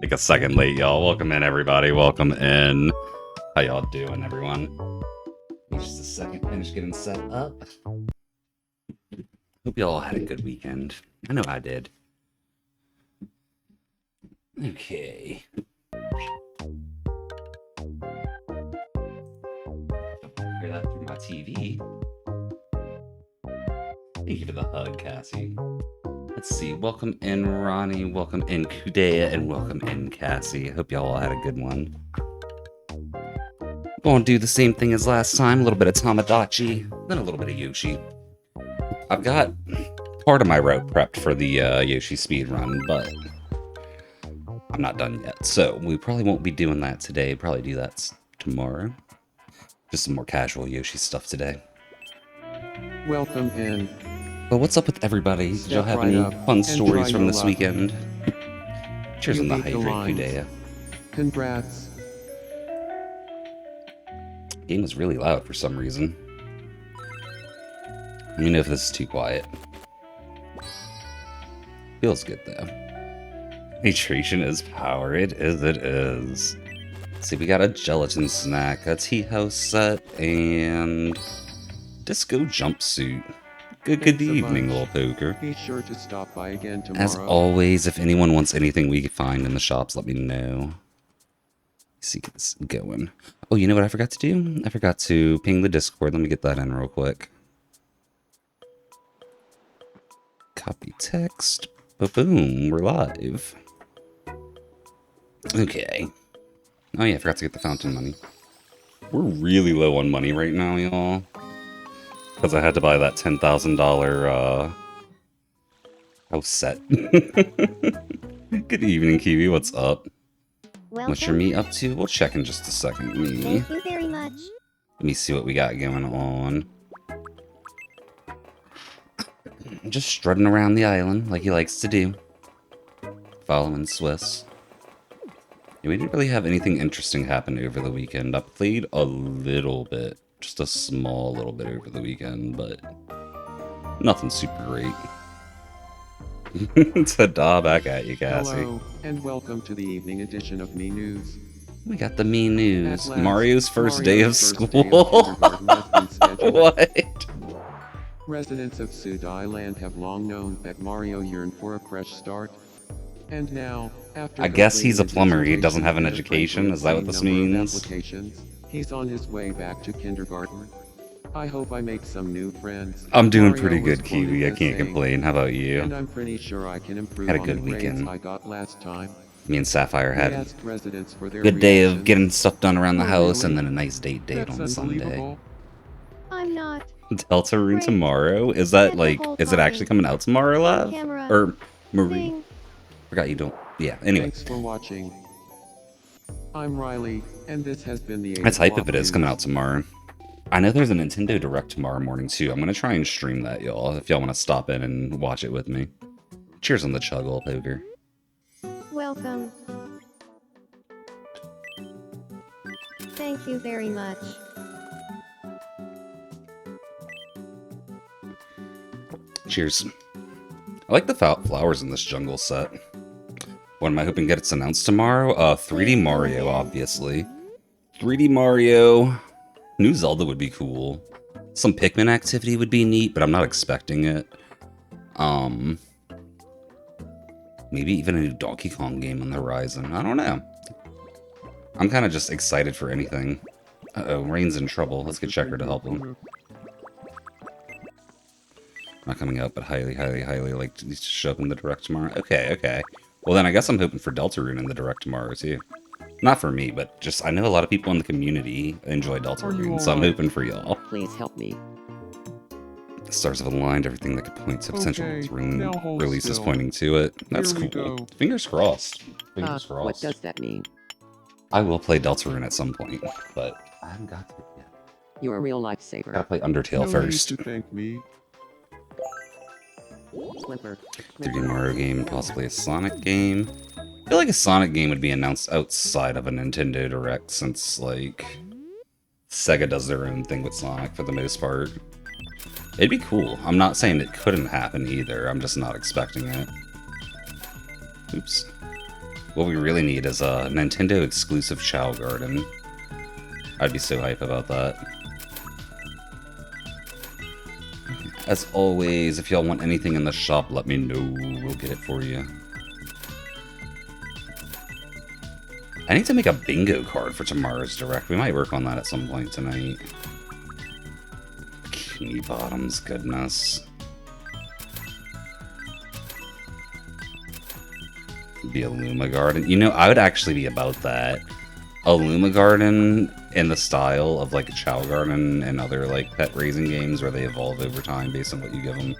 Like a second late, y'all. Welcome in, everybody. Welcome in. How y'all doing, everyone? Just a second. Finish getting set up. Hope y'all had a good weekend. I know I did. Okay. Hear that through my TV. Thank you for the hug, Cassie. Let's see. Welcome in, Ronnie. Welcome in, Kudea. And welcome in, Cassie. I hope y'all had a good one. Gonna do the same thing as last time. A little bit of Tamagotchi, then a little bit of Yoshi. I've got part of my route prepped for the Yoshi speed run, but I'm not done yet. So we probably won't be doing that today. Probably do that tomorrow. Just some more casual Yoshi stuff today. Welcome in. But what's up with everybody? Did y'all have any fun stories from this weekend? Cheers on the hydrate, Kudea. Congrats. Game was really loud for some reason. Let me know if this is too quiet. Feels good though. Hydration is power. It is. Let's see, we got a gelatin snack, a tea house set, and disco jumpsuit. Good evening, little poker. Be sure to stop by again tomorrow. As always, if anyone wants anything we can find in the shops, let me know. Let's see, get this going. Oh, you know what I forgot to do? I forgot to ping the Discord. Let me get that in real quick. Copy text. Boom, we're live. Okay. Oh yeah, I forgot to get the fountain money. We're really low on money right now, y'all. Because I had to buy that $10,000 house set. Good evening, Kiwi. What's up? Welcome. What's your meat up to? We'll check in just a second. Thank you very much. Let me see what we got going on. Just strutting around the island like he likes to do. Following Swiss. Yeah, we didn't really have anything interesting happen over the weekend. I played a little bit. Just a small little bit over the weekend, but nothing super great. Ta-da, back at you, Cassie. Hello, and welcome to the evening edition of Me News. We got the Me News. At last, Mario's first day of Mario's school. first day of kindergarten has been scheduled. What? Residents of Sud Island have long known that Mario yearned for a fresh start. And now, after I guess he's a completing his plumber. He doesn't have an education and education. Is that what this frankly obtained means? number of applications, he's on his way back to kindergarten. I hope I make some new friends. I'm doing Mario pretty was good, quoted Kiwi. I as can't saying, complain. How about you? and I'm pretty sure I can improve Had a on good the grades weekend. I got last time. Me and Sapphire We had asked residents for a their good day of reactions. getting stuff done around the Oh, house and really? then a nice date That's on Sunday. unbelievable. I'm not. Deltarune Great. tomorrow? Is that Get the like, whole is it actually talking. coming out tomorrow, Lav? Camera. Or Marie? Thing. Forgot you don't. Yeah, anyway. Thanks for watching. I'm Riley, and this has been the 8 Let's hype if o'clock it is news. coming out tomorrow. I know there's a Nintendo Direct tomorrow morning too. I'm gonna try and stream that, y'all, if y'all want to stop in and watch it with me. Cheers on the chug, old poker. Welcome. Thank you very much. Cheers. I like the flowers in this jungle set. What am I hoping gets announced tomorrow? 3D Mario, obviously. 3D Mario. New Zelda would be cool. Some Pikmin activity would be neat, but I'm not expecting it. Maybe even a new Donkey Kong game on the horizon. I don't know. I'm kind of just excited for anything. Uh-oh, Rain's in trouble. Let's get Checker to help him. Not coming out, but highly like to show up in the Direct tomorrow. Okay. Well, then I guess I'm hoping for Deltarune in the Direct tomorrow, too. Not for me, but just, I know a lot of people in the community enjoy Deltarune, so I'm hoping for y'all. Please help me. The stars have aligned, everything that could point to potential Okay, Deltarune now hold release is still. pointing to it. That's Here we cool. go. Fingers crossed. Fingers What crossed. does that mean? I will play Deltarune at some point, but I haven't got to it yet. You're a real Gotta lifesaver. play Undertale No first. need to thank me. Slipper. 3D Mario game, possibly a Sonic game. I feel like a Sonic game would be announced outside of a Nintendo Direct, since, like, Sega does their own thing with Sonic for the most part. It'd be cool. I'm not saying it couldn't happen either, I'm just not expecting it. Oops. What we really need is a Nintendo exclusive Chow Garden. I'd be so hype about that. As always, if y'all want anything in the shop, let me know. We'll get it for you. I need to make a bingo card for tomorrow's direct. We might work on that at some point tonight. Bikini Bottoms, goodness. Be a Luma Garden. You know, I would actually be about that. A Luma Garden in the style of like a Chow Garden and other like pet raising games where they evolve over time based on what you give them.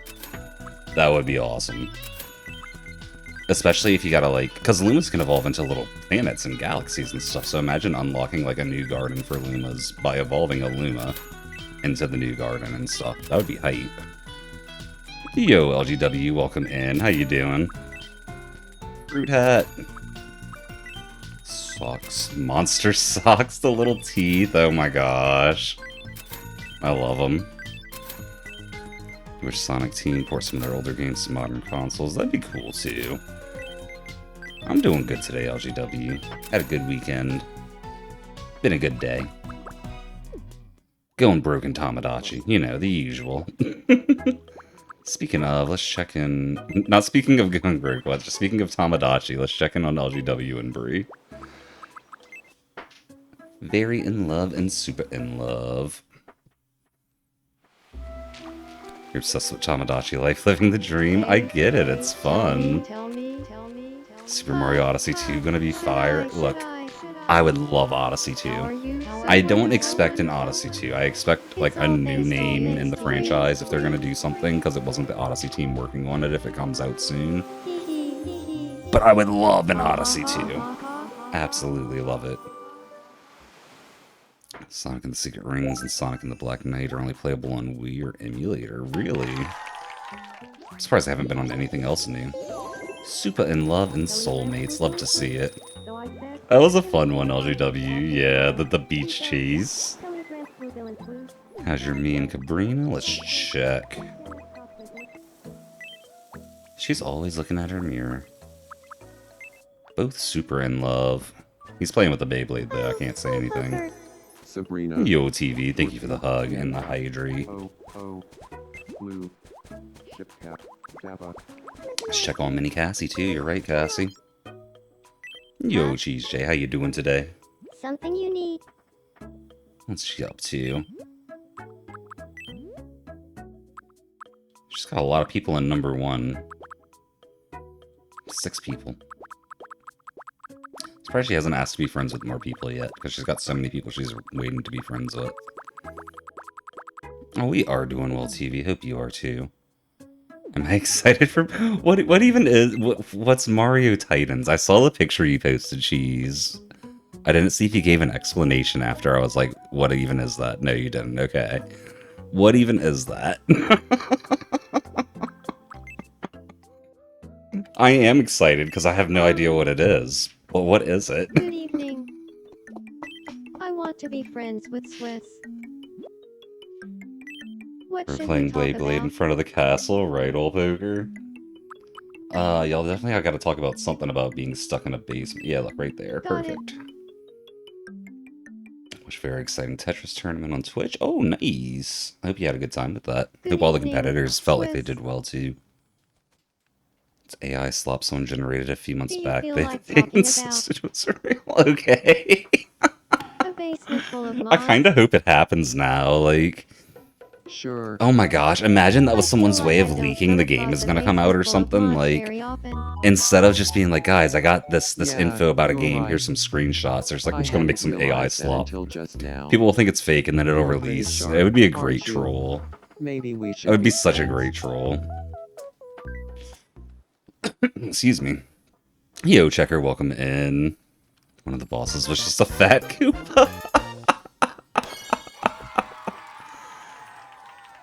That would be awesome. Especially if you gotta like, because Lumas can evolve into little planets and galaxies and stuff, so imagine unlocking like a new garden for Lumas by evolving a Luma into the new garden and stuff. That would be hype. Yo, LGW, welcome in. How you doing? Fruit hat. Socks. Monster socks, the little teeth. Oh my gosh. I love them. Wish Sonic Team port some of their older games to modern consoles. That'd be cool too. I'm doing good today, LGW. Had a good weekend. Been a good day. Going broken Tamagotchi. You know, the usual. Speaking of, let's check in. Not speaking of going broke, but just speaking of Tamagotchi, let's check in on LGW and Bree. Very in love and super in love. You're obsessed with Tamagotchi life, living the dream. I get it, it's fun. Tell me. Super Mario Odyssey 2 gonna be fire. Look, I would love Odyssey 2. How are you? I don't expect an Odyssey 2. I expect like a new name in the franchise if they're gonna do something, because it wasn't the Odyssey team working on it if it comes out soon. But I would love an Odyssey 2. Absolutely love it. Sonic and the Secret Rings and Sonic and the Black Knight are only playable on Wii or emulator. Really? I'm surprised I haven't been on anything else new. Super in love and soulmates. Love to see it. That was a fun one, LGW. Yeah, the beach cheese. How's your me and Cabrina? Let's check. She's always looking at her mirror. Both super in love. He's playing with the Beyblade though, I can't say anything. Sabrina. Yo, TV, thank you for the hug and the hydrate. Blue. Ship cap. Java. Let's check on Mini Cassie too, you're right, Cassie. Yo, Cheese J, how you doing today? Something you need. What's she up to? She's got a lot of people in number 1. 6 people. Surprised she hasn't asked to be friends with more people yet, because she's got so many people she's waiting to be friends with. Oh, we are doing well, TV. Hope you are too. Am I excited for what even is what's Mario Titans? I saw the picture you posted, Cheese. I didn't see if you gave an explanation after. I was like, what even is that? No, you didn't. Okay. What even is that? I am excited because I have no idea what it is. Well, what is it? Good evening. I want to be friends with Swiss. What We're should playing we talk Blade in about? front of the castle, right, old poker? Y'all definitely I gotta talk about something about being stuck in a basement. Yeah, look, right there. Got it. Perfect. Wish very exciting Tetris tournament on Twitch. Oh, nice. I hope you had a good time with that. Good Hope all the evening, competitors felt like they Swiss. did well, too. It's AI slop someone generated a few months Do you back. feel They like talking insisted it was real. Okay. A basement full of I mods? kind of hope it happens now, like... Sure. Oh my gosh, imagine that was I someone's feel way like of I don't leaking the come game across is a gonna come out or basement full of something, mods like... very often. Instead of just being like, guys, I got this Yeah, info about a you're game, right. here's some screenshots. There's like, we're I just gonna make hadn't some AI realized that slop. until just now. People will think it's fake and then it'll You're release. pretty It would be a sharp, great aren't you? troll. Maybe we should. It would be be such a friends. great troll. Excuse me. Yo, Checker, welcome in. One of the bosses was just a fat Koopa.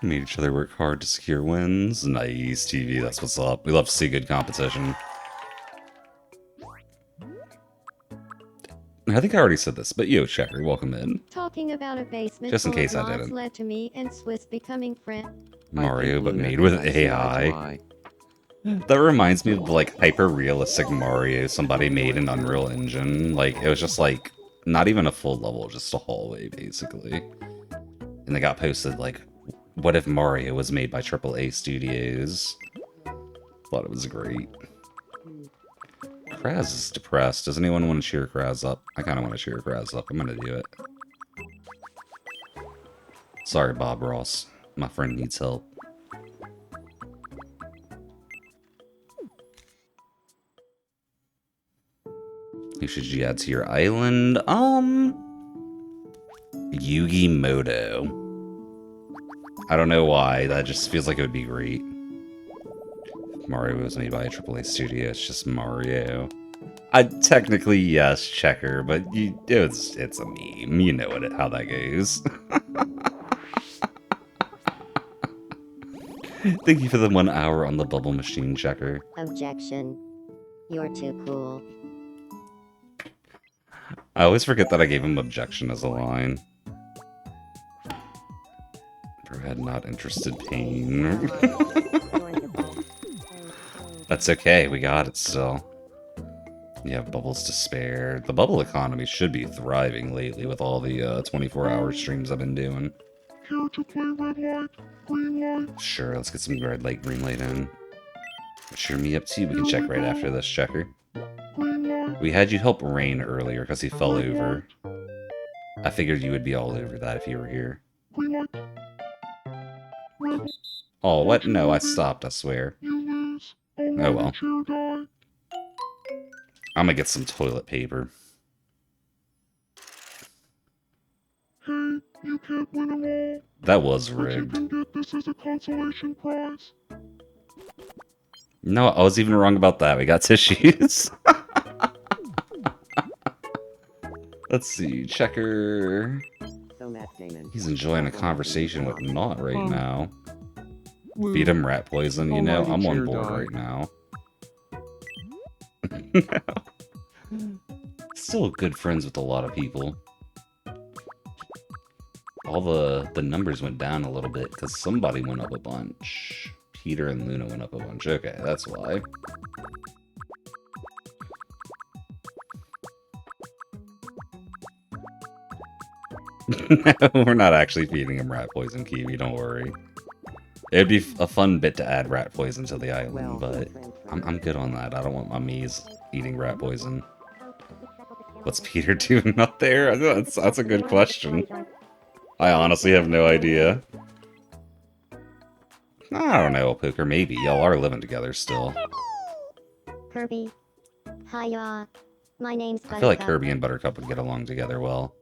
Made each other work hard to secure wins. Nice, TV, that's what's up. We love to see good competition. I think I already said this, but yo, Checker, welcome in. Talking about a basement Just in full case I of mods didn't. led to me and Swiss becoming friends. I Mario, think but Luna made and with I see eye to AI. eye. That reminds me of the, like, hyper-realistic Mario somebody made in Unreal Engine. Like, it was just, like, not even a full level, just a hallway, basically. And they got posted, like, what if Mario was made by AAA Studios? Thought it was great. Kraz is depressed. Does anyone want to cheer Kraz up? I kind of want to cheer Kraz up. I'm going to do it. Sorry, Bob Ross. My friend needs help. Who should you add to your island? Yugi Moto. I don't know why. That just feels like it would be great. Mario was made by a AAA studio. It's just Mario. Technically, yes, Checker, but it's a meme. You know how that goes. Thank you for the 1 hour on the bubble machine, Checker. Objection. You're too cool. I always forget that I gave him objection as a line. Brewhead not interested pain. That's okay, we got it still. You have bubbles to spare. The bubble economy should be thriving lately with all the 24-hour streams I've been doing. Here to play red light, green light. Sure, let's get some red light, green light in. Cheer me up too, we can check right after this, Checker. We had you help Rain earlier because he fell over. I figured you would be all over that if you were here. Oh, what? No, I stopped, I swear. Oh well. I'm gonna get some toilet paper. Hey, you can't win them all. That was But you rigged. can get this as a consolation prize. No, I was even wrong about that. We got tissues. Let's see, Checker. So Matt Damon. He's enjoying a conversation with Not right now. Feed him rat poison, you know? I'm on board right now. Still good friends with a lot of people. All the numbers went down a little bit because somebody went up a bunch. Peter and Luna went up a bunch. Okay, that's why. No, we're not actually feeding him rat poison, Kiwi, don't worry. It'd be a fun bit to add rat poison to the island, but I'm good on that. I don't want my Mies eating rat poison. What's Peter doing up there? That's a good question. I honestly have no idea. I don't know, Poker, maybe. Y'all are living together still. Kirby. Hiya. My name's I feel like Buttercup. Kirby and Buttercup would get along together well.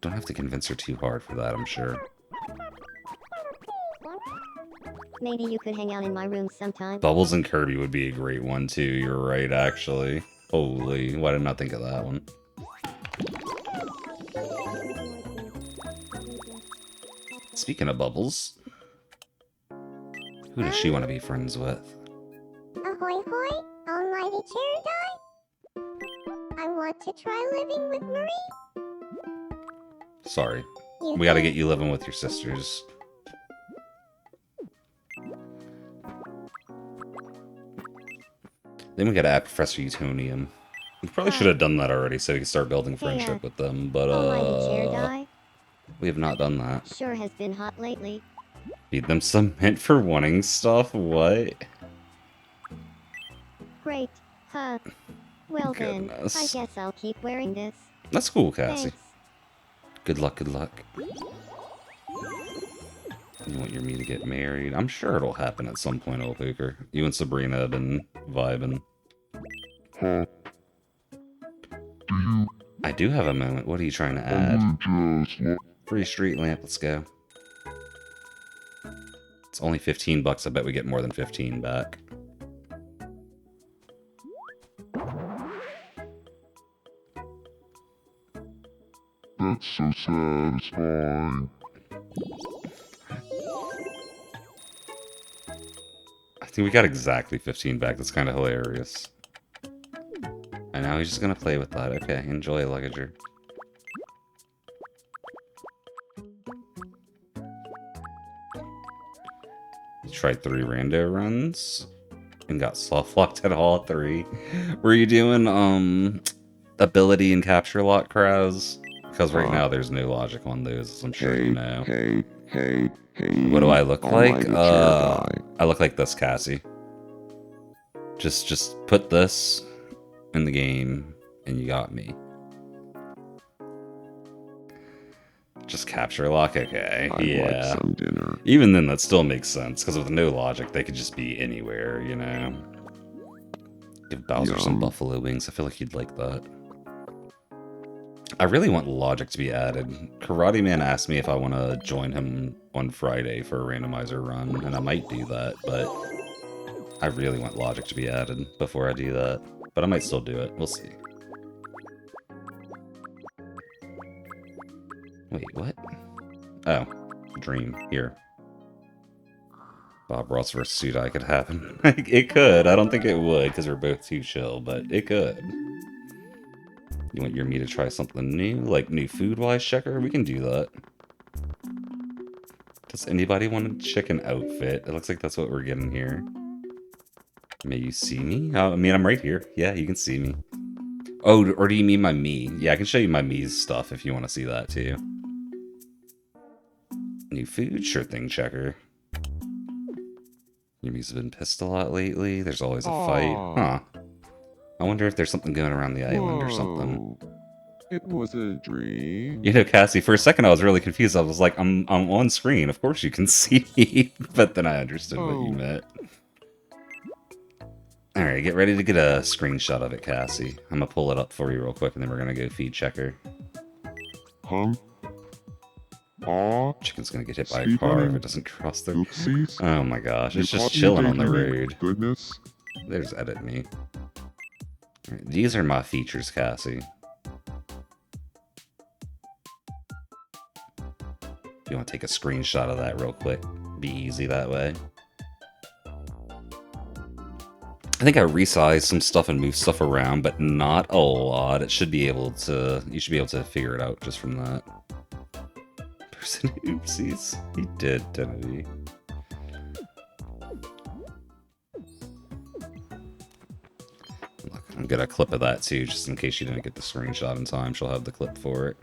Don't have to convince her too hard for that, I'm sure. Maybe you could hang out in my room sometime. Bubbles and Kirby would be a great one too, you're right, actually. Holy, why did I not think of that one? Speaking of Bubbles, who does she want to be friends with? Ahoy hoy, almighty Cheerdai. I want to try living with Marie. Sorry, You we gotta think- get you living with your sisters. Then we gotta add Professor Utonium. We probably should have done that already so we can start building friendship with them, but Almighty Cheerdai. we have not done that. Sure has been hot lately. Feed them some mint for wanting stuff? What? Great. Huh. Well then, I Goodness. guess I'll keep wearing this. That's cool, Cassie. Thanks. Good luck, good luck. You want your me to get married? I'm sure it'll happen at some point, old Hooker. You and Sabrina have been vibing. Huh? Do you I do have a moment. What are you trying to add? just look? Free street lamp, let's go. It's only 15 bucks. I bet we get more than 15 back. That's so satisfying. I think we got exactly 15 back. That's kind of hilarious. And now he's just gonna play with that. Okay, enjoy, Luggager. You tried 3 rando runs and got soft locked at all 3. Were you doing ability and capture lock crowds? Because right now there's no logic on those, as I'm sure you know. Hey. What do I look like? Almighty chair guy. I look like this, Cassie. Just put this in the game, and you got me. Just capture lock, okay. I'd Yeah. like some dinner. Even then, that still makes sense, because with no logic, they could just be anywhere, you know? Give Bowser some Yum. buffalo wings. I feel like he'd like that. I really want logic to be added. Karate Man asked me if I want to join him on Friday for a randomizer run, and I might do that, but I really want logic to be added before I do that. But I might still do it. We'll see. Wait, what? Oh, dream. Here. Bob Ross vs. Sudai could happen. It could. I don't think it would, because we're both too chill, but it could. You want your me to try something new? Like new food-wise, Checker? We can do that. Does anybody want a chicken outfit? It looks like that's what we're getting here. May you see me? I mean, I'm right here. Yeah, you can see me. Oh, or do you mean my me? Yeah, I can show you my me's stuff if you want to see that too. New food? Sure thing, Checker. Your me's been pissed a lot lately. There's always a fight. Huh. I wonder if there's something going around the island or something. Whoa. It was a dream. You know, Cassie, for a second I was really confused. I was like, I'm on screen. Of course you can see me. But then I understood what you meant. Alright, get ready to get a screenshot of it, Cassie. I'm gonna pull it up for you real quick, and then we're gonna go feed Checker. Aw, Chicken's gonna get hit by a Speed car if running. it doesn't cross the... oopsies. Oh my gosh, it's You just caught me chilling on the daydreaming. road. Goodness. There's edit me. Alright, these are my features, Cassie. If you want to take a screenshot of that real quick, be easy that way. I think I resized some stuff and moved stuff around, but not a lot. It should be able to... You should be able to figure it out just from that. Person oopsies. He didn't he? Look, I'm gonna clip of that too, just in case you didn't get the screenshot in time. She'll have the clip for it.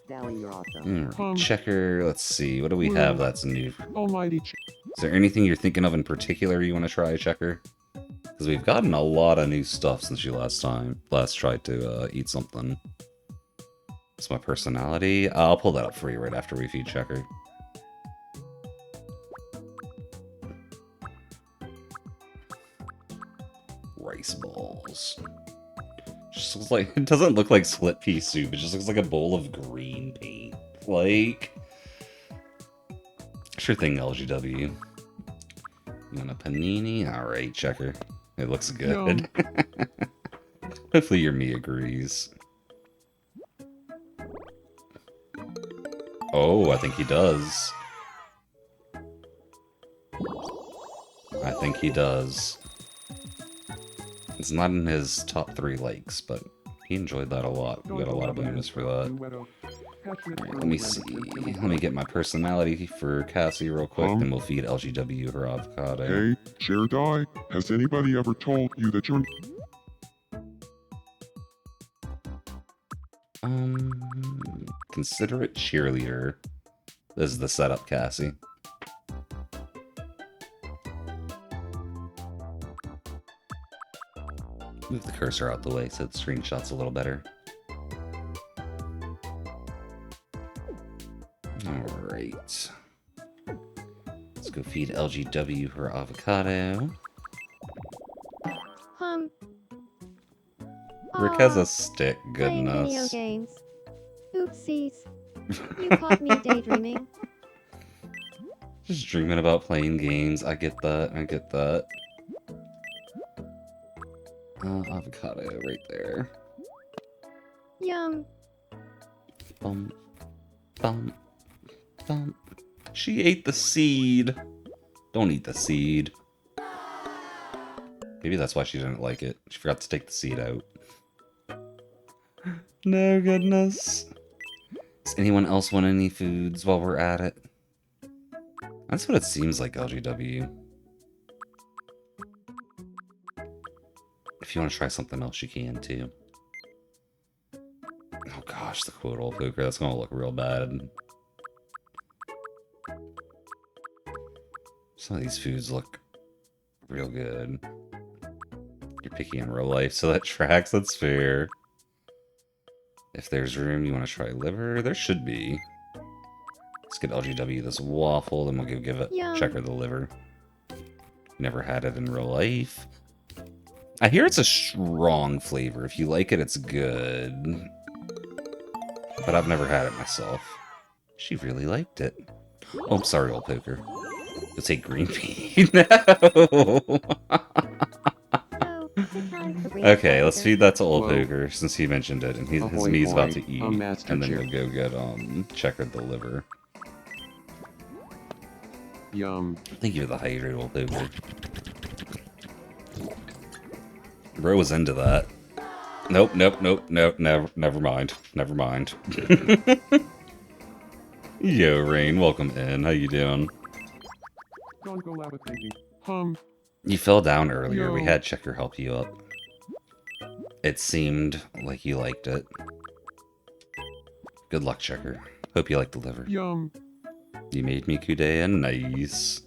Dally, you're awesome. Checker, let's see. What do we have that's new? Almighty Is there anything you're thinking of in particular you want to try, Checker? Because we've gotten a lot of new stuff since you last tried to eat something. It's my personality. I'll pull that up for you right after we feed Checker. Rice balls. Just looks like, it doesn't look like split pea soup. It just looks like a bowl of green paint. Like, sure thing, LGW. You want a panini? All right, Checker. It looks good. Hopefully your me agrees. Oh, I think he does. I think he does. It's not in his top 3 likes, but he enjoyed that a lot. We got a lot of bonus for that. Alright, let me see. Let me get my personality for Cassie real quick, then we'll feed LGW her avocado. Hey, Chair Guy, has anybody ever told you that you're... Considerate cheerleader. This is the setup, Cassie. Move the cursor out the way so the screenshot's a little better. Alright. Let's go feed LGW her avocado. Rick has a stick, Playing video goodness. games. Oopsies. You caught me daydreaming. Just dreaming about playing games. I get that, I get that. Avocado right there. Yum. Bum, bum, bum. She ate the seed. Don't eat the seed. Maybe that's why she didn't like it. She forgot to take the seed out. No goodness. Does anyone else want any foods while we're at it? That's what it seems like, LGW. If you want to try something else, you can too. Oh gosh, the quotable poker, that's gonna look real bad. Some of these foods look real good. You're picky in real life, so that tracks, that's fair. If there's room, you want to try liver? There should be. Let's get LGW this waffle, then we'll go give it Yum. check her the liver. Never had it in real life. I hear it's a strong flavor. If you like it, it's good. But I've never had it myself. She really liked it. Oh, I'm sorry, old poker. You'll take green pea. No! So, is it time for green Okay, let's poker? feed that to old Whoa. poker since he mentioned it, and his Ahoy, me's about hoy, to eat. a master And then chair. we'll go get checkered the liver. Yum. Thank you for the hydrate, old poker. Bro was into that. Nope, never mind. Never mind. Yo, Rain, welcome in. How you doing? Don't go levitating. You fell down earlier. We Yo. had Checker help you up. It seemed like you liked it. Good luck, Checker. Hope you like the liver. Yum. You made me Kudea nice.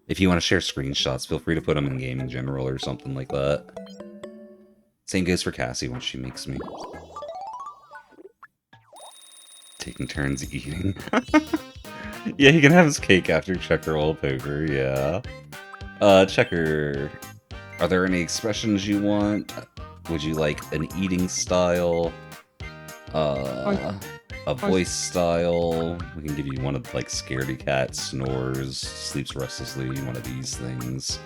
If you want to share screenshots, feel free to put them in game in general or something like that. Same goes for Cassie once she makes me. Taking turns eating. Yeah, he can have his cake after Checker old poker, yeah. Checker, are there any expressions you want? Would you like an eating style? A voice style? We can give you one of like scaredy cat, snores, sleeps restlessly, one of these things.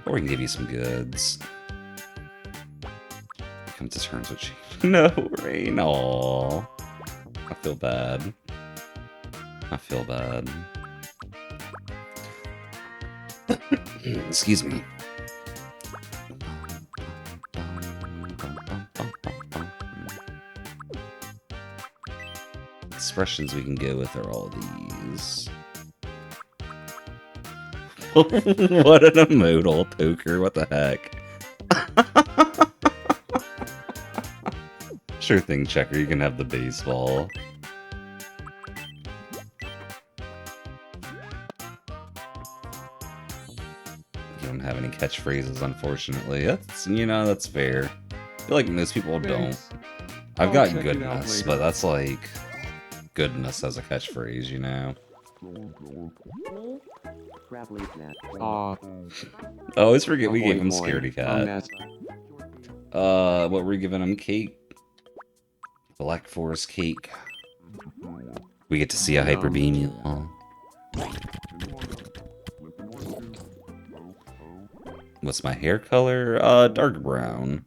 Or we can give you some goods. Come to terms with you. No, Rain. Aww. I feel bad. I feel bad. Excuse me. Expressions we can go with are all these. What an emote, poker. What the heck? Sure thing, Checker. You can have the baseball. You don't have any catchphrases, unfortunately. That's, you know, that's fair. I feel like most people don't. Thanks. I've I'll got check it out goodness, later. but that's like goodness as a catchphrase, you know? Crab leaf nap. Aw. I always forget we ahoy, gave him hoy, Scaredy a Cat. mas- What were we giving him? Cake? Black Forest cake. We get to see a Hyper Beam, y'all. What's my hair color? Dark brown.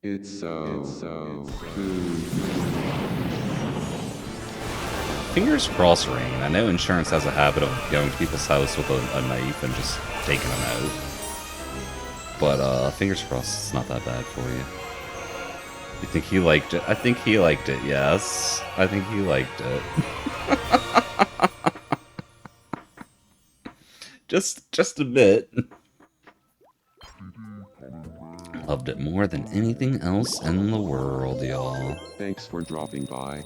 It's so food. Fingers crossed, Rain. I know insurance has a habit of going to people's house with a knife and just taking them out. But, fingers crossed it's not that bad for you. You think he liked it? I think he liked it, yes. I think he liked it. just a bit. Loved it more than anything else in the world, y'all. Thanks for dropping by.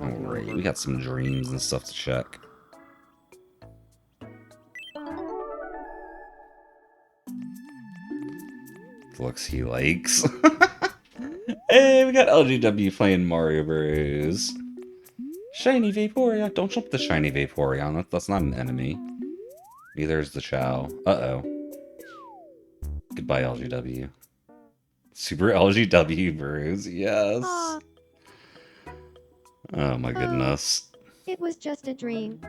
Alright, we got some dreams and stuff to check. Looks he likes. Hey, we got LGW playing Mario Bros. Shiny Vaporeon. Don't jump the Shiny Vaporeon. That's not an enemy. Neither is the Chow. Uh-oh. Goodbye, LGW. Super LGW Bros. Yes. Aw, Oh my goodness. it was just a dream.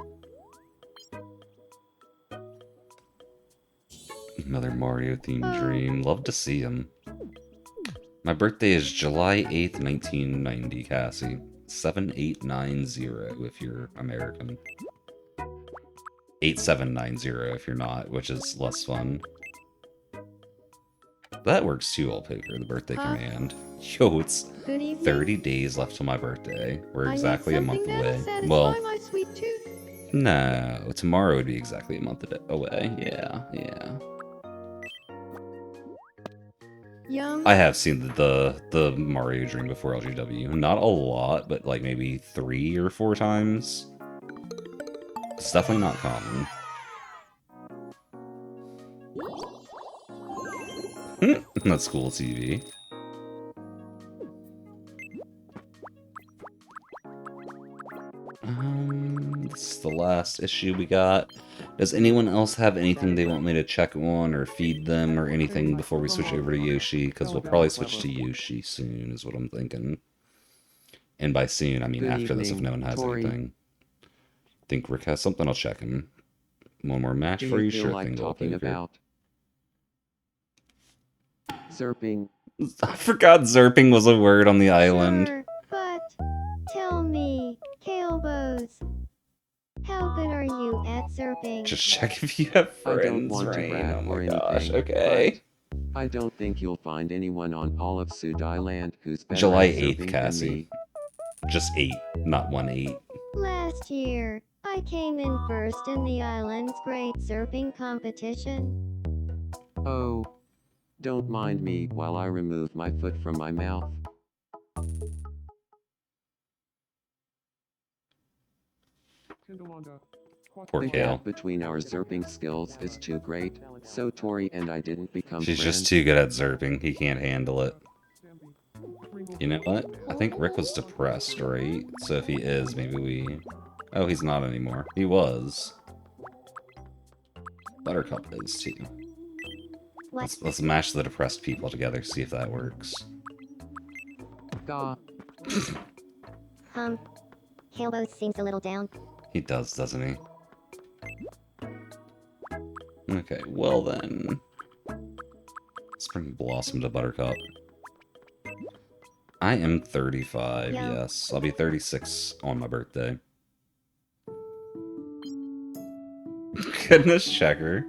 Another Mario themed Oh. dream. Love to see him. My birthday is July 8th, 1990, Cassie. 7890 if you're American. 8790 if you're not, which is less fun. That works too, Old Poker, the birthday command. Yo, it's 30 days left till my birthday. We're exactly a month away. Well, no, tomorrow would be exactly a month away. Yeah. Yum. I have seen the Mario Dream before LGW. Not a lot, but like maybe 3 or 4 times. It's definitely not common. That's cool TV. This is the last issue we got. Does anyone else have anything they want me to check on or feed them or anything before we switch over to Yoshi? Because we'll probably switch to Yoshi soon, is what I'm thinking. And by soon, I mean Good after this, if evening, no one has Tori. anything. I think Rick has something. I'll check him. One more match Do for you? you feel Sure like thing, Gold talking Poker. about Zerping? I forgot Zerping was a word on the island. Sure, but tell me, Calebos, how good are you at surfing? Just check if you have I don't friends, want to Rain. brag Oh or my gosh, anything, okay. I don't think you'll find anyone on all of Sudai Land who's better July at 8th, surfing than Cassie. me. Just 8, not 1-8. Last year, I came in first in the island's great surfing competition. Oh, don't mind me while I remove my foot from my mouth. Poor The Kale. gap between our Zerping skills is too great, so Tori and I didn't become She's friends. just too good at Zerping. He can't handle it. You know what? I think Rick was depressed, right? So if he is, maybe we... Oh, he's not anymore. He was. Buttercup is too. What? Let's mash the depressed people together, see if that works. Gah. Calebos seems a little down. He does, doesn't he? Okay, well then. Let's bring Blossom to Buttercup. I am 35, Yeah. yes. I'll be 36 on my birthday. Goodness Checker.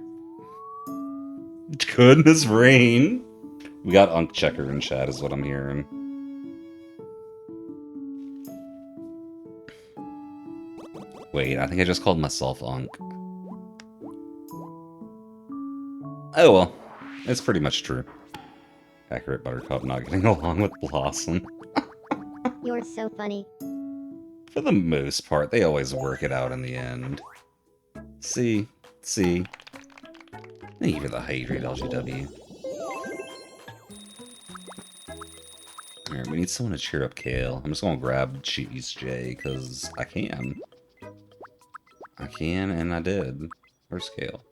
Goodness Rain. We got Unk Checker in chat is what I'm hearing. Wait, I think I just called myself Unk. Oh well, it's pretty much true. Accurate Buttercup not getting along with Blossom. You're so funny. For the most part, they always work it out in the end. See? Thank you for the hydrate, LGW. Alright, we need someone to cheer up Kale. I'm just gonna grab Cheese J, because I can. I can, and I did. Where's Kale?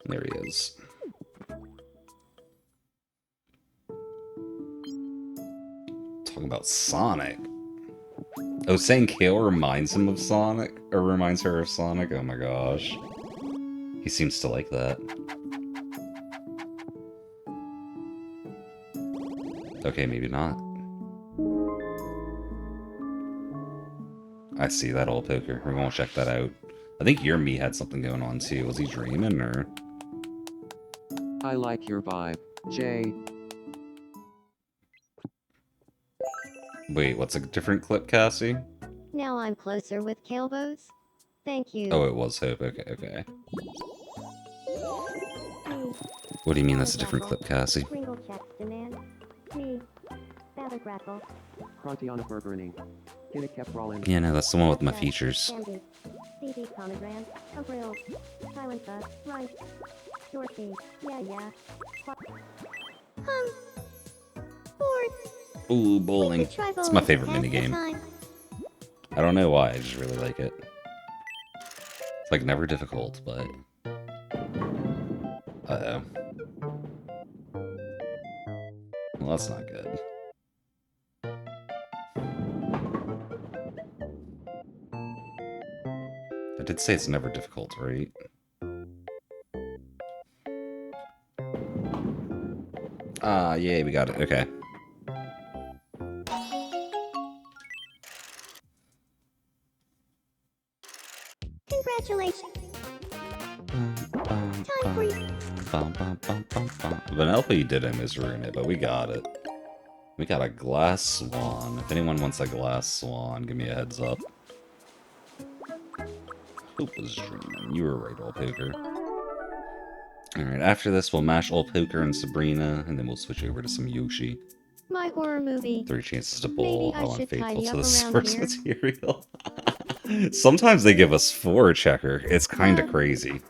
There he is. Talking about Sonic. Oh, saying Kale reminds him of Sonic? Or reminds her of Sonic? Oh my gosh. He seems to like that. Okay, maybe not. I see that old poker. We're gonna check that out. I think your me had something going on too. Was he dreaming or? I like your vibe, Jay. Wait, what's a different clip, Cassie? Now I'm closer with Calebos. Thank you. Oh, it was Hope. Okay. What do you mean that's a different clip, Cassie? Sprinkle checks demand. Me. Batter grackle. Prontiana burgeoning. Get it kept rolling. Yeah, no, that's the one with my features. Candy. CD pomegranate. April. Silencer. Right. Dorothy. Yeah. Fourth. Ooh, bowling. It's my favorite minigame. I don't know why, I just really like it. It's like never difficult, but... Uh-oh. Well, that's not good. I did say it's never difficult, right? Ah, yay, we got it. Okay. Congratulations. Time for you. Vanellope didn't misroom it, but we got it. We got a glass swan. If anyone wants a glass swan, give me a heads up. Hope was dreaming. You were right, old poker. Alright, after this we'll mash old poker and Sabrina, and then we'll switch over to some Yoshi. My horror movie. 3 chances to bowl. Maybe I How should unfaithful tidy to up the around source here. material. Sometimes they give us 4 checker. It's kind of crazy.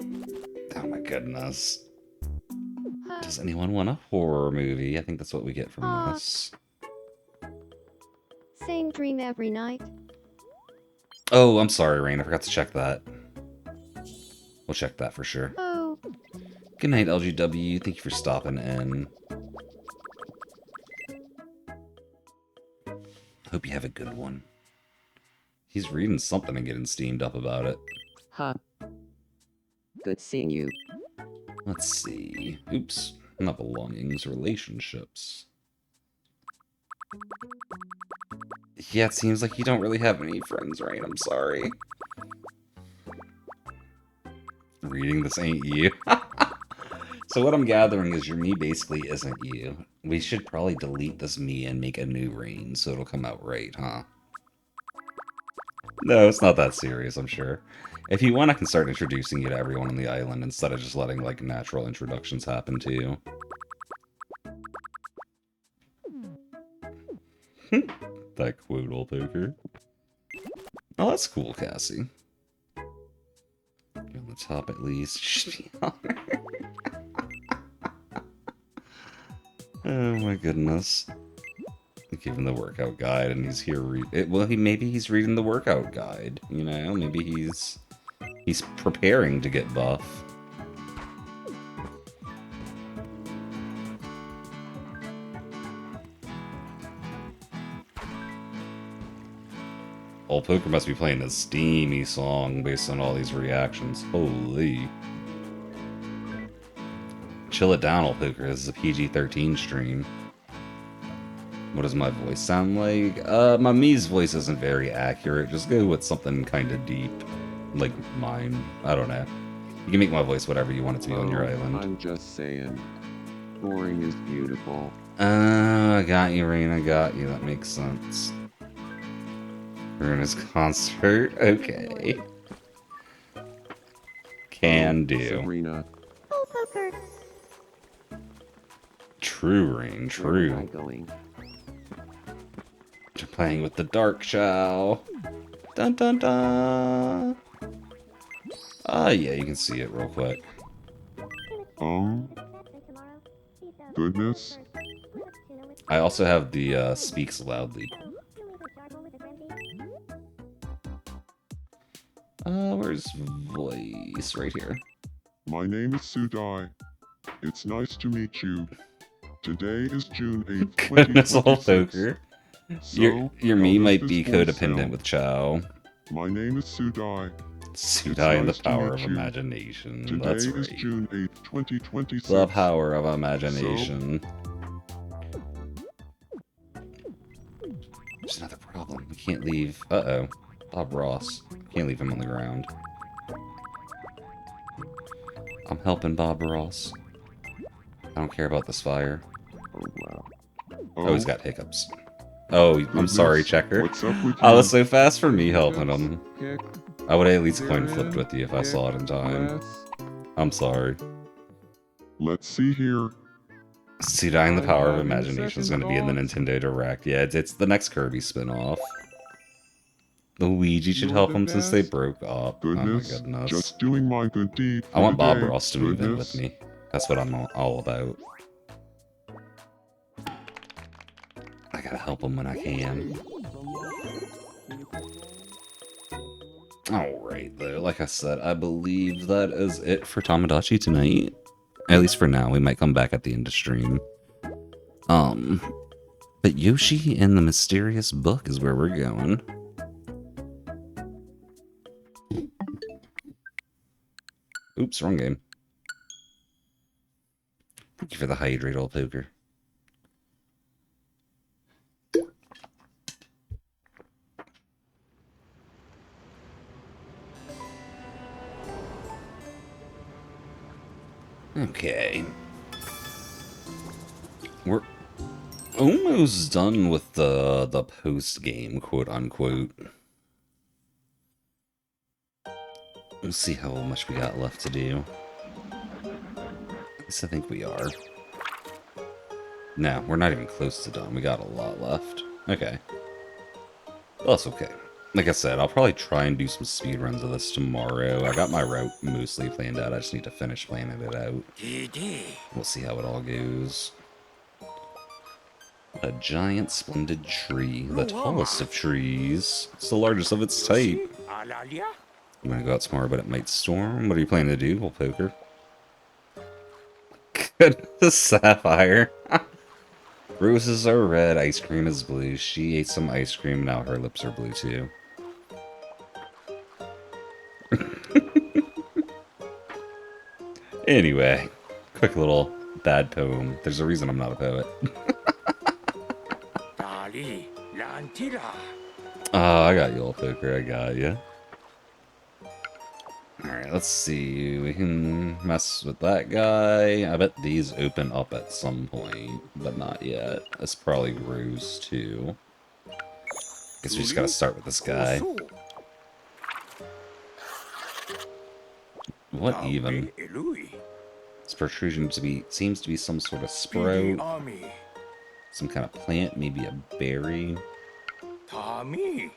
Oh my goodness. Does anyone want a horror movie? I think that's what we get from this. Same dream every night. Oh, I'm sorry, Rain. I forgot to check that. We'll check that for sure. Oh, Good night, LGW. Thank you for stopping in. Hope you have a good one. He's reading something and getting steamed up about it. Huh. Good seeing you. Let's see. Oops. Not belongings, relationships. Yeah, it seems like you don't really have any friends, right? I'm sorry. Reading this ain't you. So what I'm gathering is your me basically isn't you. We should probably delete this me and make a new Rain so it'll come out right, huh? No, it's not that serious, I'm sure. If you want, I can start introducing you to everyone on the island instead of just letting, like, natural introductions happen to you. That quote, old poker. Oh, that's cool, Cassie. You're on the top at least. Should be honored. Oh my goodness. Give him the workout guide, and he's here. Well, maybe he's reading the workout guide. You know, maybe he's preparing to get buff. Old Poker must be playing a steamy song based on all these reactions. Holy. Chill it down, Old Poker. This is a PG-13 stream. What does my voice sound like? My Mii's voice isn't very accurate. Just go with something kind of deep. Like mine. I don't know. You can make my voice whatever you want it to be on your island. I'm just saying. Boring is beautiful. I got you, Rain. I got you. That makes sense. We're in his concert. Okay. Can do. Sabrina, Oh, poker. True, Rain. Where am I True. going? You're playing with the Dark Chow. Dun dun dun. Yeah, you can see it real quick. Goodness. I also have the speaks loudly. Where's voice? Right here. My name is Sudai. It's nice to meet you. Today is June 8th, Goodness, old 2026. poker. So, Your how me does might this be voice codependent sound? with Chow. My name is Sudai. Sudai and the nice to power meet of you. imagination. Today That's is right. June 8th, 2026. The power of imagination. There's another problem. We can't leave. Uh-oh. Bob Ross. Can't leave him on the ground. I'm helping Bob Ross. I don't care about this fire. Oh, wow. Oh, he's got hiccups. Oh, I'm goodness. sorry, Checker. What's up with I you? was so fast for me helping him. kick, I would have at least coin therein, flipped with you if I kick, saw it in time. press. I'm sorry. Let's see here. Sudai and the I Power of have Imagination is going to be in the second Nintendo Direct. Yeah, it's the next Kirby spin-off. Luigi should You're help the him since they best. broke up. Goodness. Oh my goodness. Just doing my good deed for I want the Bob day. Ross to move in with Goodness. me. That's what I'm all about. I gotta help him when I can. Alright, though. Like I said, I believe that is it for Tomodachi tonight. At least for now. We might come back at the end of stream. But Yoshi and the Mysterious Book is where we're going. Oops, wrong game. Thank you for the hydrate, old poker. Okay. We're almost done with the post game, quote unquote. We'll see how much we got left to do. At least I think we are. No, we're not even close to done. We got a lot left. Okay. Well, that's okay. Like I said, I'll probably try and do some speedruns of this tomorrow. I got my route mostly planned out. I just need to finish planning it out. We'll see how it all goes. A giant splendid tree. The tallest of trees. It's the largest of its type. I'm gonna go out tomorrow, but it might storm. What are you planning to do? We'll poker. Goodness, Sapphire. Roses are red, ice cream is blue. She ate some ice cream, now her lips are blue too. Anyway, quick little bad poem. There's a reason I'm not a poet. Oh, I got you all poker, I got you. Alright, let's see. We can mess with that guy. I bet these open up at some point, but not yet. This probably grows too. Guess we just gotta start with this guy. What even? This protrusion seems to be some sort of sprout. Some kind of plant, maybe a berry.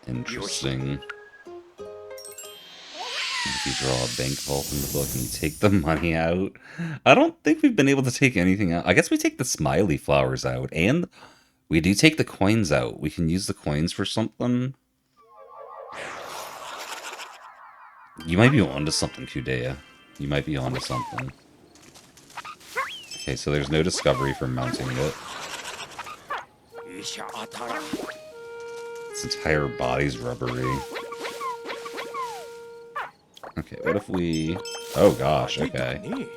Interesting. If you draw a bank vault in the book and you take the money out. I don't think we've been able to take anything out. I guess we take the smiley flowers out, and we do take the coins out. We can use the coins for something. You might be onto something, Kudea. You might be onto something. Okay, so there's no discovery for mounting it. Its entire body's rubbery. Okay, what if we... Oh gosh, okay.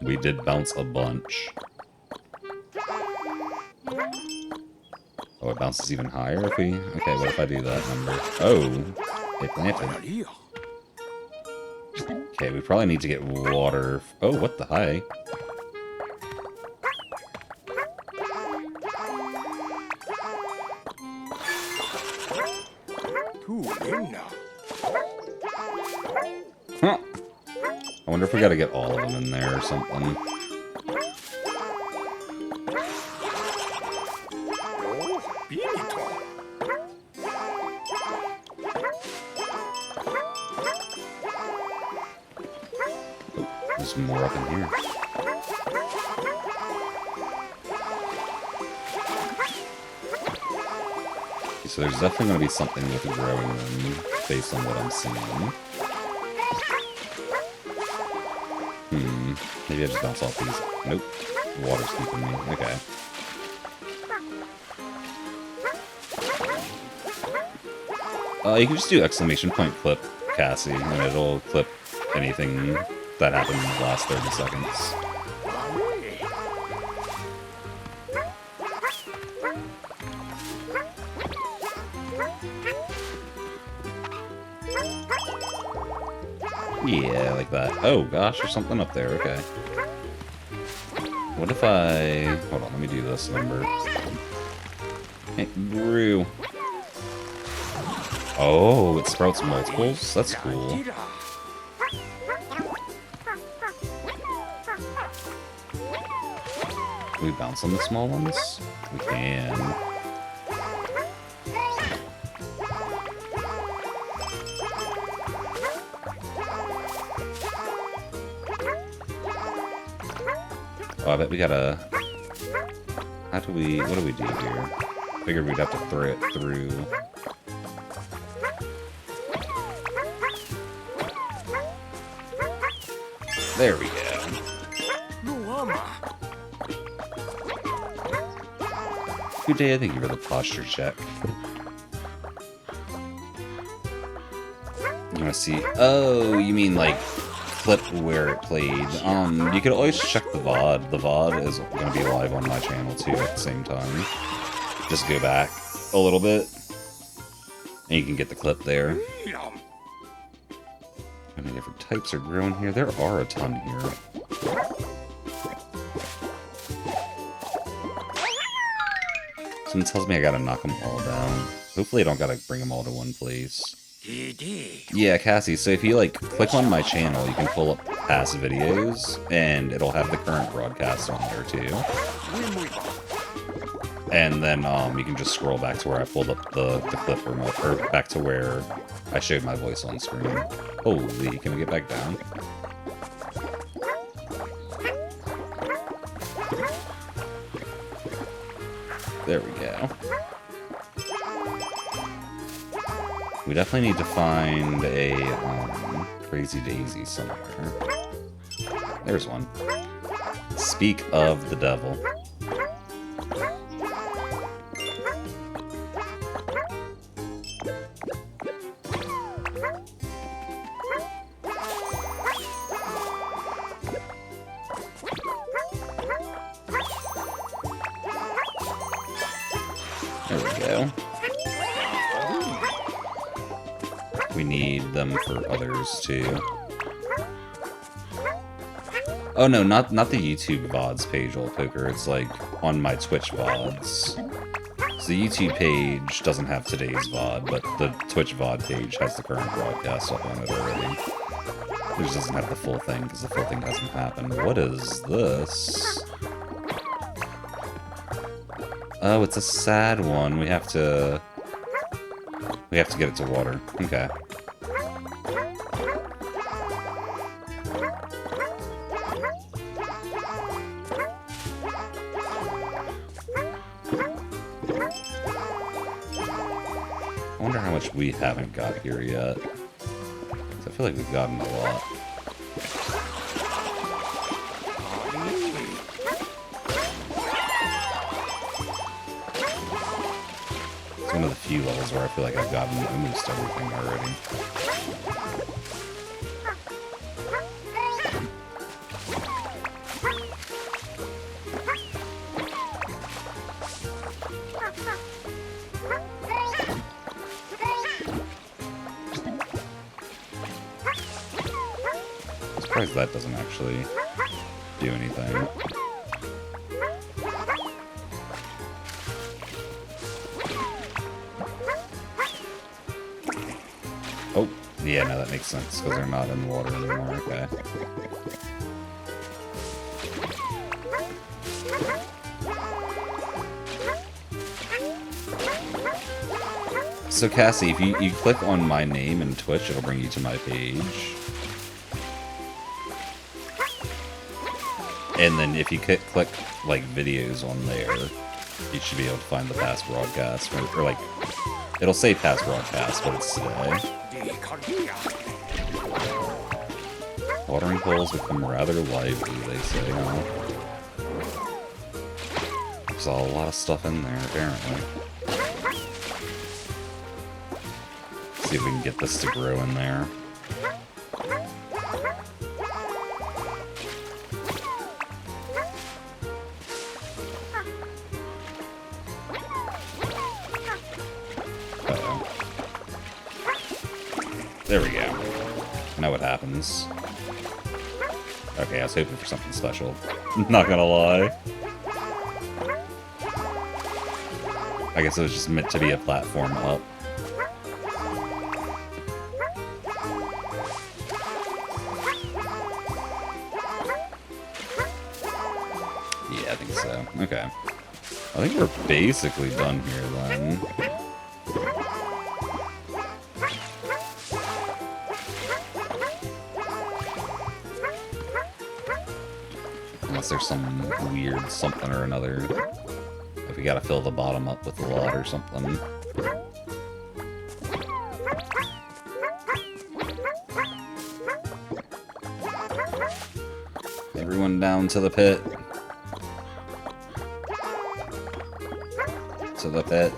We did bounce a bunch. Oh, it bounces even higher if we... Okay, what if I do that number? Oh, it planted. Okay, we probably need to get water. Oh, what the hi? Huh. I wonder if we gotta get all of them in there or something. Oh, there's more up in here. Okay, so there's definitely gonna be something with growing them based on what I'm seeing. Maybe I just bounce off these. Nope. Water's keeping me. Okay. You can just do exclamation point clip Cassie, and it'll clip anything that happened in the last 30 seconds. Yeah, like that. Oh gosh, there's something up there, okay. What if I... Hold on, let me do this number. It grew. Oh, it sprouts multiples? That's cool. Can we bounce on the small ones? We can. Oh, I bet we gotta... How do we... What do we do here? Figured we'd have to throw it through... There we go. Good day, thank you for the posture check. You wanna see... Oh, you mean like... clip where it played. You could always check the VOD. The VOD is going to be live on my channel too at the same time. Just go back a little bit. And you can get the clip there. How many different types are growing here? There are a ton here. Someone tells me I gotta knock them all down. Hopefully I don't gotta bring them all to one place. Yeah, Cassie, so if you, like, click on my channel, you can pull up past videos, and it'll have the current broadcast on there, too. And then, you can just scroll back to where I pulled up the clip from, or back to where I showed my voice on screen. Holy, can we get back down? There we go. We definitely need to find a, Crazy Daisy somewhere. There's one. Speak of the devil. There we go. We need them for others, too. Oh no, not the YouTube VODs page, Old Poker. It's like on my Twitch VODs. So the YouTube page doesn't have today's VOD, but the Twitch VOD page has the current broadcast up on it already. It just doesn't have the full thing, because the full thing hasn't happened. What is this? Oh, it's a sad one. We have to get it to water. Okay. I wonder how much we haven't got here yet. 'Cause I feel like we've gotten a lot. It's one of the few levels where I feel like I've gotten almost everything already. I'm surprised that doesn't actually do anything. Oh, yeah, no, that makes sense, because they're not in the water anymore, okay. So Cassie, if you click on my name in Twitch, it'll bring you to my page. And then if you click like videos on there, you should be able to find the past broadcast, or like, it'll say past broadcast, but it's today. Watering holes become rather lively, they say, huh? There's a lot of stuff in there, apparently. See if we can get this to grow in there. Uh-oh. There we go. Now what happens? Okay, I was hoping for something special. Not gonna lie. I guess it was just meant to be a platform up. Yeah, I think so. Okay. I think we're basically done here then. Unless there's some weird something or another. If we gotta fill the bottom up with a lot or something. Everyone down to the pit. To the pit.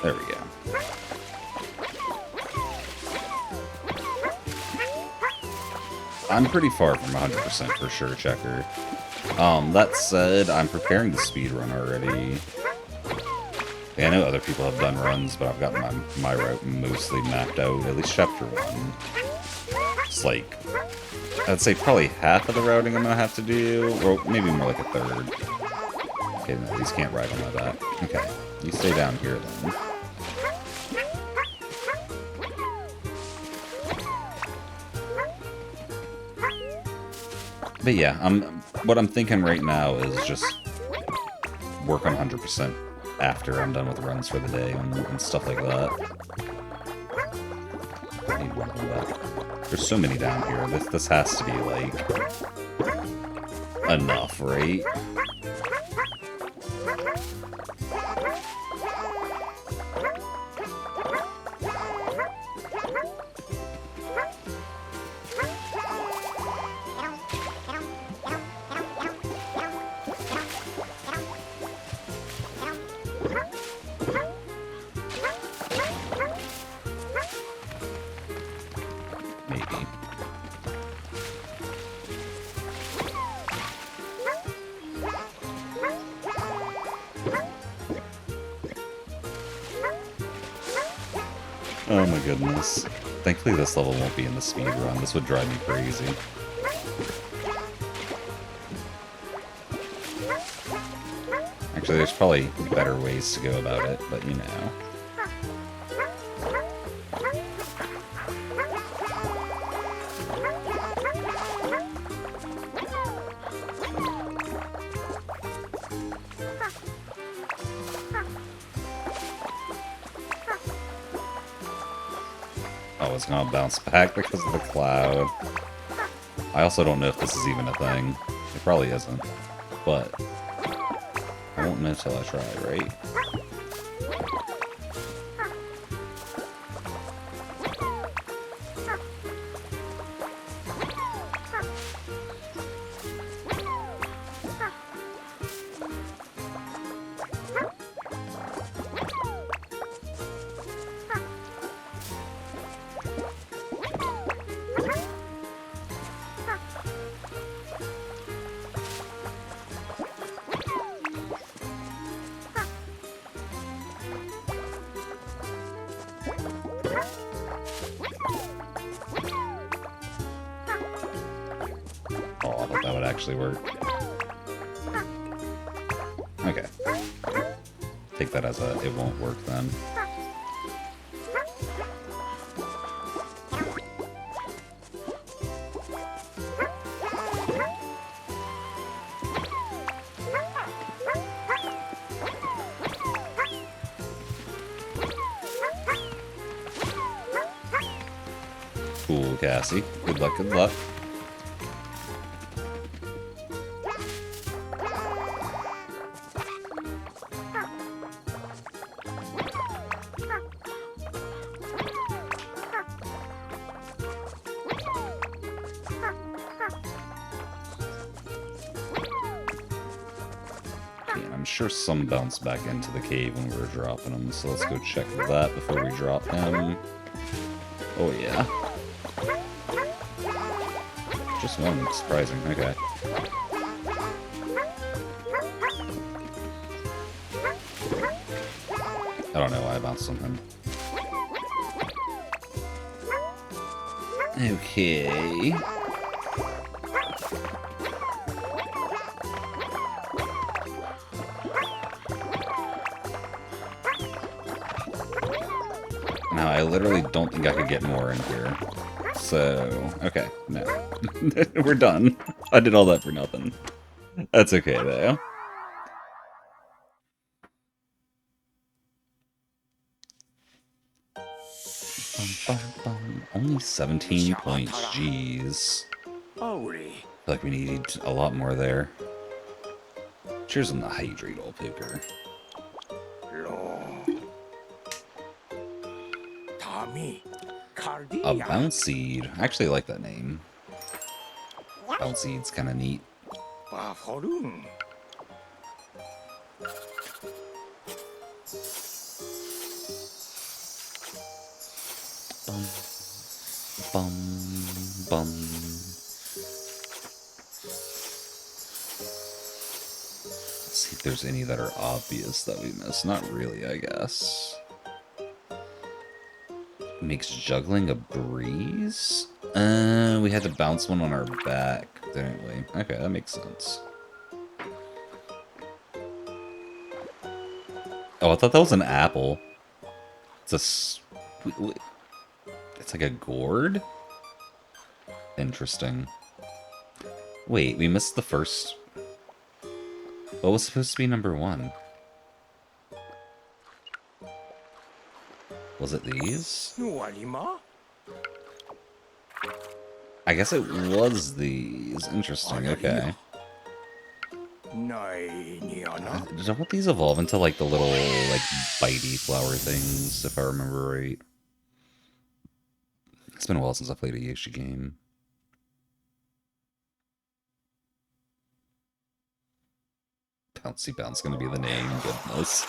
There we go. I'm pretty far from 100% for sure, Checker. That said, I'm preparing the speedrun already. Yeah, I know other people have done runs, but I've got my route mostly mapped out, at least chapter 1. It's like, I'd say probably half of the routing I'm gonna have to do, or maybe more like a third. Okay, no, these can't ride on my back. Okay, you stay down here then. But yeah, what I'm thinking right now is just work on 100% after I'm done with runs for the day and stuff like that. I need one of them back. There's so many down here. This has to be, like, enough, right? Maybe. Oh my goodness. Thankfully this level won't be in the speed run. This would drive me crazy. Actually, there's probably better ways to go about it, but you know. Oh, it's gonna bounce back because of the cloud. I also don't know if this is even a thing. It probably isn't. But I won't know till I try, right? Oh, I thought that would actually work. Okay. Take that as a it won't work then. Cool, Cassie. Good luck, good luck. I'm sure some bounce back into the cave when we were dropping them, so let's go check that before we drop him. Oh yeah. Just one, surprising, okay. I don't know why I bounced on him. Okay. Now, I literally don't think I could get more in here. So, okay, no. We're done. I did all that for nothing. That's okay, though. Only 17 points, jeez. I feel like we need a lot more there. Cheers on the hydrate, old poker. A bounce seed. I actually like that name. Bounce seed's kind of neat. Bum, bum, bum. Let's see if there's any that are obvious that we missed. Not really, I guess. Makes juggling a breeze? We had to bounce one on our back, didn't we? Okay, that makes sense. Oh, I thought that was an apple. It's it's like a gourd? Interesting. Wait, we missed the first... What was supposed to be number 1? Was it these? I guess it was these. Interesting, okay. Don't these evolve into like the little like bitey flower things, if I remember right? It's been a while since I played a Yoshi game. Bouncy Bounce gonna be the name, goodness.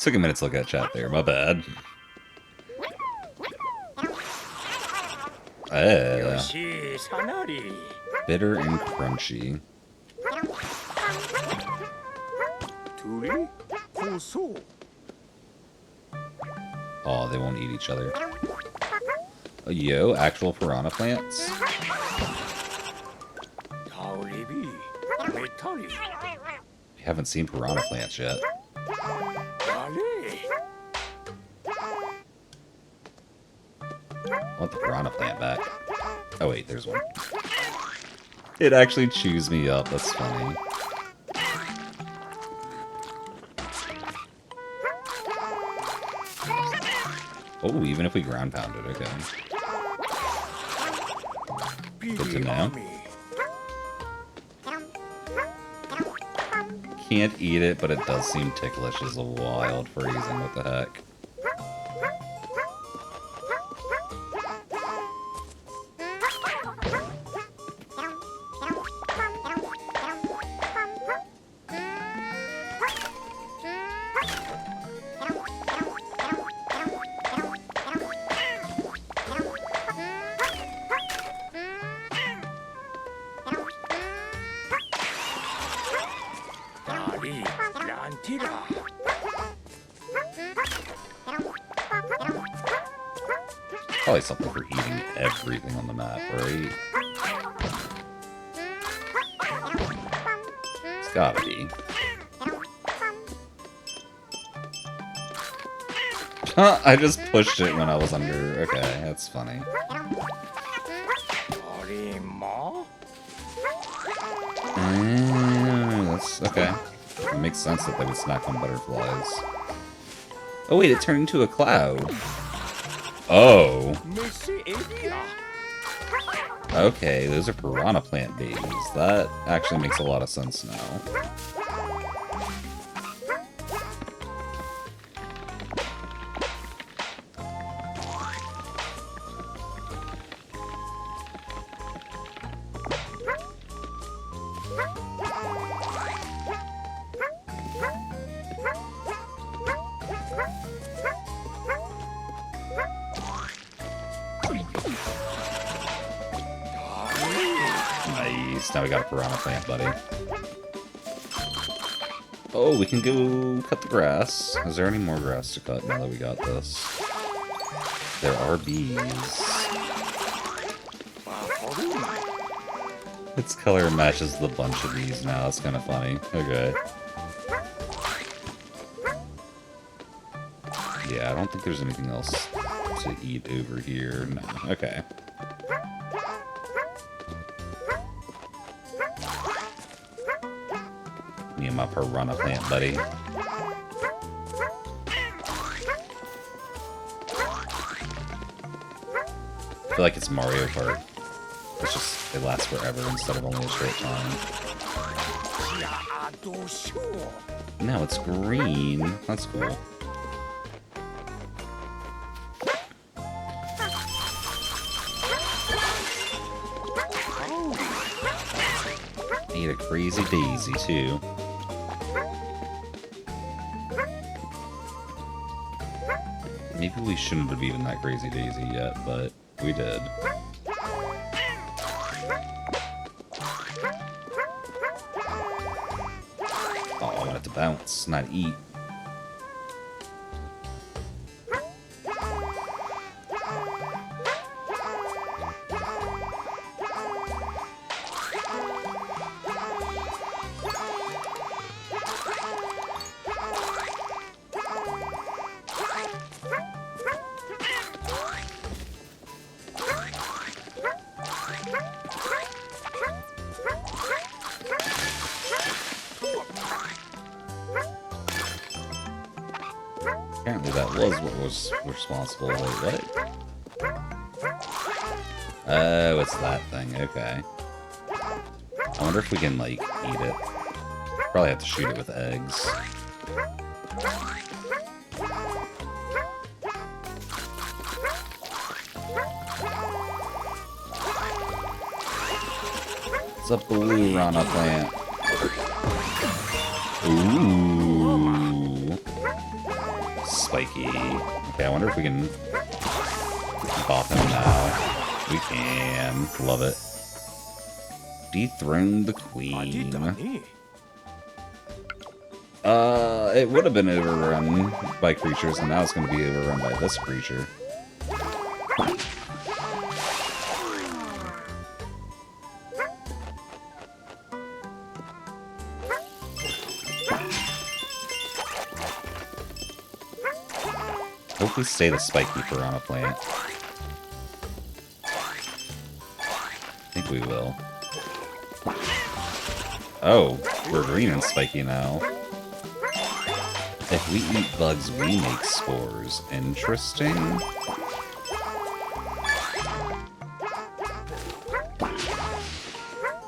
Took a minute to look at chat there, my bad. Bitter and crunchy. Oh, they won't eat each other. Yo, actual piranha plants? We haven't seen piranha plants yet. I want the piranha plant back. Oh wait, there's one. It actually chews me up, that's funny. Oh, even if we ground pound it, okay. Good to know. Can't eat it, but it does seem ticklish is a wild phrasing, what the heck. Probably something for eating everything on the map, right? It's gotta be. I just pushed it when I was under. Okay, that's funny. That's okay. It makes sense that they would snack on butterflies. Oh wait, it turned into a cloud. Oh. Okay, those are piranha plant babies. That actually makes a lot of sense now. Now we got a piranha plant, buddy. Oh, we can go cut the grass. Is there any more grass to cut now that we got this? There are bees. Its color matches the bunch of bees now. That's kind of funny. Okay. Yeah, I don't think there's anything else to eat over here. No. Okay. Me and my piranha plant, buddy. I feel like it's Mario Kart. It's just, it lasts forever instead of only a short time. No, it's green. That's cool. Ate a crazy daisy, too. Maybe we shouldn't have eaten that crazy daisy yet, but we did. Oh, I'm gonna have to bounce, not eat. Apparently that was what was responsible. Wait, what? Oh, it's that thing. Okay. I wonder if we can, like, eat it. Probably have to shoot it with eggs. What's up, blue Rana plant? Ooh. Spiky. Okay, I wonder if we can bop him now. We can. Love it. Dethrone the queen. It would have been overrun by creatures, and now it's going to be overrun by this creature. Hope we stay the spiky piranha plant. I think we will. Oh, we're green and spiky now. If we eat bugs, we make spores. Interesting.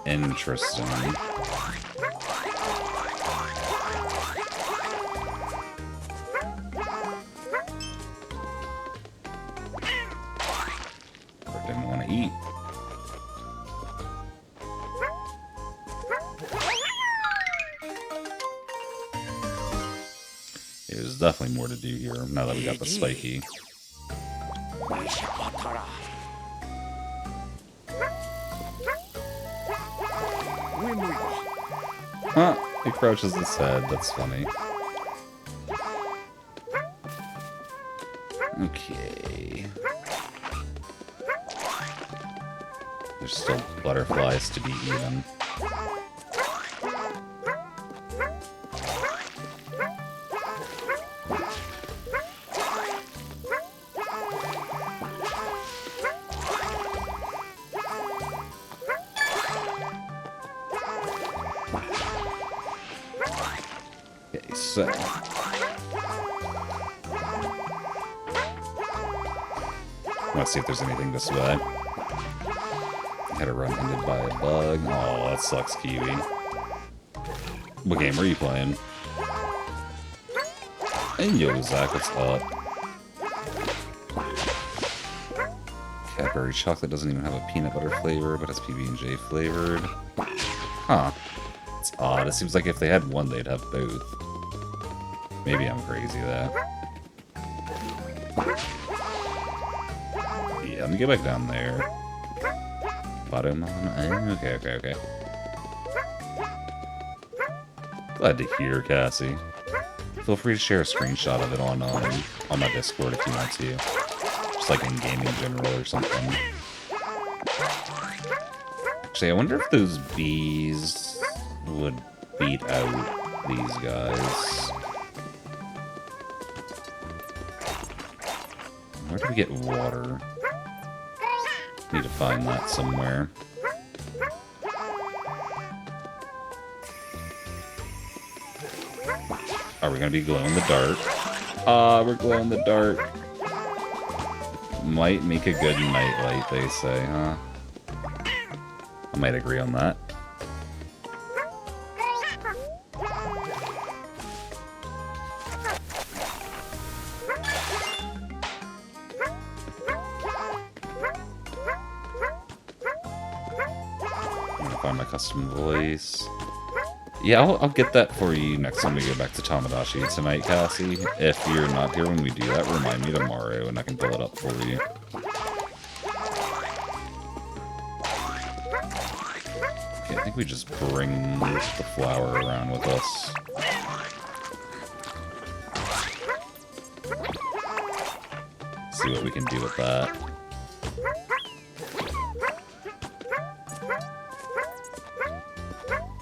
Interesting. Didn't want to eat. There's definitely more to do here now that we got the spiky. Huh, it crouches its head, that's funny. Okay. There's still butterflies to be eaten. Okay, so let's see if there's anything this way. Had a run ended by a bug. Oh, that sucks, Kiwi. What game are you playing? Hey, yo, Zach, what's up? Cadbury chocolate doesn't even have a peanut butter flavor, but it's PB&J flavored. Huh. It's odd. It seems like if they had one, they'd have both. Maybe I'm crazy, though. Yeah, let me get back down there. Bottom on. Okay. Glad to hear, Cassie. Feel free to share a screenshot of it on my Discord if you want to. Just like in gaming general or something. Actually, I wonder if those bees would beat out these guys. Where do we get water? Need to find that somewhere. Are we gonna be glow in the dark? We're glow in the dark. Might make a good nightlight, they say, huh? I might agree on that. I'm gonna find my custom voice. Yeah, I'll get that for you next time we go back to Tamagotchi tonight, Cassie. If you're not here when we do that, remind me tomorrow and I can pull it up for you. Okay, I think we just bring the flower around with us. See what we can do with that.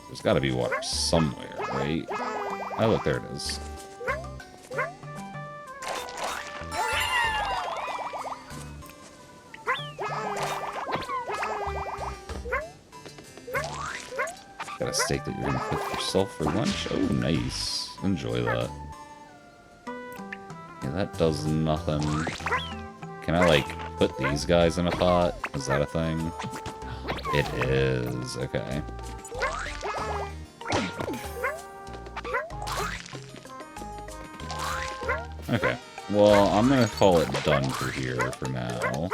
There's gotta be water somewhere, right? Oh, look, there it is. Got a steak that you're gonna cook yourself for lunch? Oh, nice. Enjoy that. Yeah, that does nothing. Can I, like, put these guys in a pot? Is that a thing? It is. Okay. Okay. Well, I'm gonna call it done for here for now.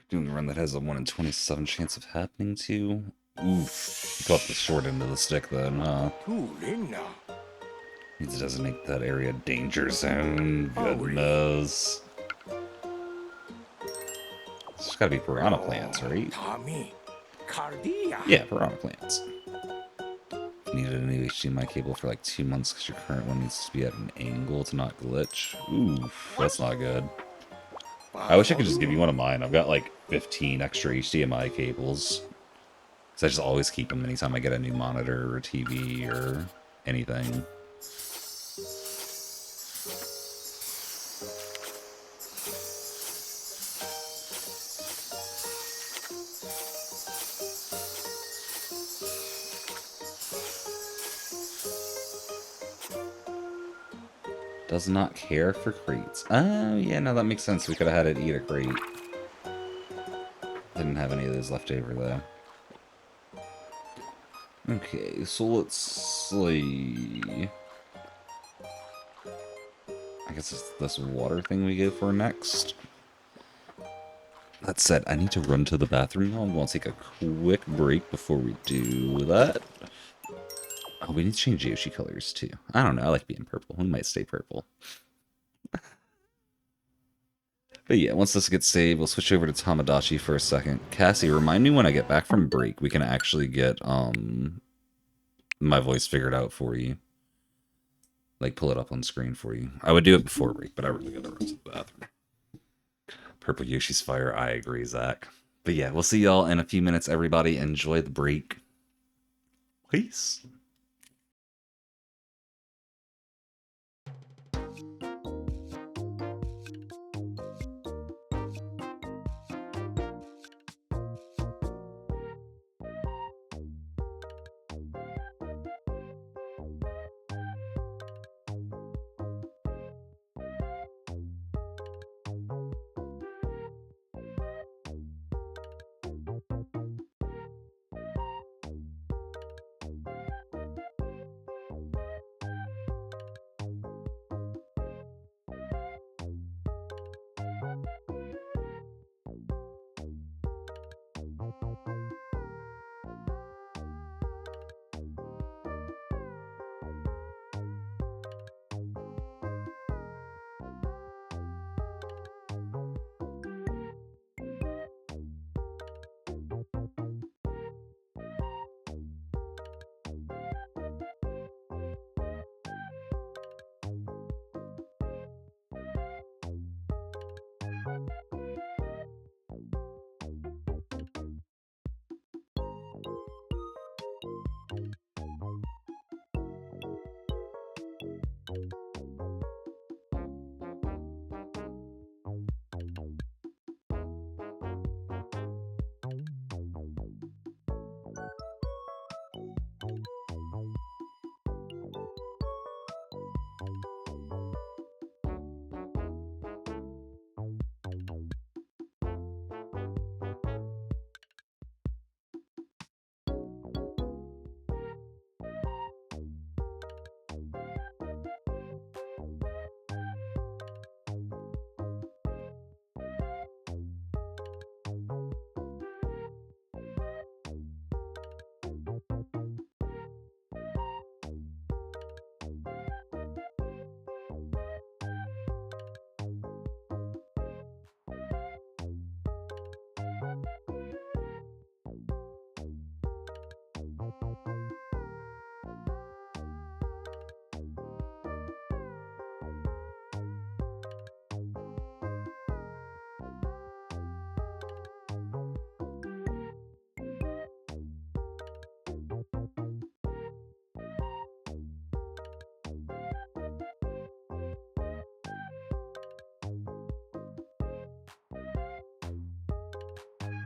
Doing a run that has a 1 in 27 chance of happening to. Oof. You caught the short end of the stick then, huh? Needs to designate that area danger zone. Goodness. There's gotta be piranha plants, right? Yeah, piranha plants. Needed a new HDMI cable for like 2 months because your current one needs to be at an angle to not glitch. Oof, that's not good. I wish I could just give you one of mine. I've got like 15 extra HDMI cables. Because I just always keep them anytime I get a new monitor or TV or anything. Does not care for crates. Oh, yeah, no, that makes sense. We could have had it eat a crate. Didn't have any of those left over, though. Okay, so let's see. I guess it's this water thing we go for next. That said, I need to run to the bathroom now. I'm going to take a quick break before we do that. Oh, we need to change Yoshi colors, too. I don't know. I like being purple. We might stay purple. But yeah, once this gets saved, we'll switch over to Tamagotchi for a second. Cassie, remind me when I get back from break, we can actually get my voice figured out for you. Like, pull it up on screen for you. I would do it before break, but I really gotta run to the bathroom. Purple Yoshi's fire, I agree, Zach. But yeah, we'll see y'all in a few minutes, everybody. Enjoy the break. Peace.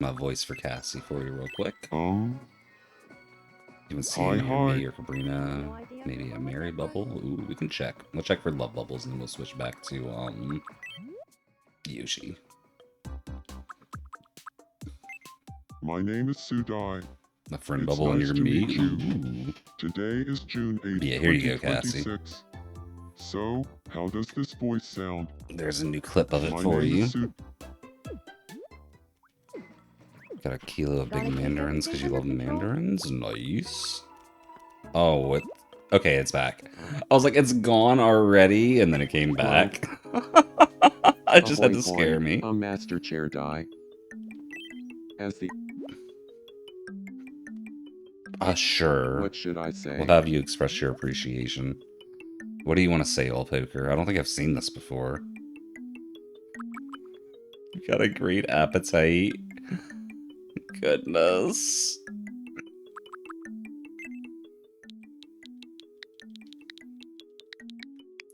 My voice for Cassie for you real quick. Um, You can see Hi, me hi. or Cabrina. Maybe a Mary Bubble. Ooh, we can check. We'll check for love bubbles and then we'll switch back to Yoshi. my name is Sudai. A friend It's bubble and nice you're to me. meet you. Ooh. Today is June 8th, Yeah, here you go, Cassie. 2026. So, how does this voice sound? There's a new clip of it My for name you. is Got a kilo of big mandarins because you love mandarins. Nice. Oh, okay, it's back. I was like, it's gone already, and then it came back. It just had Ahoy, to scare hoy, me. a Master Chair die. As the Sure. what should I say? We'll have you express your appreciation. What do you want to say, All Poker? I don't think I've seen this before. You got a great appetite. Goodness.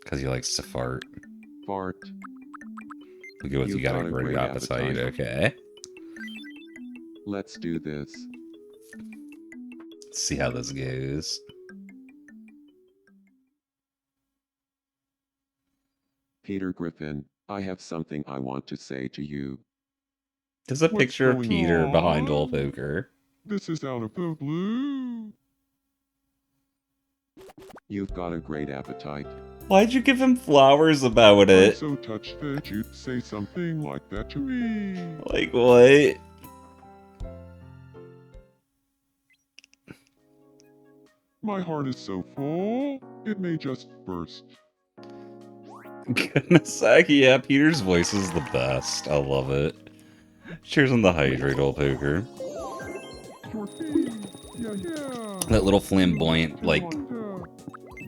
Because he likes to fart. Fart. We go with you You've got a great appetite. Okay. Let's do this. Let's see how this goes. Peter Griffin, I have something I want to say to you. There's a What's picture of going Peter behind on? All Poker. This is out of the blue. You've got a great appetite. Why'd you give him flowers about I'm it? so touched that you'd say something like that to me. Like, what? My heart is so full, it may just burst. Goodness, yeah, Peter's voice is the best. I love it. Cheers on the hydrate, All Poker. Sure thing. Yeah. That little flamboyant, like,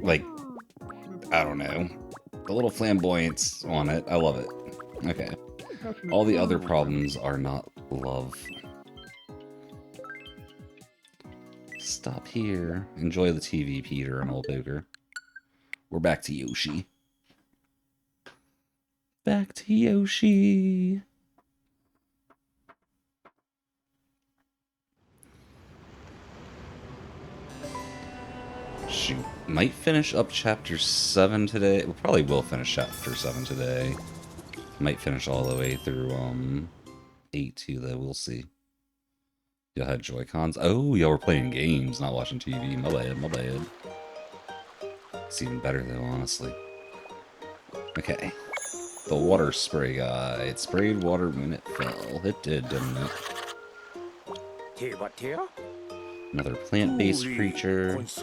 Like, I don't know. The little flamboyance on it. I love it. Okay. All the other problems are not love. Stop here. Enjoy the TV, Peter and All Poker. We're back to Yoshi. Back to Yoshi. Shoot. Might finish up chapter 7 today. We probably will finish chapter 7 today. Might finish all the way through 8 too, though. We'll see. You'll have Joy-Cons. Oh, y'all were playing games, not watching TV. My bad, my bad. It's even better, though, honestly. Okay. The water spray guy. It sprayed water when it fell. It did, didn't it? Another plant-based creature. There's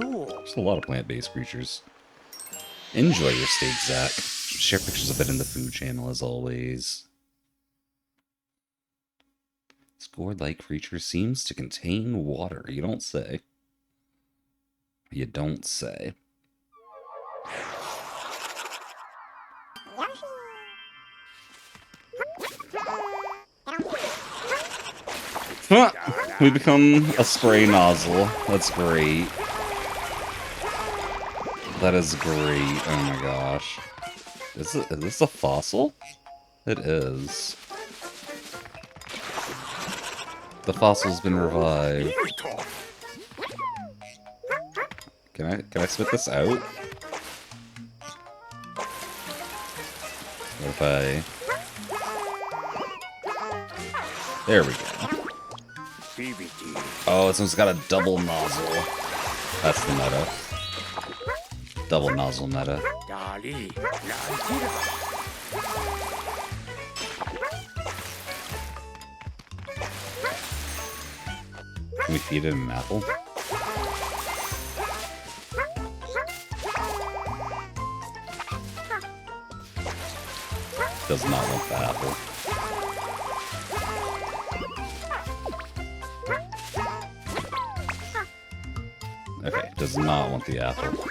a lot of plant-based creatures. Enjoy your steak, Zach. Share pictures of it in the food channel, as always. This gourd-like creature seems to contain water. You don't say. You don't say. We become a spray nozzle. That's great. That is great. Oh my gosh. Is this a fossil? It is. The fossil's been revived. Can I spit this out? What if I... There we go. Oh, this one's got a double nozzle. That's the meta. Double nozzle meta. Can we feed it an apple? Does not want the apple. Okay, does not want the apple.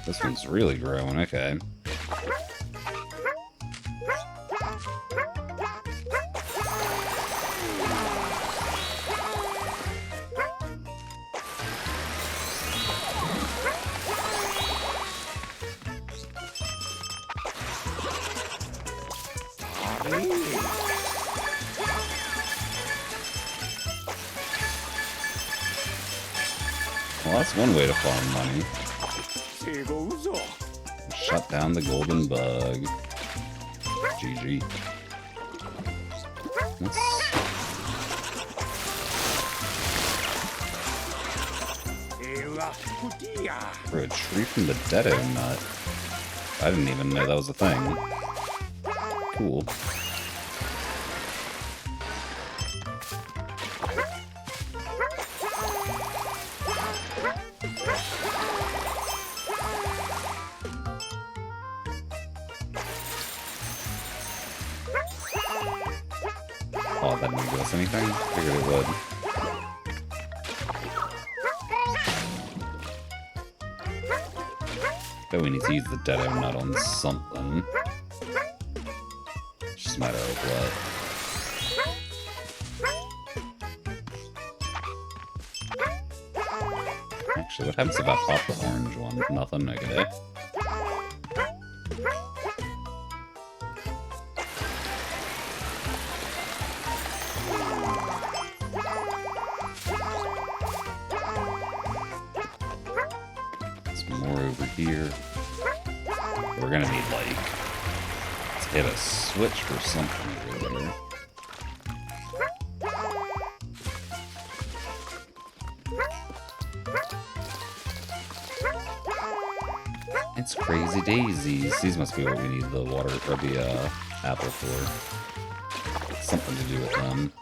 This one's really growing, okay. Well, that's one way to farm money. Shut down the golden bug. GG. Let's... For a tree from the Deado nut. I didn't even know that was a thing. Cool. Oh, that didn't give us anything? Figured it would. Bet we need to use the Deado nut on something. Just a matter of what. Actually, what happens if I pop the orange one? Nothing, okay. More over here. We're gonna need, like, to hit a switch for something over there. It's crazy daisies. These must be what we need the water or the apple for. Something to do with them.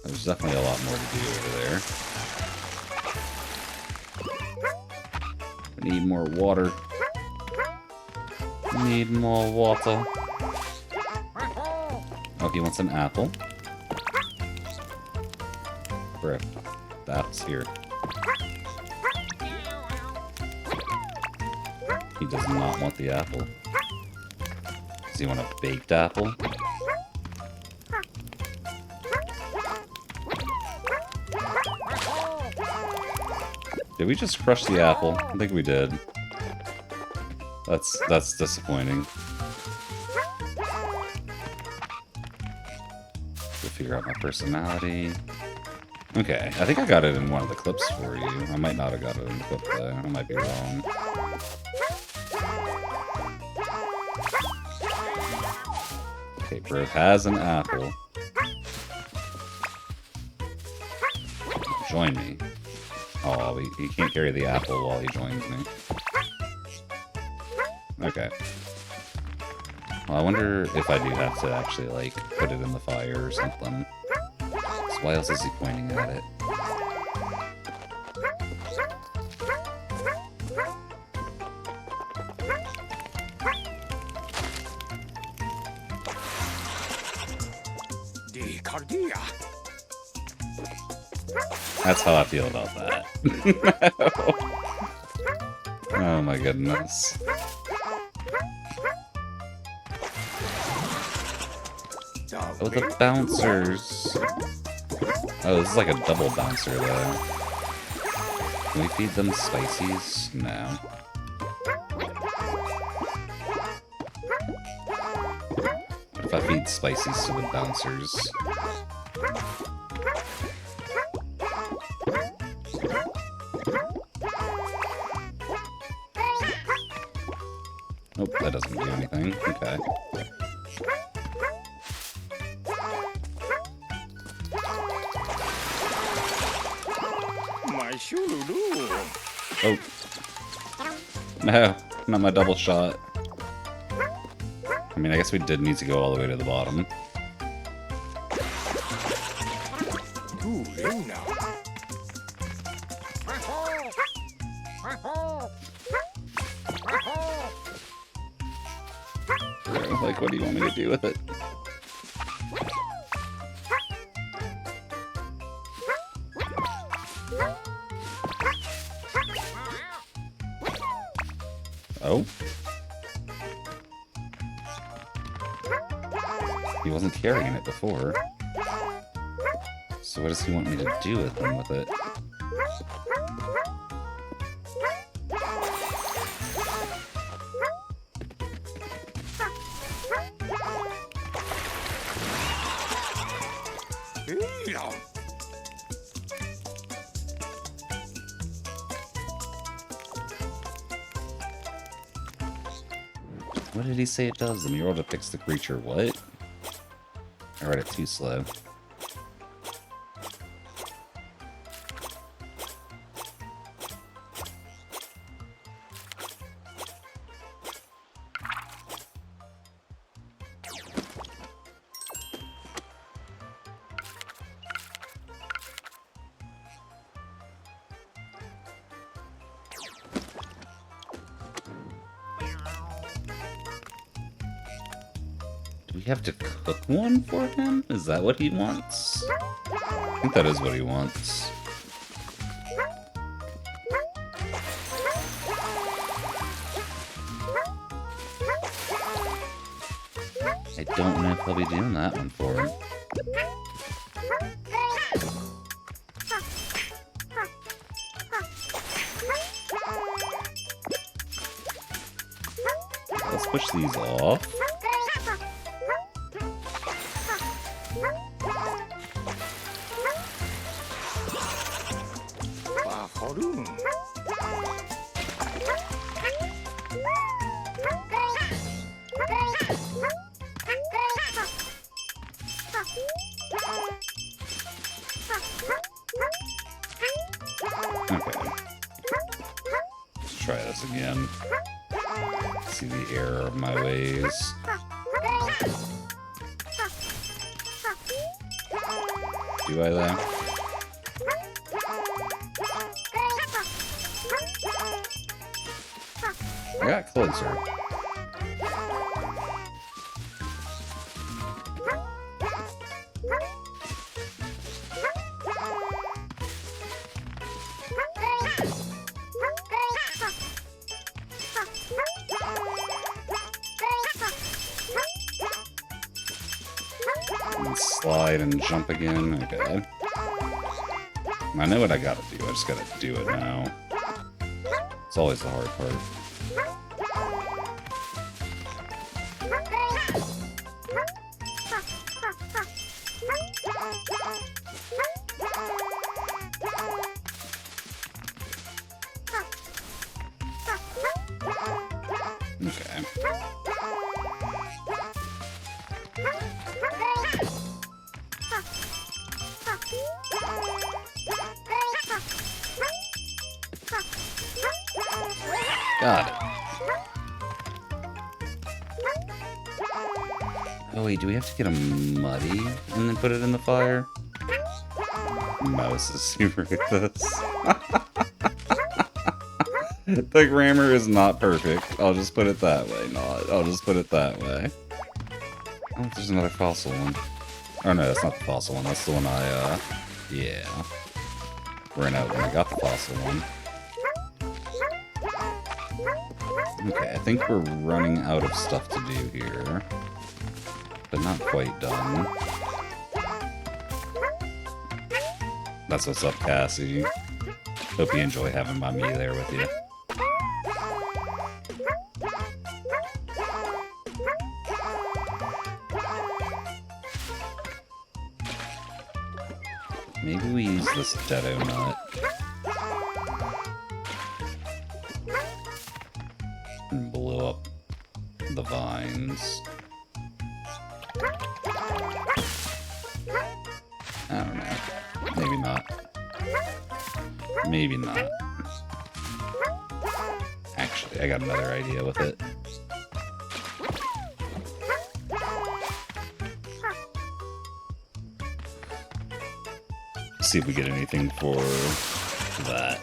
There's definitely a lot more to do over there. We need more water. Need more water. Oh, he wants an apple. Frick. The apple's here. He does not want the apple. Does he want a baked apple? Did we just crush the apple? I think we did. That's disappointing. To figure out my personality. Okay, I think I got it in one of the clips for you. I might not have got it in the clip though. I might be wrong. Okay, bro has an apple. Join me. Oh, he can't carry the apple while he joins me. Okay. Well, I wonder if I do have to actually, like, put it in the fire or something. So why else is he pointing at it? That's how I feel about that. Oh my goodness. Oh, the bouncers. Oh, this is like a double bouncer though. Can we feed them spices? No. What if I feed spices to the bouncers? Nope, that doesn't do anything. Okay. Oh. No, not my double shot. I mean, I guess we did need to go all the way to the bottom. Like, what do you want me to do with it? Oh? He wasn't carrying it before. So what does he want me to do with him with it? What did he say it does? The mural depicts the creature. What? I read it too slow. Do we have to cook one for him? Is that what he wants? I think that is what he wants. I don't know if I'll be doing that one for him. Let's push these off. Okay. Let's try this again. See the error of my ways. Do I though? I got closer. And slide and jump again. Okay. I know what I gotta do. I just gotta do it now. It's always the hard part. Okay. Got it. Oh wait, do we have to get them muddy and then put it in the fire? Mouse is super at this. The grammar is not perfect. I'll just put it that way. I'll just put it that way. Oh, there's another fossil one. Oh no, that's not the fossil one. That's the one yeah. Ran out when I got the fossil one. Okay, I think we're running out of stuff to do here. But not quite done. That's what's up, Cassie. Hope you enjoy having my me there with you. Maybe we use this Deado nut. And blow up the vines. I don't know. Maybe not. Maybe not. Actually, I got another idea with it. See if we get anything for that.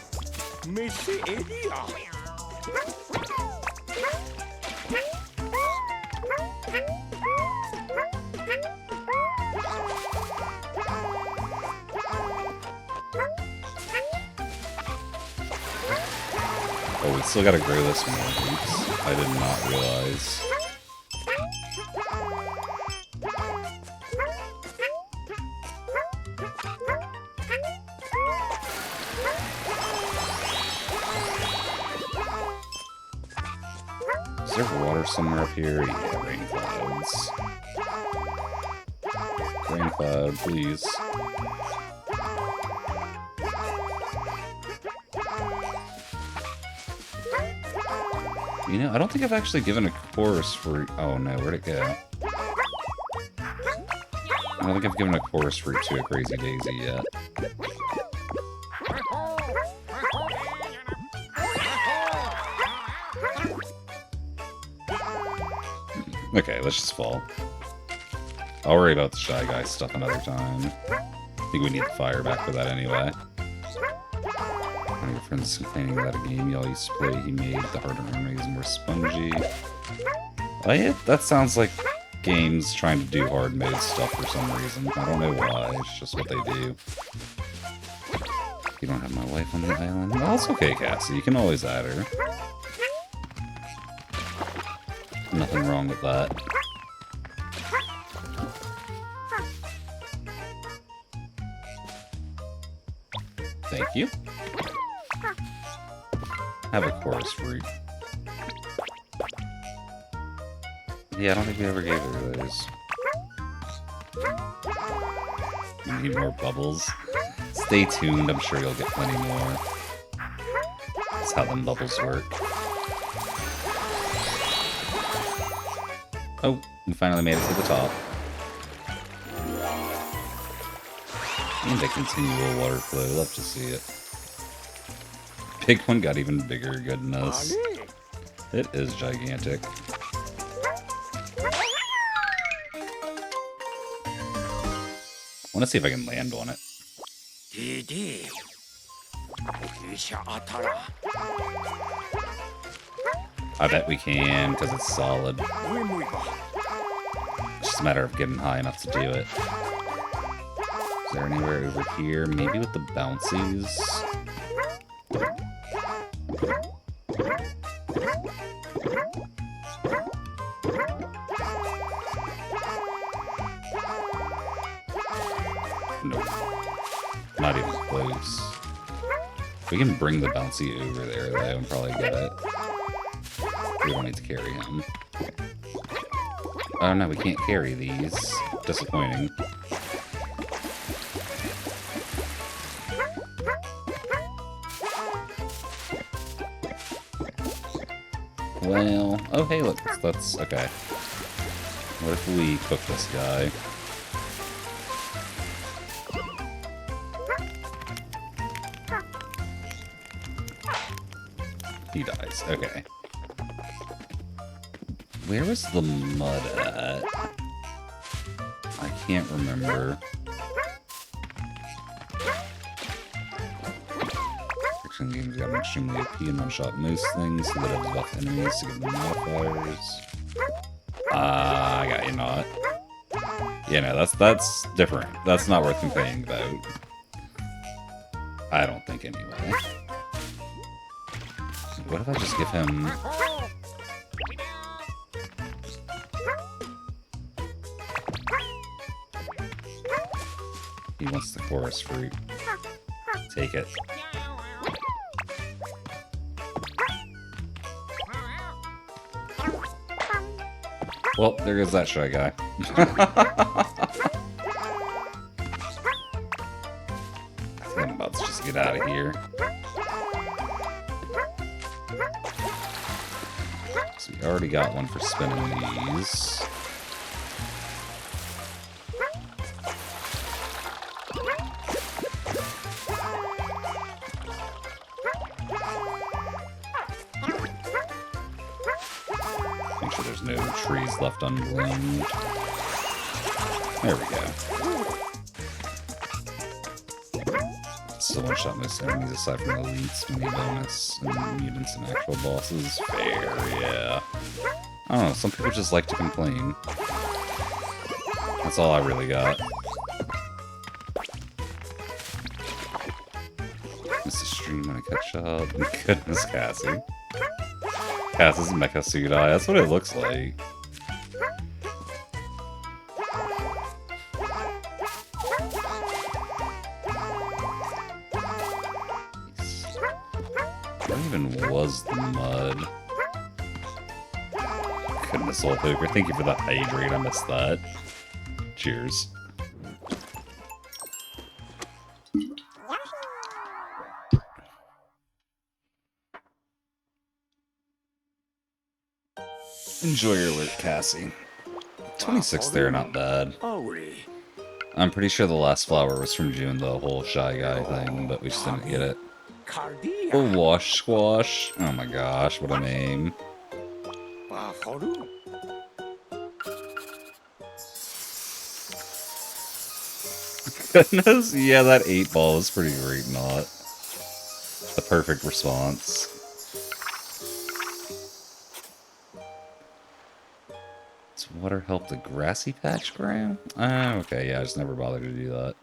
Oh, we still gotta grow this more. Oops, I did not realize. Is there water somewhere up here? Yeah, rain clouds. Rain cloud, please. You know, I don't think I've actually given a chorus for... Oh no, where'd it go? I don't think I've given a chorus fruit to a Crazy Daisy yet. Okay, let's just fall. I'll worry about the Shy Guy stuff another time. I think we need the fire back for that anyway. One of your friends complaining about a game y'all used to play, he made the harder enemies more spongy. Oh yeah, that sounds like games trying to do hard mode stuff for some reason. I don't know why, it's just what they do. You don't have my wife on the island? Well, it's okay, Cassie, you can always add her. Nothing wrong with that. Thank you. Have a chorus fruit. Yeah, I don't think we ever gave her those. You need more bubbles? Stay tuned, I'm sure you'll get plenty more. That's how them bubbles work. Oh, we finally made it to the top. And a continual water flow, love to see it. Big one got even bigger, goodness. It is gigantic. I want to see if I can land on it. I bet we can, because it's solid. It's just a matter of getting high enough to do it. Is there anywhere over here? Maybe with the bouncies? Nope. Not even close. We can bring the bouncy over there, though, and probably get it. We don't need to carry him. Oh no, we can't carry these. Disappointing. Well, oh hey, look, that's okay. What if we cook this guy? He dies, okay. Where was the mud at? I can't remember. Friction games got an extremely OP and one-shot most things, so that it was buff enemies to give them modifiers. I got you not. You know, that's different. That's not worth complaining about. I don't think anyway. What if I just give him... He wants the chorus fruit. Take it. Well, there goes that shy guy. I think I'm about to just get out of here. So we already got one for spinning these. Make sure there's no trees left unbloomed. There we go. Still one-shot most enemies aside from elites, mini bonus, and mutants and actual bosses. Fair, yeah. I don't know, some people just like to complain. That's all I really got. Miss the stream when I catch up. Goodness, Cassie. Cass's Mecha Suit Eye, that's what it looks like. What even was the mud? Goodness, old poker. Thank you for the hydrate. I missed that. Cheers. Enjoy your work, Cassie. 26 there, not bad. I'm pretty sure the last flower was from June, the whole Shy Guy thing, but we just didn't get it. Oh, Wash Squash. Oh my gosh, what a name. Goodness, yeah, that 8-ball is pretty great, not. The perfect response. Does water help the grassy patch grow? Okay, yeah, I just never bothered to do that.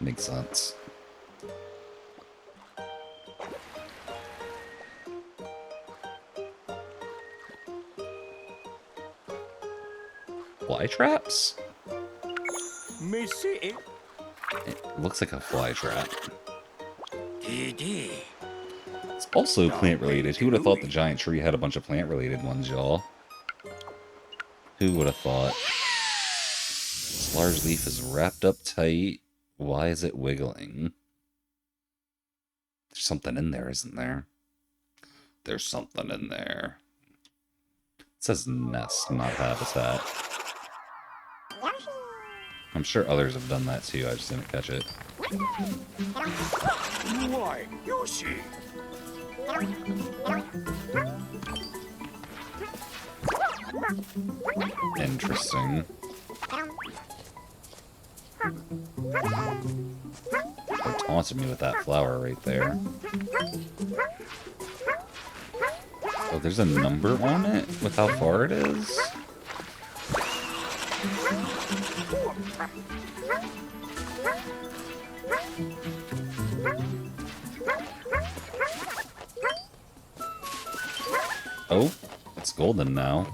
Makes sense. Fly traps? It looks like a fly trap. It's also plant related. Who would have thought the giant tree had a bunch of plant related ones, y'all? Who would have thought? This large leaf is wrapped up tight. Why is it wiggling? There's something in there, isn't there? There's something in there. It says nest, not habitat. I'm sure others have done that too, I just didn't catch it. Interesting. They taunted me with that flower right there. Oh, there's a number on it with how far it is? Oh, it's golden now.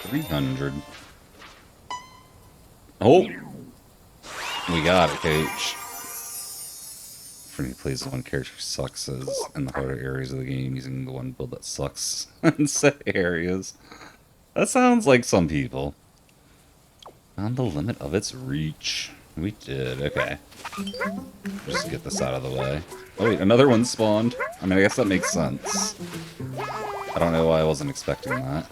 $300. Oh! We got it, Coach. Friendly plays the one character who sucks as in the harder areas of the game using the one build that sucks in set areas. That sounds like some people. On the limit of its reach. We did, okay. Just get this out of the way. Oh wait, another one spawned. I mean, I guess that makes sense. I don't know why I wasn't expecting that.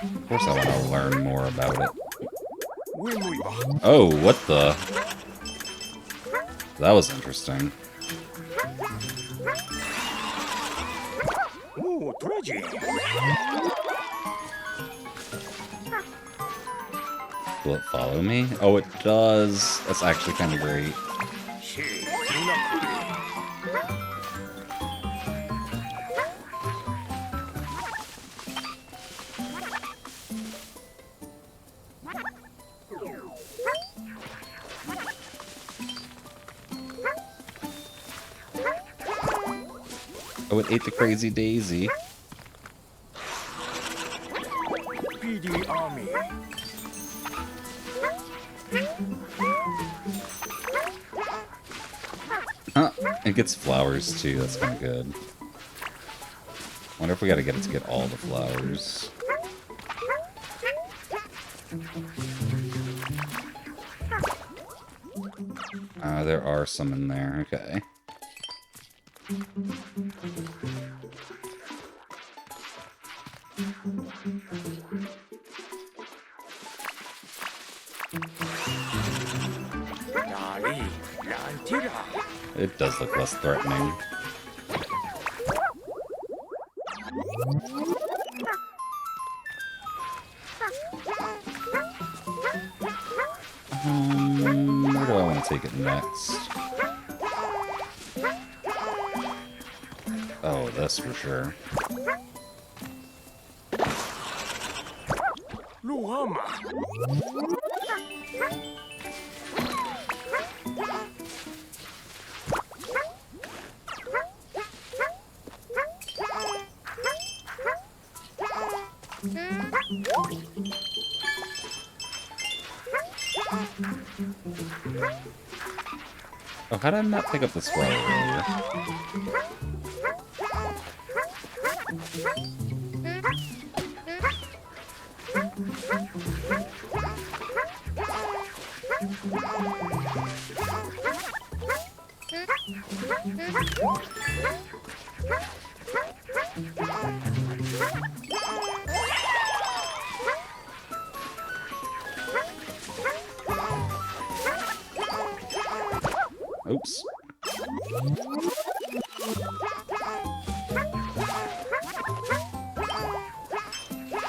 Of course I want to learn more about it. Oh, what the? That was interesting. Will it follow me? Oh, it does. That's actually kind of great. Oh, it ate the crazy daisy. Huh, it gets flowers too, that's kind of good. Wonder if we gotta get it to get all the flowers. There are some in there, okay. It does look less threatening. Where do I want to take it next? Oh, this for sure. Oh, how did I not pick up this flower earlier? Oops.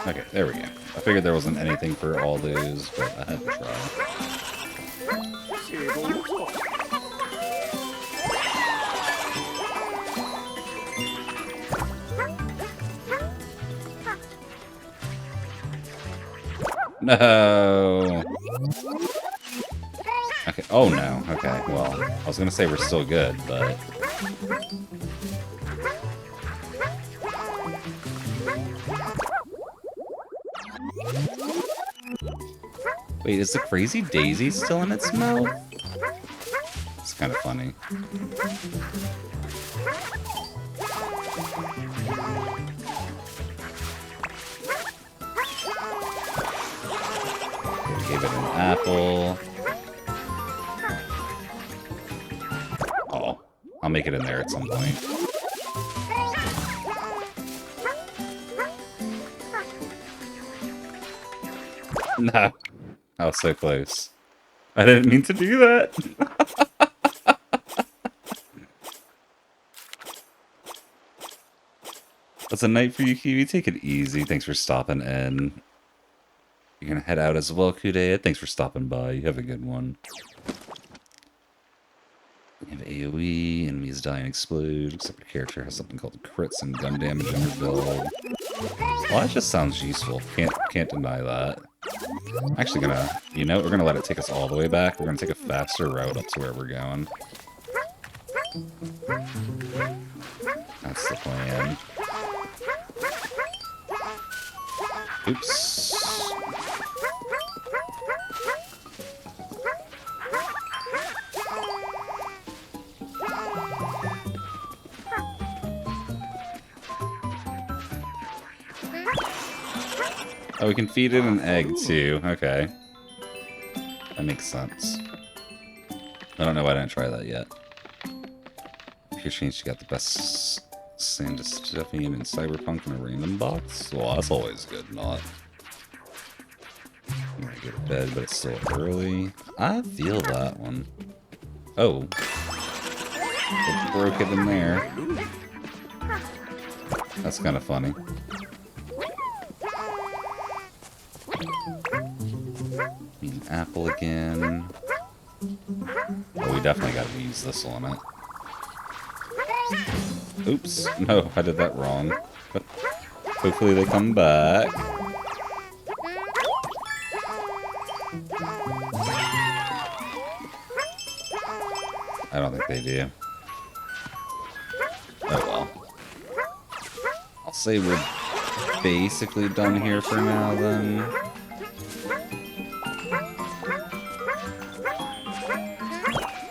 Okay, there we go. I figured there wasn't anything for all those, but I had to try. No. Okay. Oh no. Okay. Well, I was gonna say we're still good, but wait, is the crazy daisy still in its mouth? It's kind of funny. Gave it an apple. Oh, I'll make it in there at some point. No, I was so close. I didn't mean to do that. That's a night for you, Kiwi. Take it easy. Thanks for stopping in. You're gonna head out as well, Kude. Thanks for stopping by. You have a good one. You have AoE, enemies die and explode, except your character has something called crits and gun damage on your build. Well, that just sounds useful. Can't deny that. I'm actually gonna, you know, we're gonna let it take us all the way back. We're gonna take a faster route up to where we're going. That's the plan. Oops. Oh, we can feed it an egg too. Okay. That makes sense. I don't know why I didn't try that yet. Pure Change got the best Sand Stephanie and Cyberpunk in a random box? Well, that's always good, not. I'm gonna go to bed, but it's still early. I feel that one. Oh. It broke it in there. That's kind of funny. An apple again. Oh, we definitely gotta use this on it. Oops. No, I did that wrong. Hopefully they come back. I don't think they do. Oh well. I'll say we're basically done here for now then.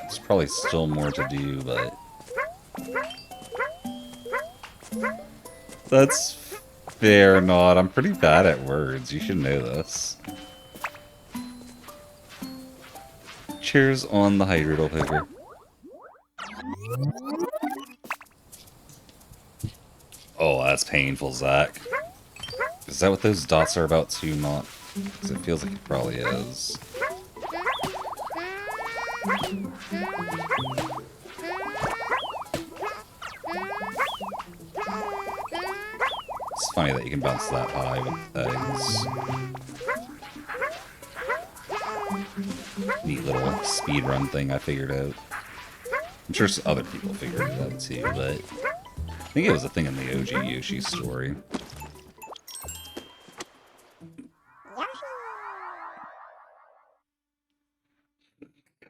There's probably still more to do, but... That's fair or not. I'm pretty bad at words. You should know this. Cheers on the Hydrodal Poker. Oh, that's painful, Zach. Is that what those dots are about too, not? Because it feels like it probably is. It's funny that you can bounce that high with eggs. Neat little speedrun thing I figured out. I'm sure other people figured it out too, but I think it was a thing in the OG Yoshi story.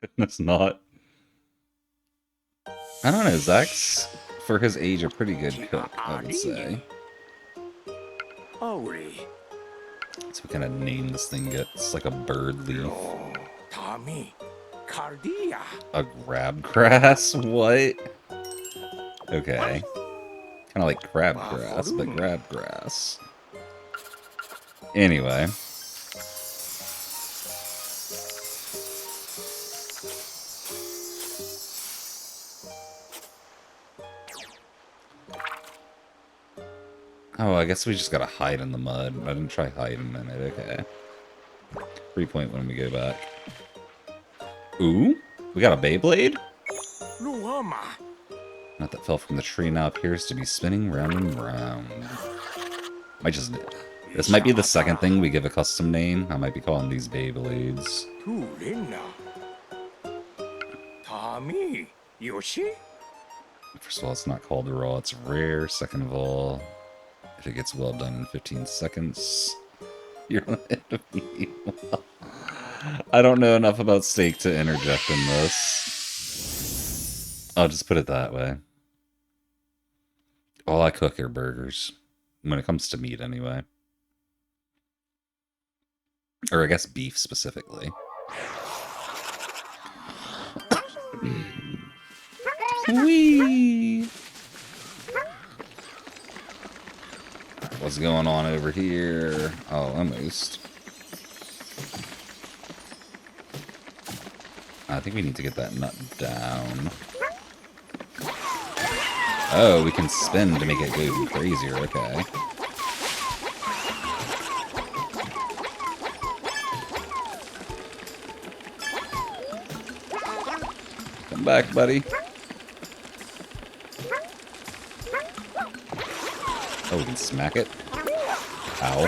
Goodness not. I don't know, Zach's, for his age, a pretty good cook, I would say. So what kind of name this thing gets? Like a bird leaf. A grabgrass? What? Okay. Kind of like crabgrass, but grabgrass. Anyway. Oh, I guess we just gotta hide in the mud. I didn't try hiding in it, okay. 3 point when we go back. Ooh, we got a Beyblade? Not that fell from the tree now appears to be spinning round and round. This might be the second thing we give a custom name. I might be calling these Beyblades. First of all, it's not called raw, it's rare. Second of all, if it gets well done in 15 seconds, you're on the end of me. I don't know enough about steak to interject in this. I'll just put it that way. All I cook are burgers. When it comes to meat, anyway. Or I guess beef, specifically. Whee! What's going on over here? Oh, almost. I think we need to get that nut down. Oh, we can spin to make it go even crazier, okay. Come back, buddy. Oh, we can smack it. Ow.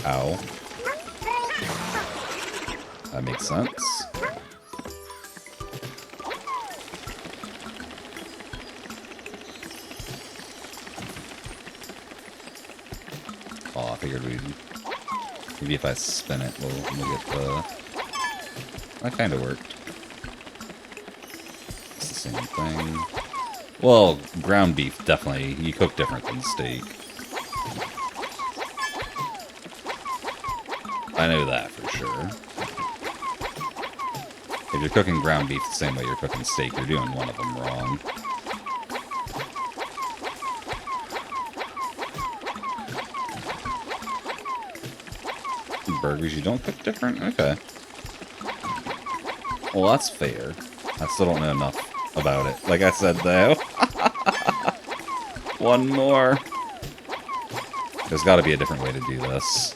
Ow. That makes sense. Oh, I figured we'd... Maybe if I spin it, we'll get the... That kind of worked. It's the same thing. Well, ground beef, definitely. You cook different than steak. I know that for sure. If you're cooking ground beef the same way you're cooking steak, you're doing one of them wrong. burgers you don't cook different? Okay. Well, that's fair. I still don't know enough about it. Like I said, though. One more. There's got to be a different way to do this.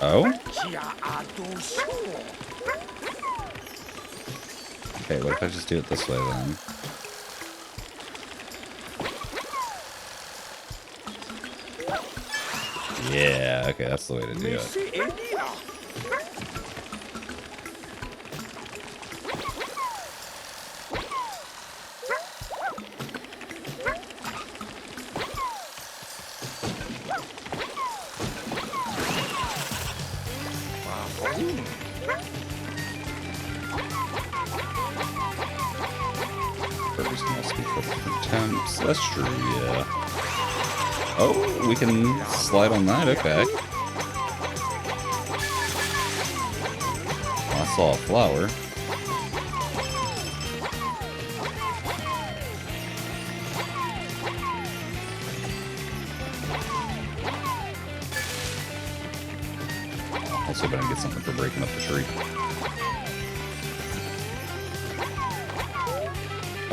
Oh? Okay, what if I just do it this way then? Yeah, okay, that's the way to do it. Burgers must be cooked from temps. That's true, yeah. Oh, we can slide on that, okay. I saw a flower. Also, better get something for breaking up the tree.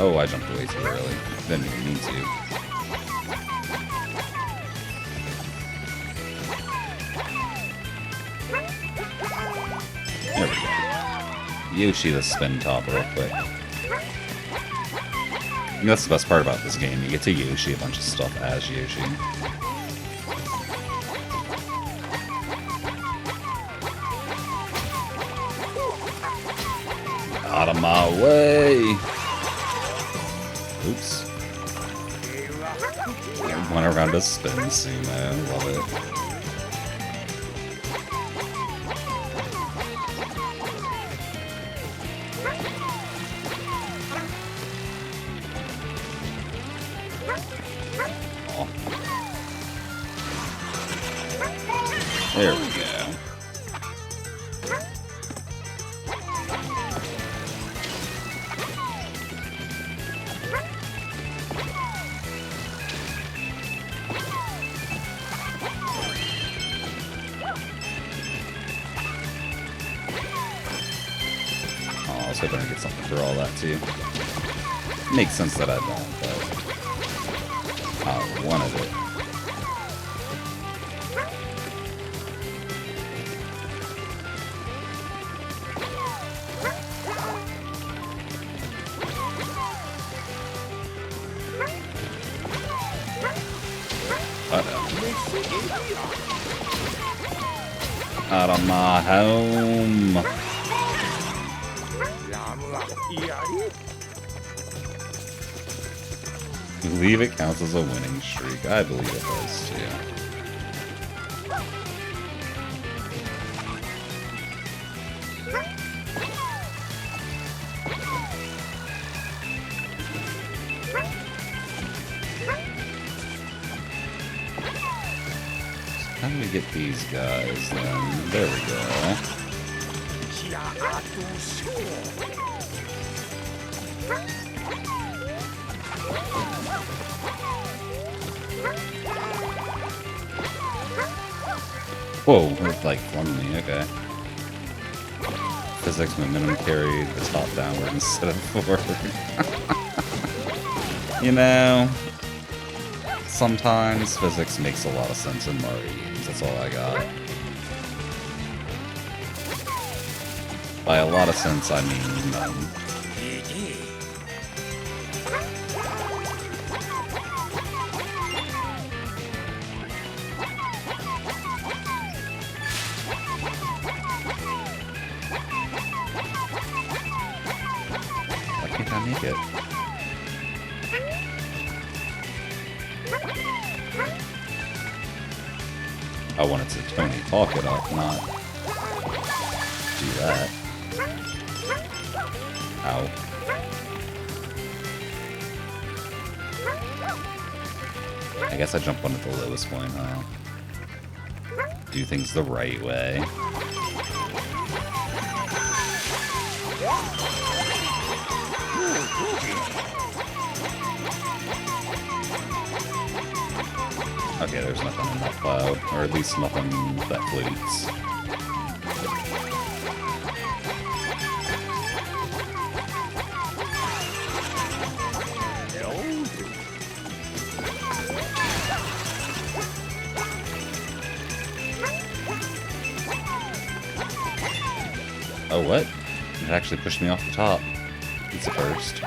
Oh, I jumped away too early. Didn't even mean to. There we go. Yoshi the spin top real quick. And that's the best part about this game. You get to Yoshi a bunch of stuff as Yoshi. Out of my way! Oops. Went around a spin sumo. Love it. There we go. Oh, I was hoping to get something for all that too. Makes sense that I don't, but I wanted it. Out of my home. Believe it counts as a winning streak. I believe it does too. How do we get these guys then? There we go. Whoa, it like flung me, okay. Physics momentum carried the top downward instead of forward. You know, sometimes physics makes a lot of sense in Mario games, that's all I got. By a lot of sense, I mean none. Why can't I make it? I wanted to Tony Hawk it up, not do that. Ow. I guess I jump one at the lowest point, huh? Do things the right way. Okay, there's nothing in that cloud, or at least nothing that floats. Oh, what? It actually pushed me off the top. It's a first.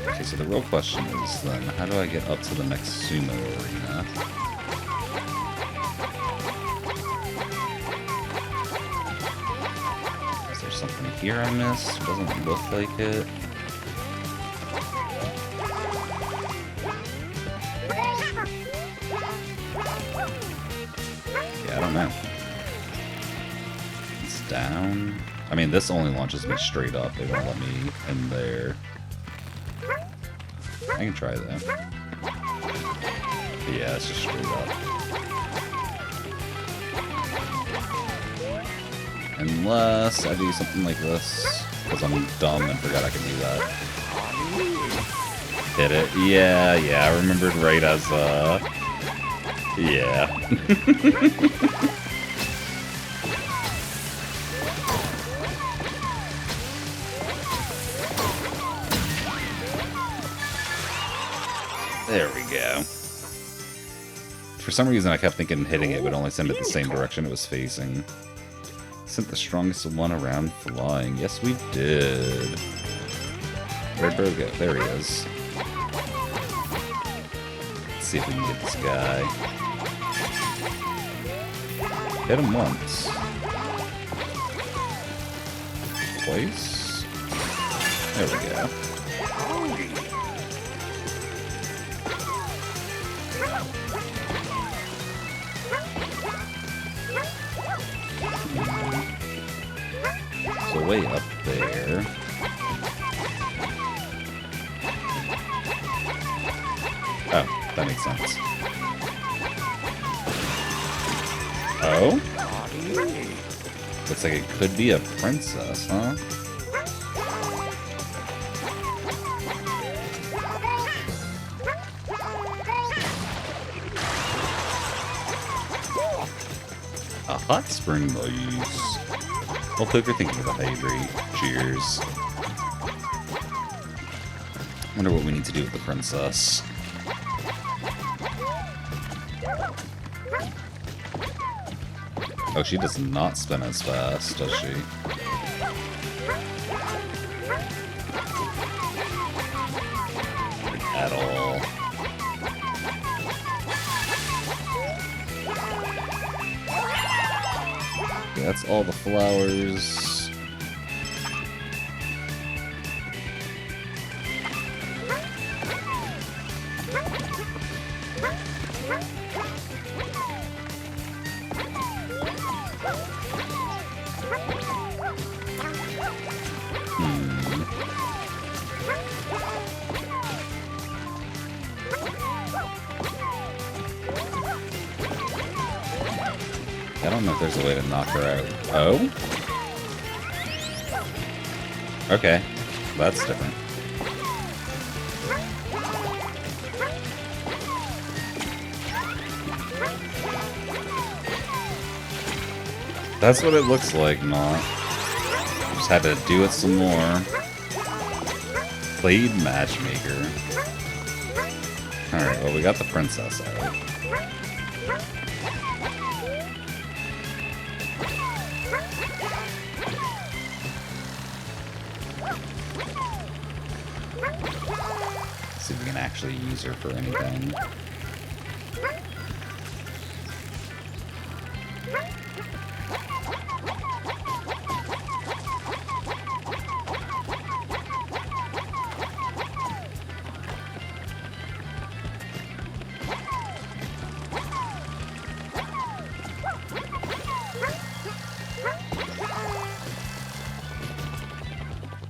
Okay, so the real question is then, how do I get up to the next sumo arena? Is there something here I missed? Doesn't look like it. Yeah, I don't know. It's down. I mean, this only launches me straight up. They won't let me in there. I can try that. But yeah, it's just straight up. Unless I do something like this, because I'm dumb and forgot I can do that. Hit it. Yeah, I remembered right as, yeah. There we go. For some reason, I kept thinking hitting it would only send it the same direction it was facing. Sent the strongest one around flying. Yes, we did. Where'd Bro go? There he is. Let's see if we can get this guy. Hit him once. Twice. There we go. So way up there. Oh, that makes sense. Oh? Looks like it could be a princess, huh? A hot spring, nice. Well, hope you're thinking of a hydrate. Cheers. Wonder what we need to do with the princess. Oh, she does not spin as fast, does she? Like, at all. Okay, that's all the flowers. I don't know if there's a way to knock her out. Oh? Okay. That's different. That's what it looks like, not. Just had to do it some more. Played matchmaker. Alright, well, we got the princess out. See if we can actually use her for anything.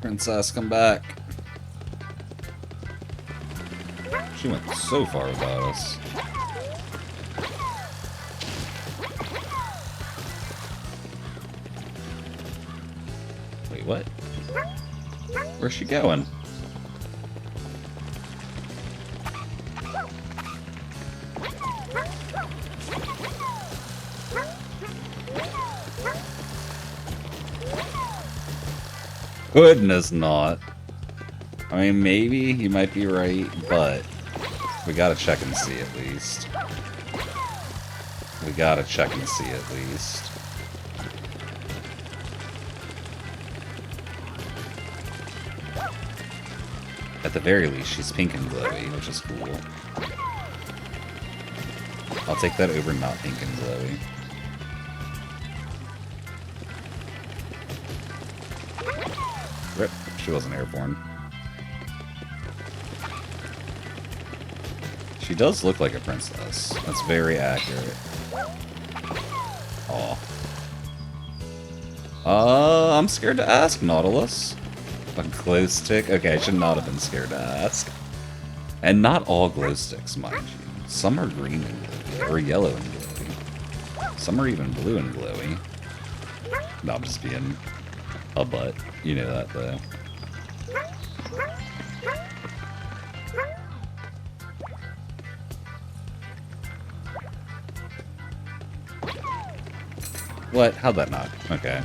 Princess, come back. She went so far without us. Wait, what? Where's she going? Goodness not. I mean, maybe you might be right, but we gotta check and see at least. We gotta check and see at least. At the very least, she's pink and glowy, which is cool. I'll take that over not pink and glowy. Rip, she wasn't airborne. She does look like a princess. That's very accurate. Aw. I'm scared to ask, Nautilus. A glow stick? Okay, I should not have been scared to ask. And not all glow sticks, mind you. Some are green and glowy, or yellow and glowy. Some are even blue and glowy. No, I'm just being a butt. You know that, though. What? How'd that not? Okay.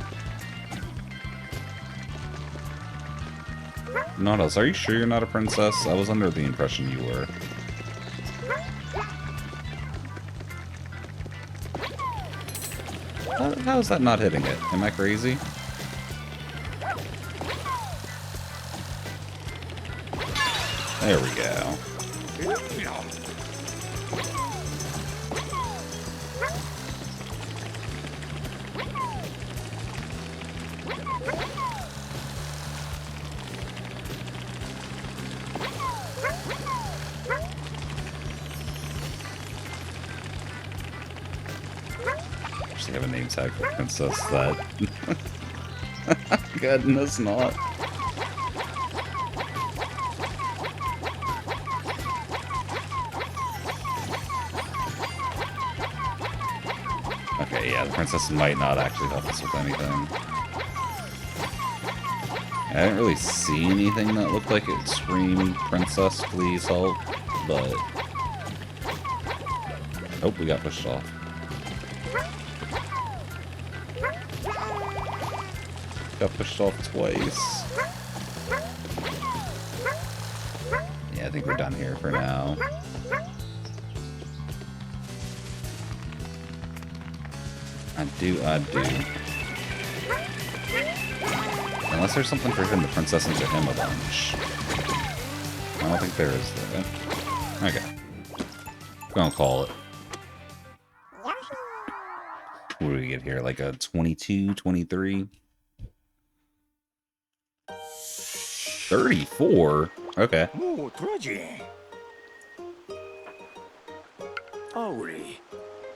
Nautilus, are you sure you're not a princess? I was under the impression you were. How is that not hitting it? Am I crazy? There we go. Actually have a name tag for Princess that... Goodness not. Okay, yeah, the princess might not actually help us with anything. I didn't really see anything that looked like it screamed, "Princess, please help," but... Oh, we got pushed off. Got pushed off twice. Yeah, I think we're done here for now. I do. Unless there's something for him to princess into him a bunch. I don't think there is, though. Okay. Gonna call it. What do we get here? Like a 22, 23? 34? Okay.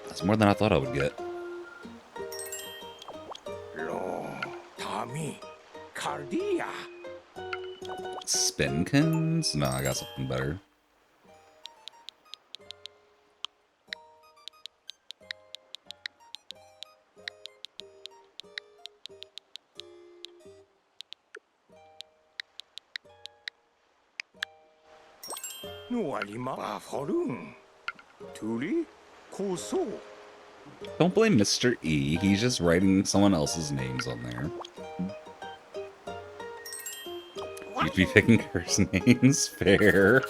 That's more than I thought I would get. Spinkins? No, I got something better. Don't blame Mr. E. He's just writing someone else's names on there. You'd be picking curse names? Fair.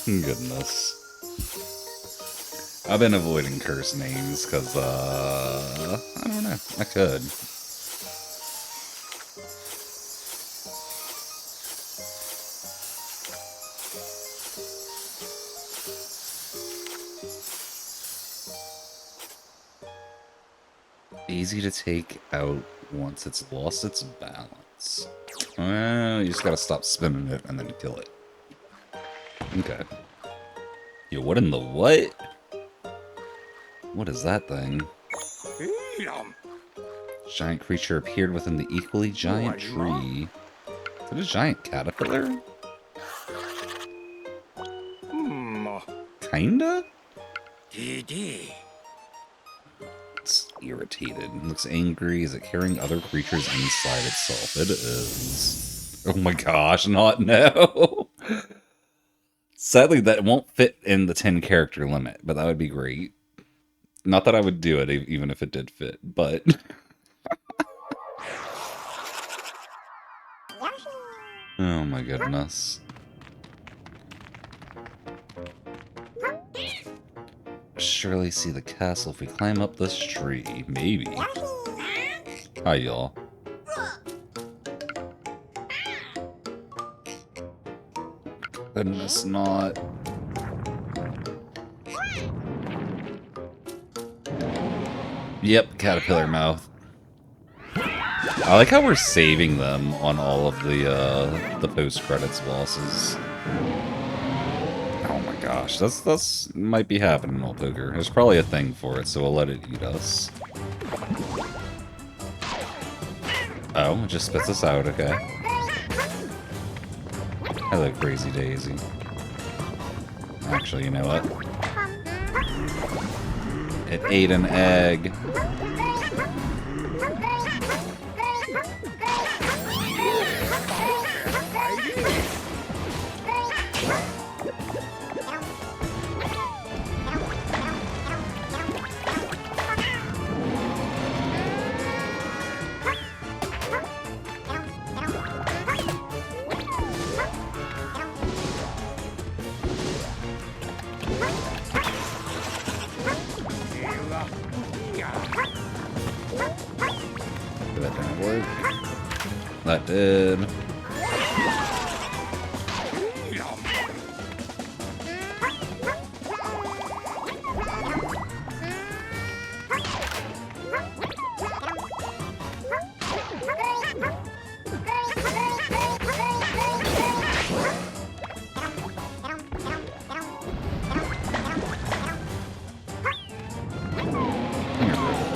Goodness. I've been avoiding curse names because, I don't know. I could. Easy to take out once it's lost its balance. Well, you just gotta stop spinning it and then kill it. Okay. Yo, what in the what? What is that thing? Giant creature appeared within the equally giant tree. Is it a giant caterpillar? Kinda? irritated. It looks angry. Is it carrying other creatures inside itself? It is. Oh my gosh, not no. Sadly, that won't fit in the 10 character limit, but that would be great. Not that I would do it even if it did fit, but... Oh my goodness. Surely see the castle if we climb up this tree. Maybe. Hi, y'all. Goodness, not. Yep, caterpillar mouth. I like how we're saving them on all of the post-credits bosses. Oh my gosh, that's might be happening, old poker. There's probably a thing for it, so we'll let it eat us. Oh, it just spits us out, okay. Hello, Crazy Daisy. Actually, you know what? It ate an egg. That didn't work. That did.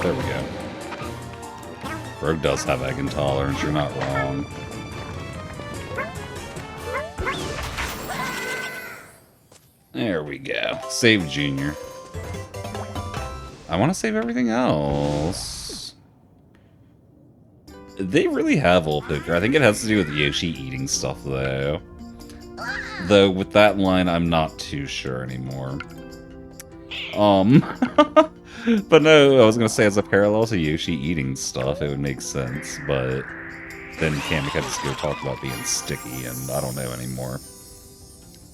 There we go. Rogue does have egg intolerance, you're not wrong. There we go. Save Junior. I want to save everything else. They really have old poker. I think it has to do with Yoshi eating stuff, though. Though, with that line, I'm not too sure anymore. But no, I was gonna say as a parallel to Yoshi eating stuff, it would make sense, but then Kamika just go talk about being sticky, and I don't know anymore.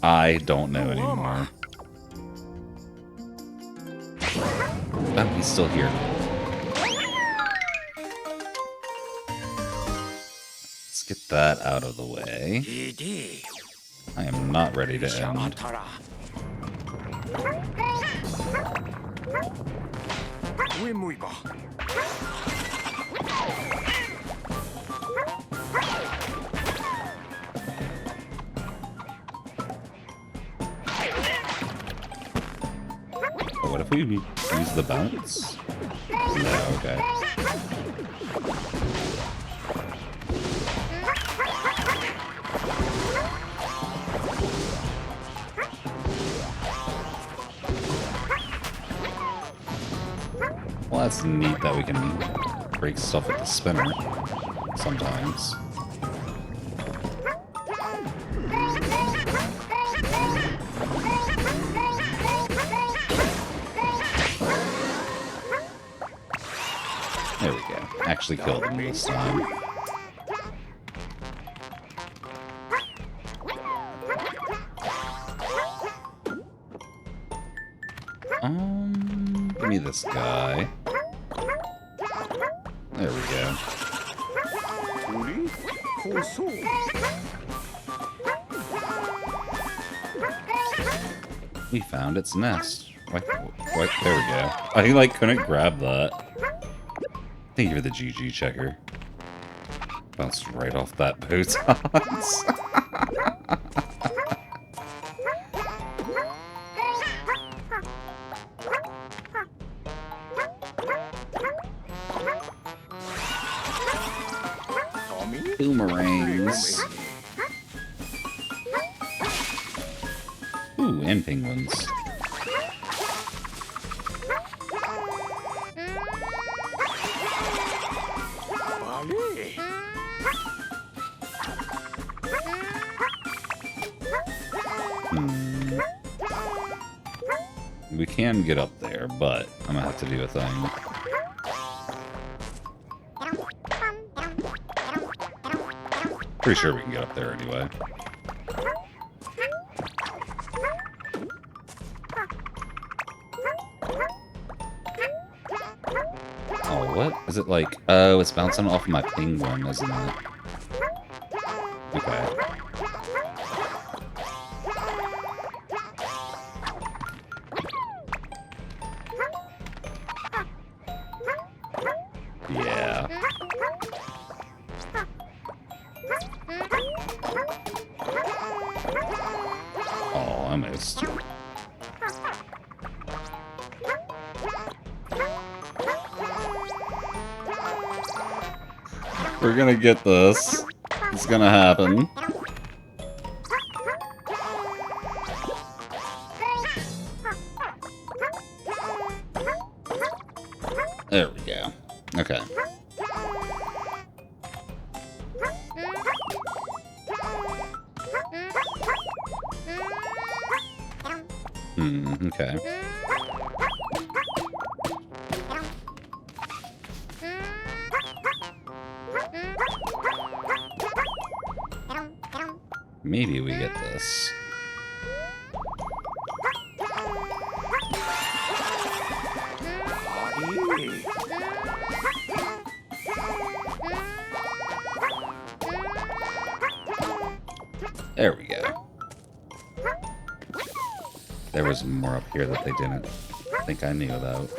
I don't know anymore. Oh, he's still here. Let's get that out of the way. I am not ready to end. What if we use the bounce? No, okay. Well, that's neat that we can break stuff with the spinner sometimes. There we go. Actually killed him this time. Give me this guy. There we go. We found its nest. What? There we go. I like couldn't grab that. Thank you for the GG checker. Bounced right off that Botox. Boomerangs. Ooh, and penguins. We can get up there, but I'm gonna have to do a thing. Pretty sure we can get up there anyway. Oh, what? Is it like... Oh, it's bouncing off my penguin, isn't it? Okay. Yeah. Oh, I missed. We're gonna get this. It's gonna happen. There we go. Okay. Okay. Maybe we get this. There we go. There was more up here that they didn't think I knew about.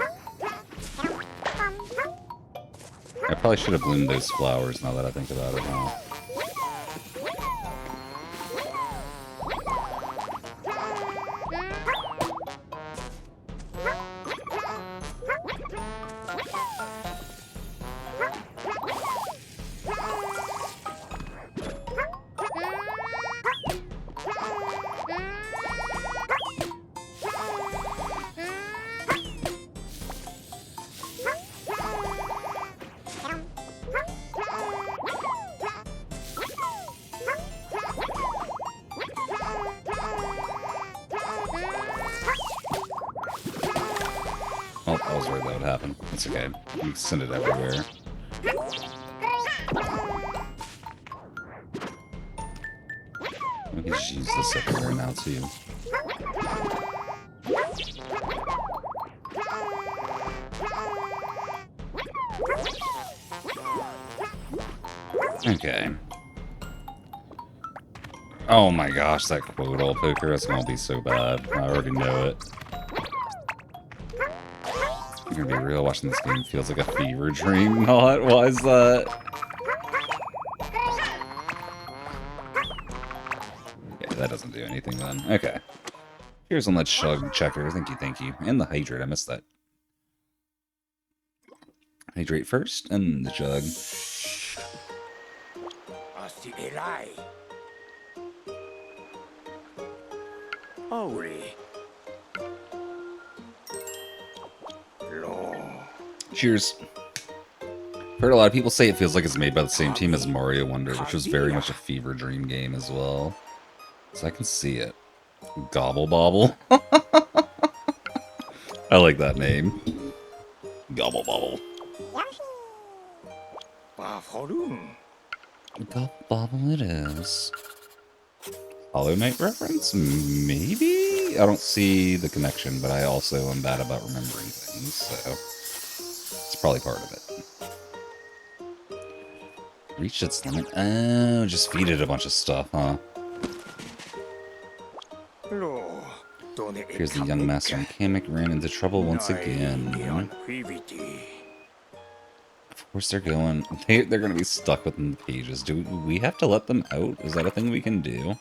I probably should have bloomed those flowers now that I think about it now. Oh, I was worried that would happen. It's okay. You can send it everywhere. We can just use this everywhere now, too. Okay. Oh my gosh, that quotable poker is gonna be so bad. I already know it. I'm gonna be real, watching this game feels like a fever dream. Not? Why is that? Yeah, that doesn't do anything then. Okay. Here's one that Shug Checker. Thank you. And the Hydrate, I missed that. Hydrate first, and the Jug. Cheers. Heard a lot of people say it feels like it's made by the same team as Mario Wonder, which was very much a fever dream game as well. So I can see it. Gobble Bobble. I like that name. Gobble Bobble. Gobble Bobble it is. Hollow Knight reference? Maybe? I don't see the connection, but I also am bad about remembering things, so it's probably part of it. Reached its limit. Oh, just feed it a bunch of stuff, huh? Here's the young master and Kamek ran into trouble once again. Of course they're going... They're going to be stuck within the pages. Do we have to let them out? Is that a thing we can do?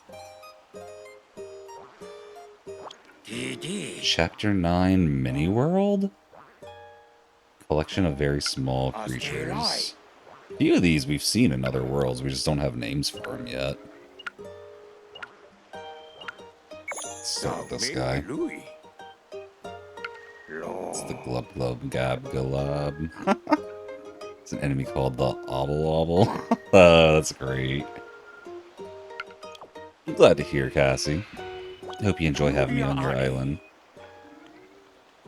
Chapter 9 Mini World? Collection of very small creatures. A few of these we've seen in other worlds, we just don't have names for them yet. Let's start with this guy. It's the Glub Glub Gab Galab. It's an enemy called the Obble Obble. Oh, that's great. I'm glad to hear, Cassie. I hope you enjoy having me on your island.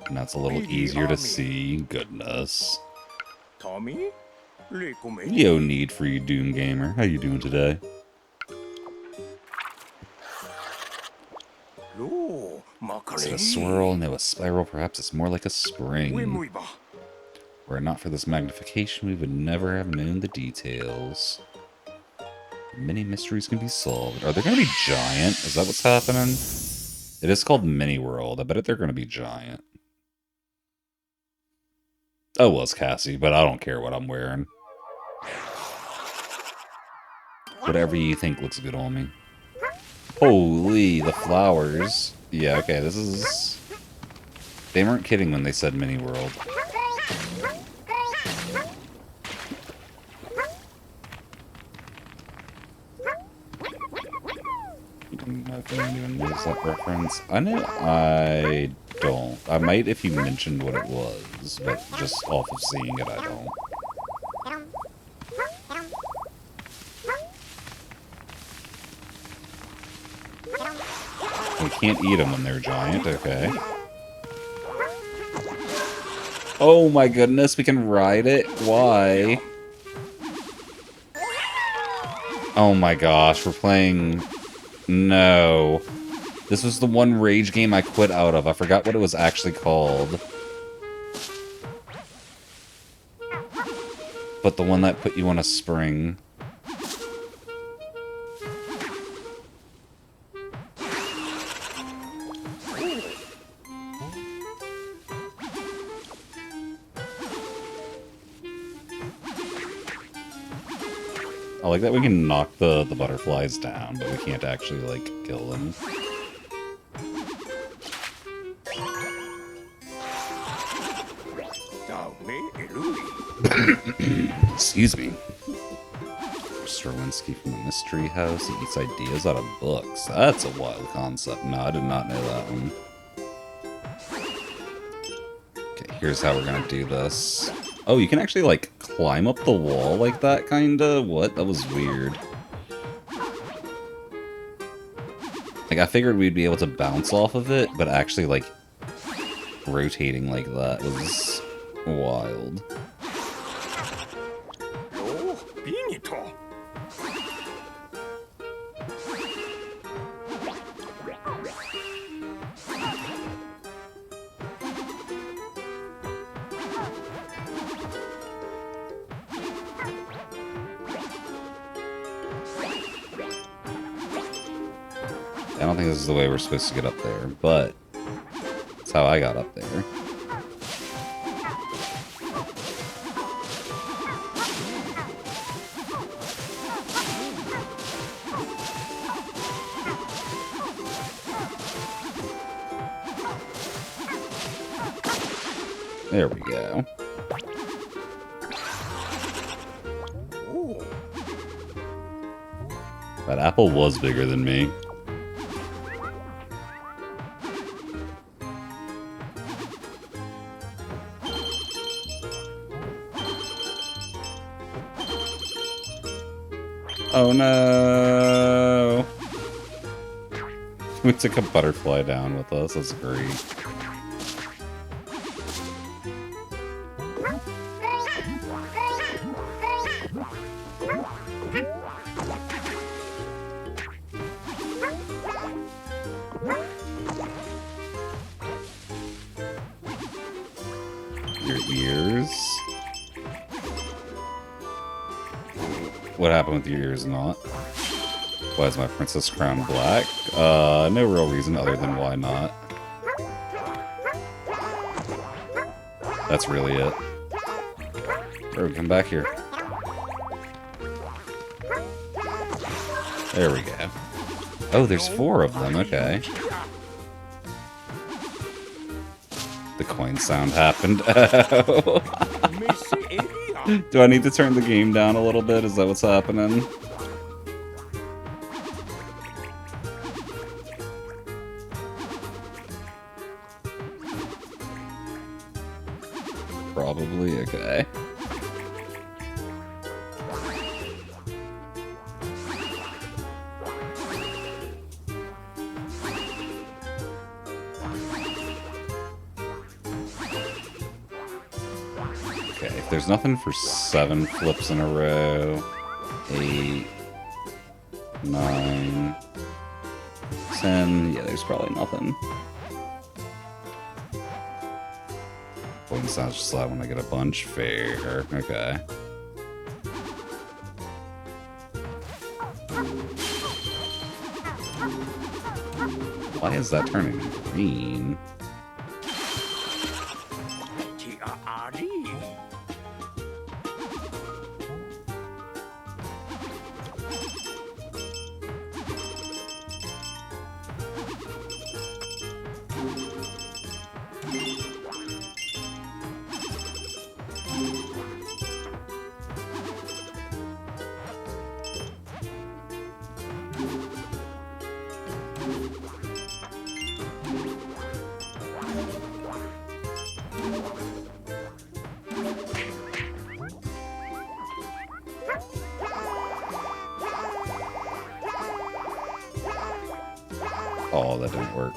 And that's a little easier to see. Goodness. Tommy? Recommend. Yo, need for you, Doom Gamer. How you doing today? Lo, Is it a macaroni. swirl? No, a spiral. Perhaps it's more like a spring. Muy ba. Were it not for this magnification, we would never have known the details. Many mysteries can be solved. Are they going to be giant? Is that what's happening? It is called Mini World. I bet they're going to be giant. Oh, well, it's Cassie, but I don't care what I'm wearing. Whatever you think looks good on me. Holy, the flowers. Yeah, okay, this is... They weren't kidding when they said Mini World. I don't know if anyone even knows that reference. I know I don't. I might if you mentioned what it was, but just off of seeing it, I don't. We can't eat them when they're giant, okay. Oh my goodness, we can ride it? Why? Oh my gosh, we're playing... No. This was the one rage game I quit out of. I forgot what it was actually called. But the one that put you on a spring. I like that we can knock the butterflies down, but we can't actually, like, kill them. Excuse me. Strawinsky from the Mystery House. He eats ideas out of books. That's a wild concept. No, I did not know that one. Okay, here's how we're gonna do this. Oh, you can actually, like, climb up the wall like that, kinda? What? That was weird. Like, I figured we'd be able to bounce off of it, but actually, like, rotating like that was wild. Lo, finito. I don't think this is the way we're supposed to get up there, but that's how I got up there. There we go. That apple was bigger than me. Oh no! We took a butterfly down with us, that's great. Your ears? What happened with your ears not? Why is my princess crown black? No real reason other than why not. That's really it. Oh, come back here. There we go. Oh, there's 4 of them, okay. The coin sound happened. Oh. Do I need to turn the game down a little bit? Is that what's happening? Probably, okay. Okay, if there's nothing for 7 flips in a row, 8, 9, 10, yeah, there's probably nothing. Golden sounds just loud when I get a bunch. Fair. Okay. Why is that turning green? Tiaari. Oh, that didn't work.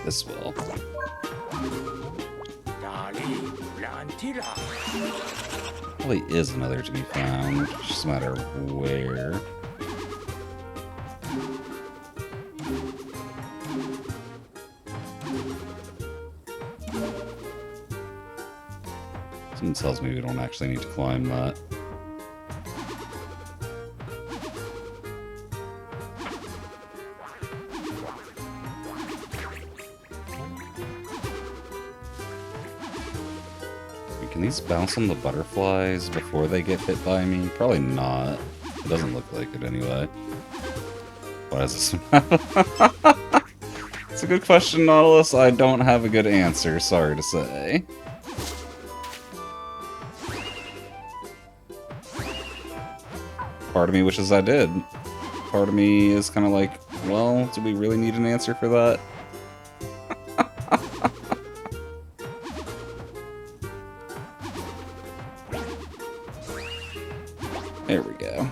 This will. Dali. Lantira. Probably is another to be found. It's just a matter of where. Something tells me we don't actually need to climb that. Can these bounce on the butterflies before they get hit by me? Probably not. It doesn't look like it anyway. Why does this matter? It's a good question, Nautilus. I don't have a good answer, sorry to say. Part of me wishes I did. Part of me is kind of like, well, do we really need an answer for that? There we go.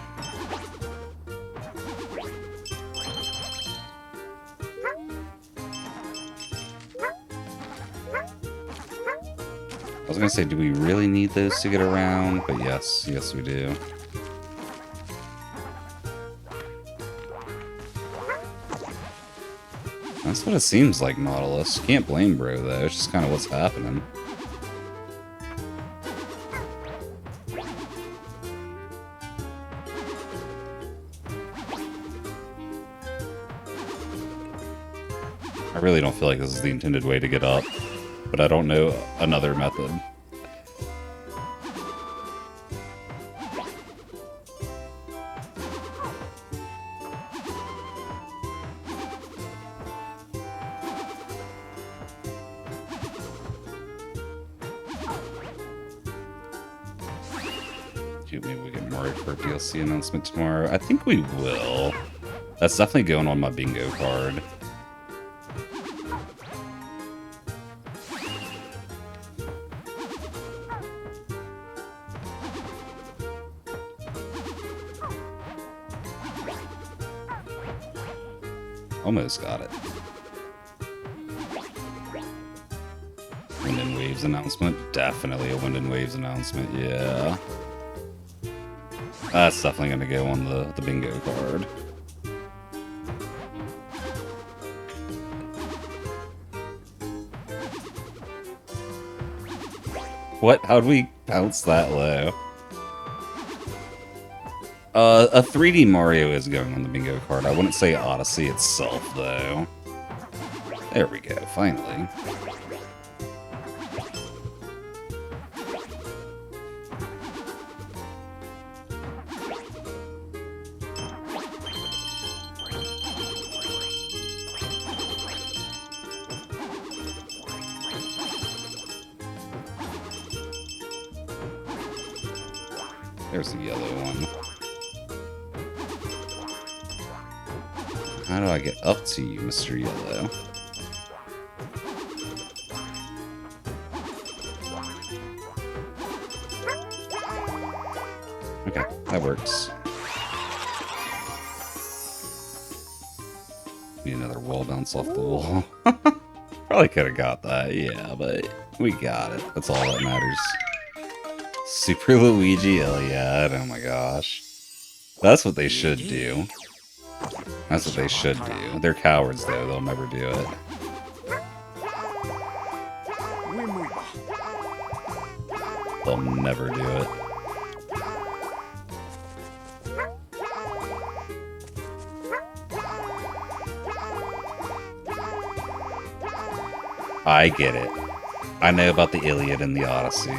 I was gonna say, do we really need those to get around? But yes, yes we do. That's what it seems like, Nautilus. Can't blame bro, though. It's just kind of what's happening. I really don't feel like this is the intended way to get up, but I don't know another method. Dude, maybe we get Mario Kart DLC announcement tomorrow. I think we will. That's definitely going on my bingo card. Almost got it. Wind and Waves announcement? Definitely a Wind and Waves announcement, yeah. That's definitely going to go on the bingo card. What? How'd we bounce that low? A 3D Mario is going on the bingo card. I wouldn't say Odyssey itself, though. There we go, finally. There's the yellow one. How do I get up to you, Mr. Yellow? Okay, that works. Need another wall bounce off the wall. Probably could have got that, yeah, but we got it. That's all that matters. Super Luigi Iliad, oh my gosh. That's what they should do. That's what they should do. They're cowards though, they'll never do it. They'll never do it. I get it. I know about the Iliad and the Odyssey.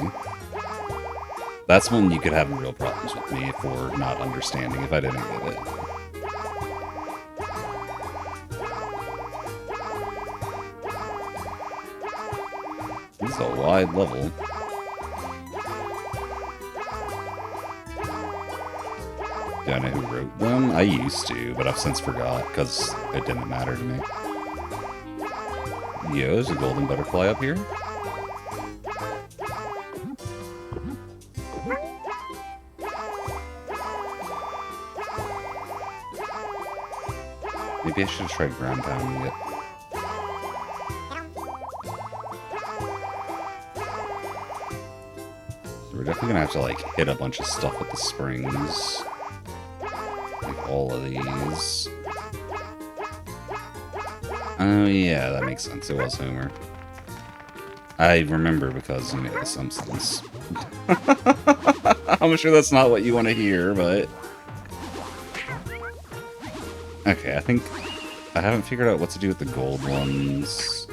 That's when you could have real problems with me for not understanding if I didn't get it. This is a wide level. Do I know who wrote them? I used to, but I've since forgot because it didn't matter to me. Yo, there's a golden butterfly up here. Maybe I should have tried ground pounding it. So we're definitely gonna have to like hit a bunch of stuff with the springs. Like all of these. Oh yeah, that makes sense. It was Homer. I remember because, you know, The Simpsons. I'm sure that's not what you want to hear, but... Okay, I think... I haven't figured out what to do with the gold ones.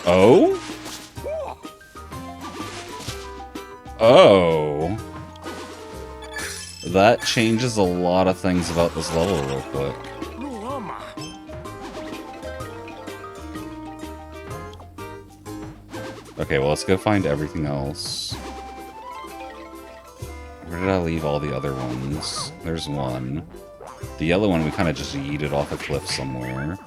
Oh? Oh. That changes a lot of things about this level real quick. Okay, well, let's go find everything else. Where did I leave all the other ones? There's one. The yellow one, we kind of just yeeted off a cliff somewhere.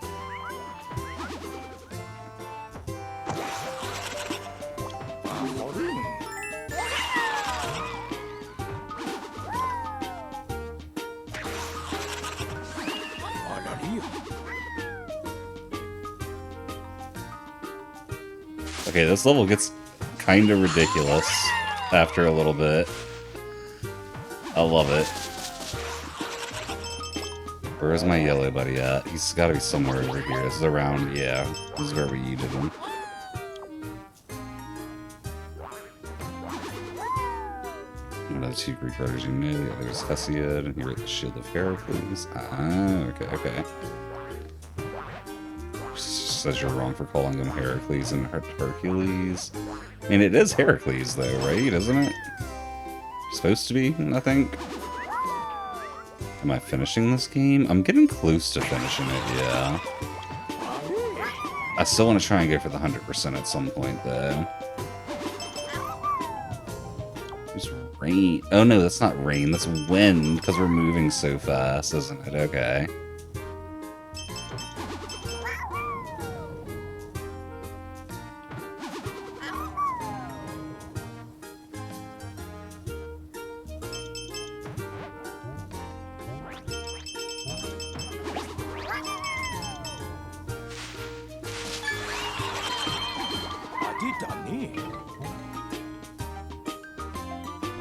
Okay, this level gets kind of ridiculous after a little bit. I love it. Where is my yellow buddy at? He's got to be somewhere over here. This is around, yeah. This is where we yeeted him. One of the two Greek writers you knew. The other is Hesiod, and he wrote the Shield of Heracles. Ah, okay, okay. Says you're wrong for calling him Heracles and Hercules. I mean, it is Heracles, though, right? Isn't it? Supposed to be, I think. Am I finishing this game? I'm getting close to finishing it, yeah. I still want to try and go for the 100% at some point, though. There's rain. Oh, no, that's not rain. That's wind, because we're moving so fast, isn't it? Okay.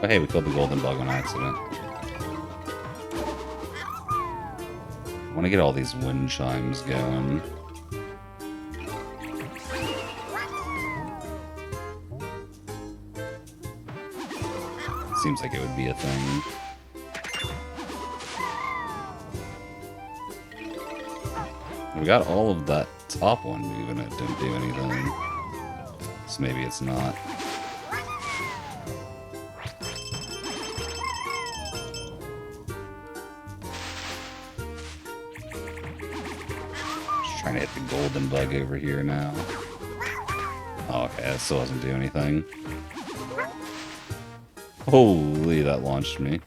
Oh, hey, we killed the golden bug on accident. I want to get all these wind chimes going. Seems like it would be a thing. We got all of that top one moving, it didn't do anything. So maybe it's not. Trying to hit the golden bug over here now. Oh, okay, that still doesn't do anything. Holy, that launched me.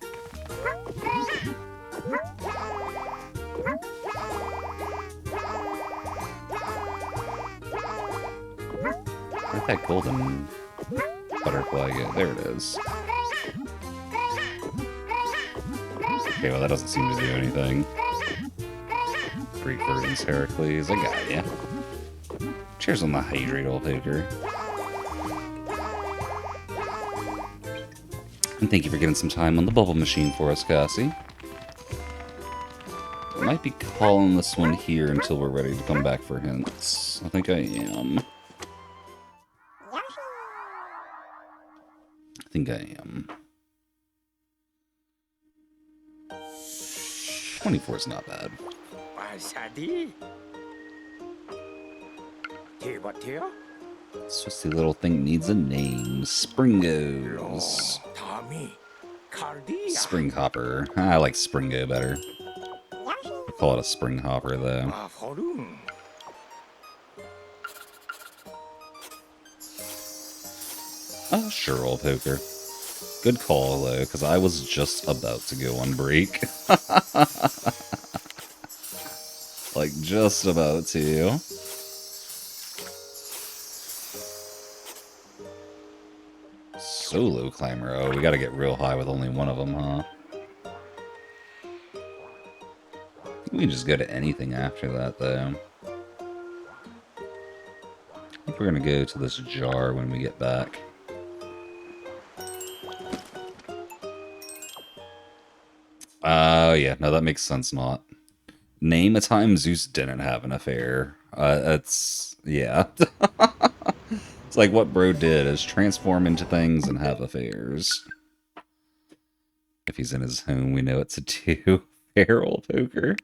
Where'd that golden butterfly go? There it is. Okay, Okay, well that doesn't seem to do anything. Greek Verdance Heracles, I got ya. Cheers on the hydrate, old poker. And thank you for getting some time on the bubble machine for us, Cassie. I might be calling this one here until we're ready to come back for hints. I think I am. I think I am. 24 is not bad. Wasadi. Tebatea. Swisty little thing needs a name. Springos. Tommy. Cardia. Spring Hopper. I like Springo better. I call it a Spring Hopper, though. Aforun. Oh, sure, old poker. Good call, though, because I was just about to go on break. Like, just about to. Solo climber. Oh, we gotta get real high with only one of them, huh? I think we can just go to anything after that, though. I think we're gonna go to this jar when we get back. Oh, yeah. No, that makes sense not. Name a time Zeus didn't have an affair. That's... yeah. It's like what bro did is transform into things and have affairs. If he's in his home, we know it's a 2. Fair, old poker.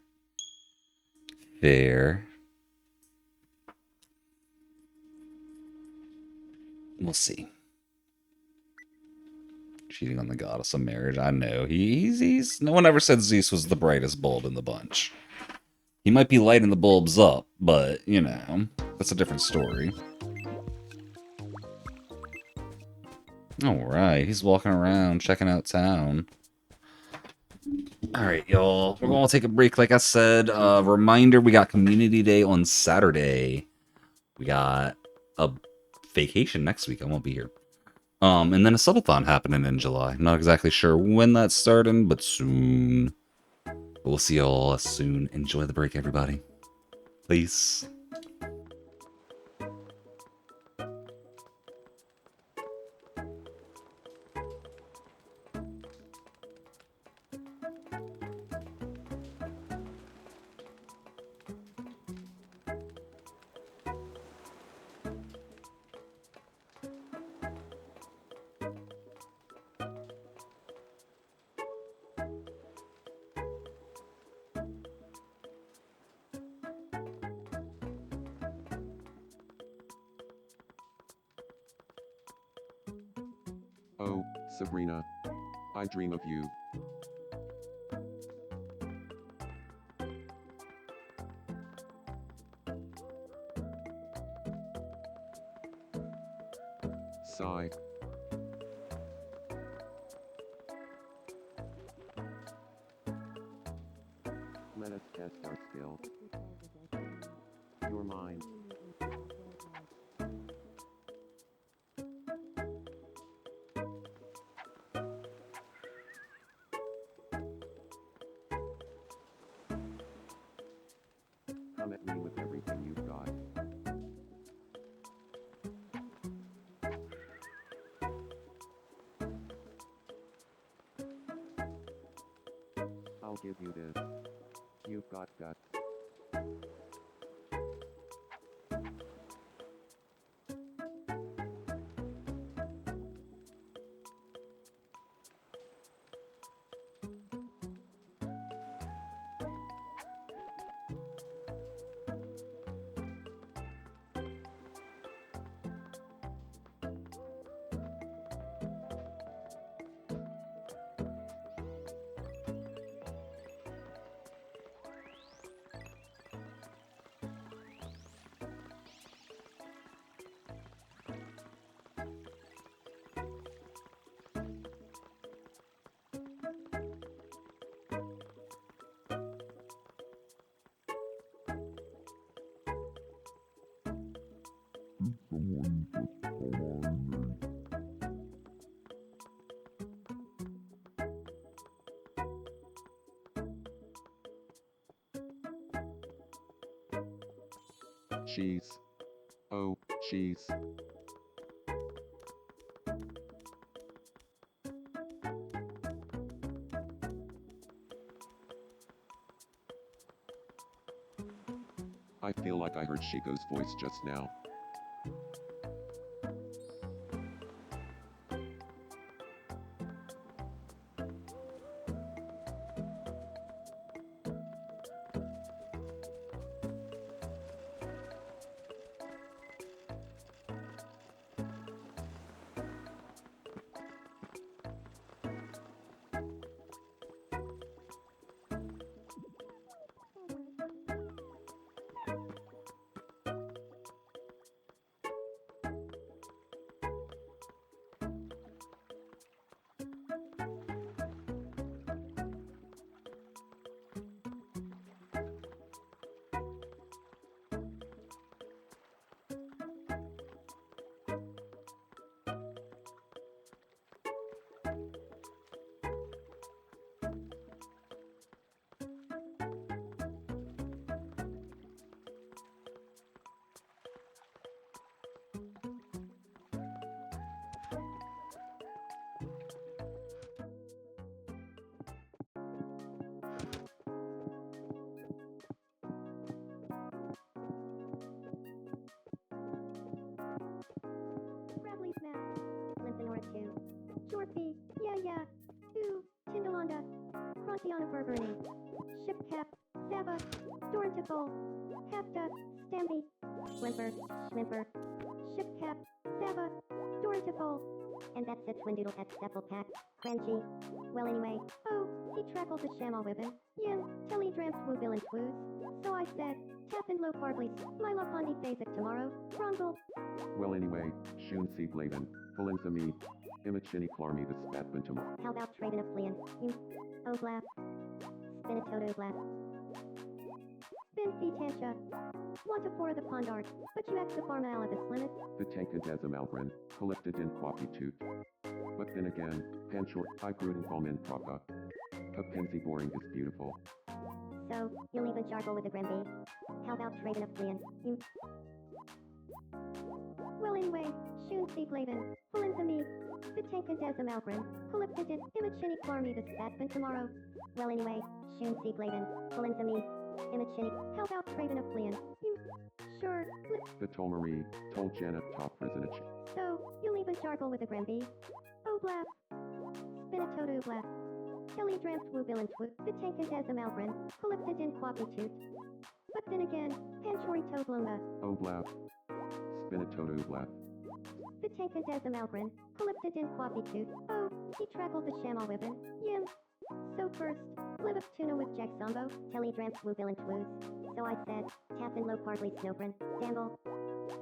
Fair. We'll see. Cheating on the goddess of marriage. I know. He's no one ever said Zeus was the brightest bulb in the bunch. He might be lighting the bulbs up, but, you know, that's a different story. Alright, he's walking around, checking out town. Alright, y'all. We're going to take a break, like I said. Reminder, we got Community Day on Saturday. We got a vacation next week. I won't be here. And then a subathon happening in July. Not exactly sure when that's starting, but soon. We'll see y'all soon. Enjoy the break, everybody. Peace. Oh, Sabrina. I dream of you. Sigh. Let us test our skill. You're mine. Come at me with everything you've got. I'll give you this. You've got guts. cheese. Oh, cheese. I feel like I heard Chico's voice just now. Bradley's Map. Lymphanora 2. Jorpy. Yeah. Ooh. Tindalonda. Frontiana Burberry. Shipcap. Zaba. Dorantipole. Hefta. Stampy. Schlimper. Shipcap. Zaba. Dorantipole. And that's it, Twindoodle at Steppel Pack. Crunchy. Well anyway. Oh, he trackled the Shamal Wibbin. Yim. Telly Dramps Woobill and Twoos. So I said, tap in low parblies. My love Hondi Phasic tomorrow. Rongle. Well anyway, Shun Si Blaven, Valenza me, Imachini Clarmy the Spatman tomorrow. How about trading a fleein'? Oblap. Spinatoto Blap. Bin Tansha. Want to pour the pond art, but you ex the pharma alibis limit. The Tankadesm Algren, collected in Quapi Toot. But then again, Panchor, I Gruden Falmin Praka. A Pensi boring is beautiful. So, you'll even jargle with the Grimby. How about trading a fleein'? Well anyway, Shun Si Blaven, Valenza me, the Tankadesm Algren, Coliptidin, Imachini Clarmy the Spatman tomorrow. Well anyway, Shun Si Blaven, Valenza me, Imachini, how about trading a fleein'? Sure, The Tolmarie, told Janet Top Rizinich. so, you'll even jargle with the Grimby. Oblap. Spinatoto Blap. Kelly Drampt Woobill and Twoot, the Tankadesm Algren, Coliptidin Quapi Toot. But then again, Panchori Toblunga, Oblap. Spinatoto Blap. the Tankadesm Algren, Coliptidin Quapi Toot. Oh, he trackled the Shamal Wibbin. Yim. So first, live up tuna with Jack Zombo, Telly Drampt Woobill and Twoos. So I said, tap in low parsley snowbrin, Damble.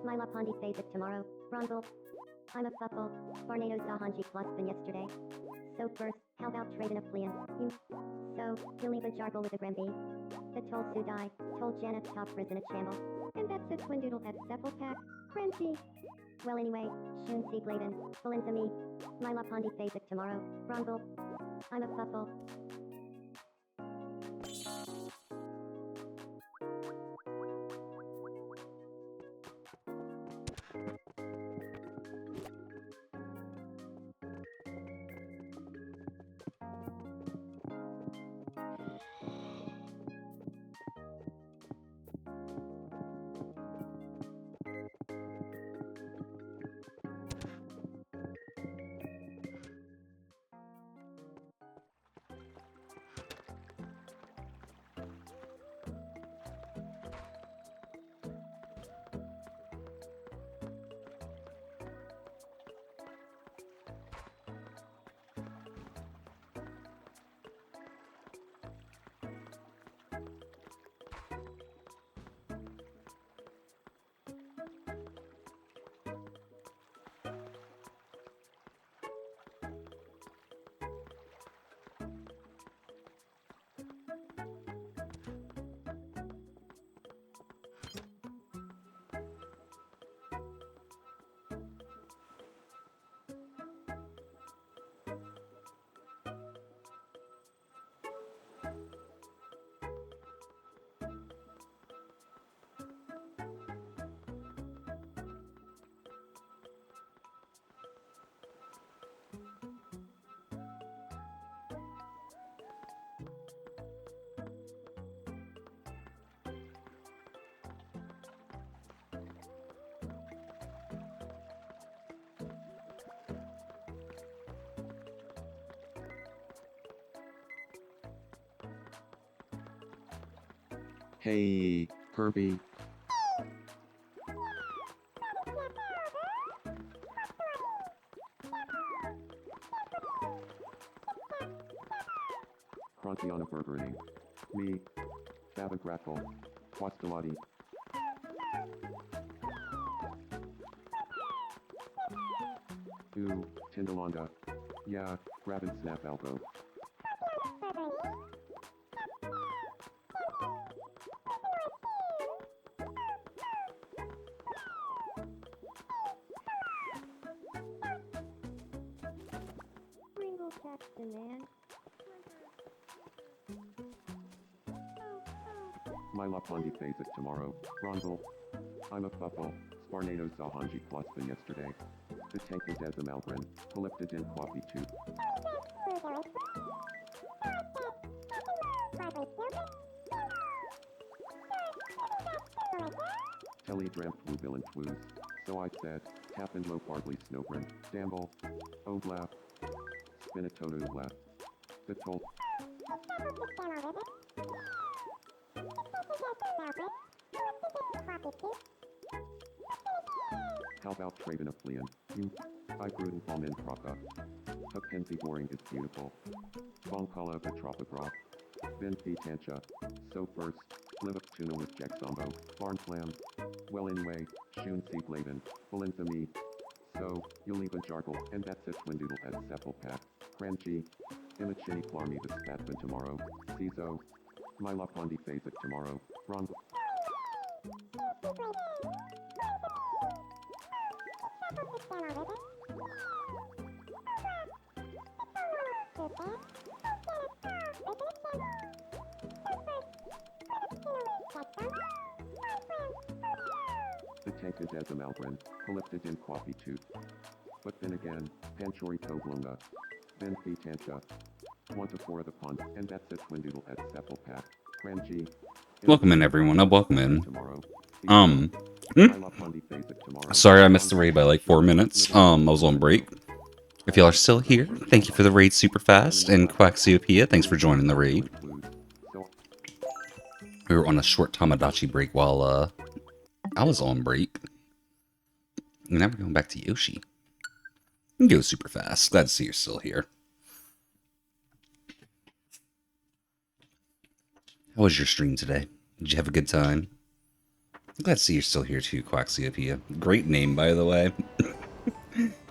My love Hondi Phasic tomorrow, Rongle. I'm a fuffle, Barnado Zahanji plus than yesterday. So first, how about trading a fleein'? So, you'll even jargle with the Grimby. The told Sudai, told Janet Top Prison a Chamble. And that's it, Twindoodle at Sepple Pack, Crunchy. Well anyway, Shun Si Blaven, Valenza me. My love Hondi Phasic tomorrow, Rongle. I'm a fuffle. Hey, Kirby. Crontiana burgering. Me. Babagrackle. Quastelati. Ooh, Tindalonga. Yeah, grab and snap elbow. Pringle Caxton, man. My Lapondi phase it tomorrow. Rondel. I'm a bubble. Sparnado Zahanji plus than yesterday. The tank is as a Malgren. Collected in Quappy 2. Telly dreamt Woobill and Twoos. So I said, tap and low Bardley Snowbrin. Damble. Oglap. Spinatodu left. The toll. How about Traven of Fleon? I Gruden Palmin Proca. Tupensi boring is beautiful. Bonkala Betropagraph. Ben Tancha. So first, live up tuna with Jack Zombo. Barn Flam. Well anyway, Shun C. Blaven. Valenza me. So, you'll leave a jargle, and that's a twin doodle at Sepple Pack. Cranchi. Imachini Flarmy the Spatman tomorrow. Cizo. My Lapondi phase it tomorrow. Ron. The tank is as a Malgren, collected in Quappy 2. But then again, Panchori Toglunga. Ben Tancha. 1 to 4 of the pond, and that's a twin doodle at Sepple Pack. Cranchi. Welcome in, everyone. Welcome in. Tomorrow. Sorry I missed the raid by like 4 minutes. I was on break. If y'all are still here, thank you for the raid super fast. And Quaxiopia, thanks for joining the raid. We were on a short Tamagotchi break while I was on break. And now we're going back to Yoshi. You can go super fast. Glad to see you're still here. How was your stream today? Did you have a good time? I'm glad to see you're still here too, Quaxiopia. Great name, by the way.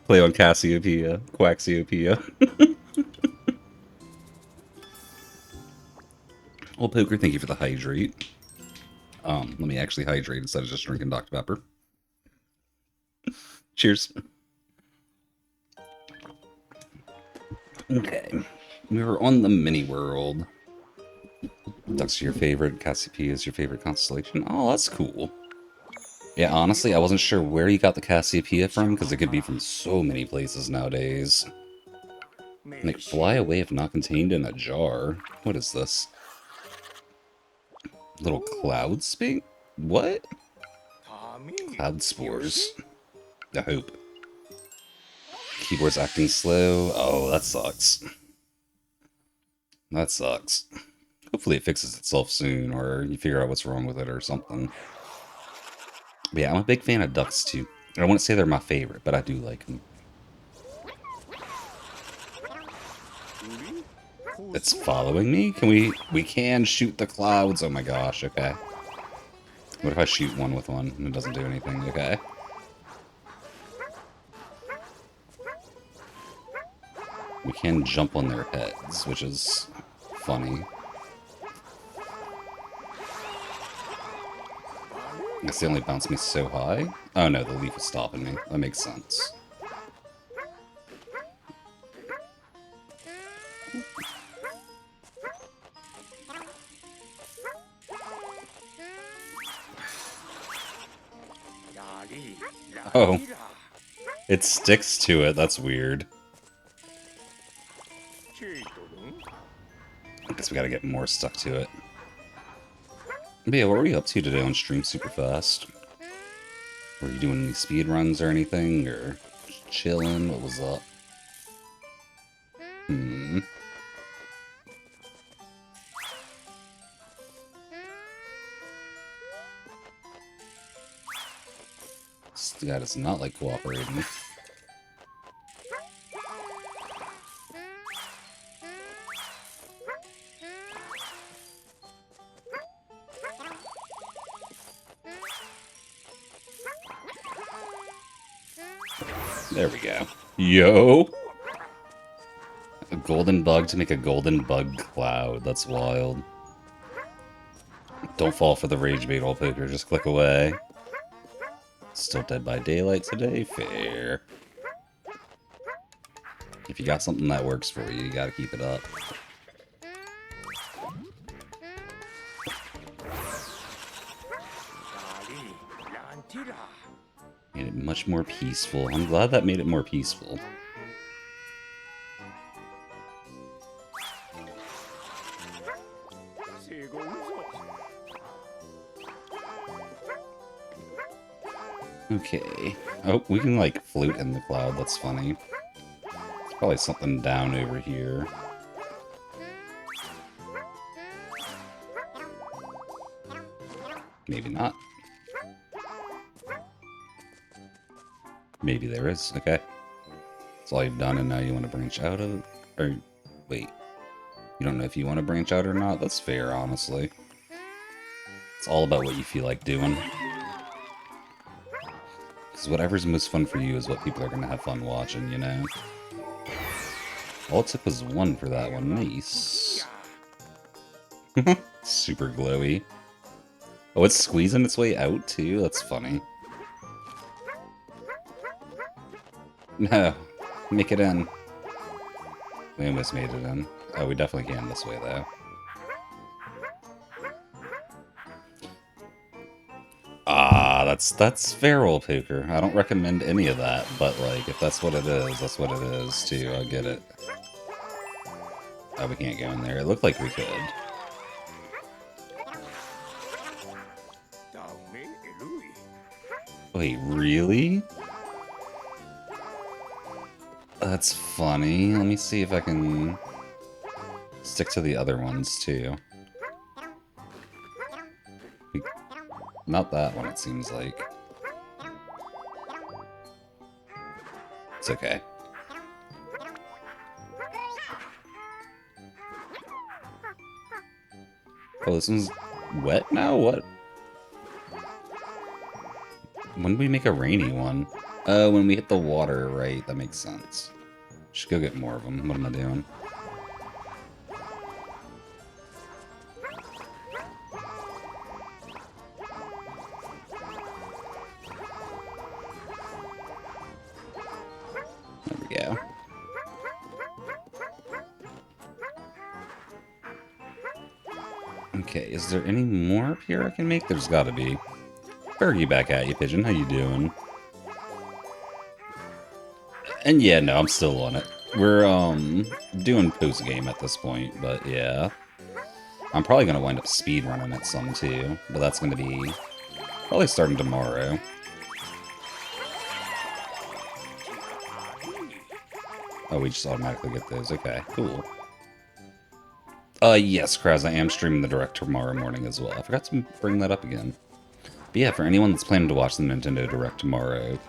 Play on Cassiopeia, Quaxiopia. Well, Poker, thank you for the hydrate. Let me actually hydrate instead of just drinking Dr. Pepper. Cheers. Okay. We were on the mini world. Ducks are your favorite, Cassiopeia is your favorite constellation. Oh, that's cool. Yeah, honestly, I wasn't sure where you got the Cassiopeia from, because it could be from so many places nowadays. Like, fly away if not contained in a jar. What is this? Little cloud spink? What? Cloud spores. I hope. Keyboard's acting slow. Oh, that sucks. That sucks. Hopefully it fixes itself soon, or you figure out what's wrong with it or something. But yeah, I'm a big fan of ducks too. I wouldn't say they're my favorite, but I do like them. It's following me? Can we can shoot the clouds. Oh my gosh, okay. What if I shoot one with one and it doesn't do anything? Okay. We can jump on their heads, which is funny. I guess they only bounce me so high. Oh no, the leaf is stopping me. That makes sense. Oh. It sticks to it. That's weird. I guess we gotta get more stuck to it. But yeah, what were you up to today on stream super fast? Were you doing any speed runs or anything? Or just chilling? What was up? Hmm. This guy does not like cooperating. There we go. Yo! A golden bug to make a golden bug cloud. That's wild. Don't fall for the rage bait, old poker. Just click away. Still dead by daylight today? Fair. If you got something that works for you, you gotta keep it up. Made it much more peaceful. I'm glad that made it more peaceful. Okay. Oh, we can, like, float in the cloud. That's funny. There's probably something down over here. Maybe not. Maybe there is. Okay. That's all you've done, and now you want to branch out of... Or, wait. You don't know if you want to branch out or not? That's fair, honestly. It's all about what you feel like doing. Because whatever's most fun for you is what people are going to have fun watching, you know? All it took was one for that one. Nice. Super glowy. Oh, it's squeezing its way out, too? That's funny. No. Make it in. We almost made it in. Oh, we definitely can this way, though. Ah, that's feral poker. I don't recommend any of that, but, like, if that's what it is, that's what it is, too. I get it. Oh, we can't go in there. It looked like we could. Wait, really? That's funny. Let me see if I can stick to the other ones, too. Not that one, it seems like. It's okay. Oh, this one's wet now? What? When did we make a rainy one? When we hit the water, right? That makes sense. Should go get more of them. What am I doing? There we go. Okay, is there any more up here I can make? There's gotta be. Fergie back at you, Pigeon. How you doing? And yeah, no, I'm still on it. We're, doing post-game at this point, but yeah. I'm probably gonna wind up speedrunning it some, too. But that's gonna be probably starting tomorrow. Oh, we just automatically get those. Okay, cool. Yes, Kraz, I am streaming the Direct tomorrow morning as well. I forgot to bring that up again. But yeah, for anyone that's planning to watch the Nintendo Direct tomorrow,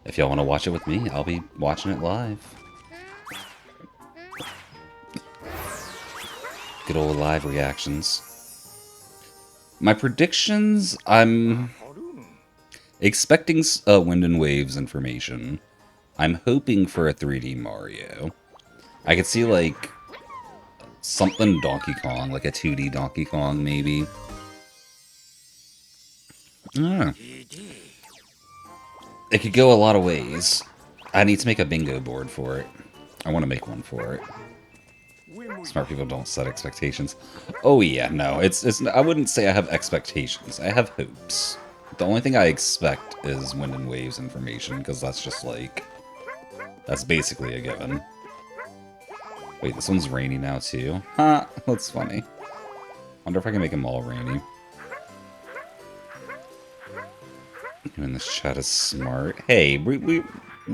if y'all want to watch it with me, I'll be watching it live. Good old live reactions. My predictions, I'm expecting Wind and Waves information. I'm hoping for a 3D Mario. I could see, like, something Donkey Kong, like a 2D Donkey Kong, maybe. I don't know. It could go a lot of ways. I need to make a bingo board for it. I want to make one for it. Smart people don't set expectations. Oh yeah, no, it's. I wouldn't say I have expectations. I have hopes. The only thing I expect is Wind and Waves information, because that's just like, that's basically a given. Wait, this one's rainy now too? Huh, that's funny. Wonder if I can make them all rainy. And this chat is smart. Hey, we're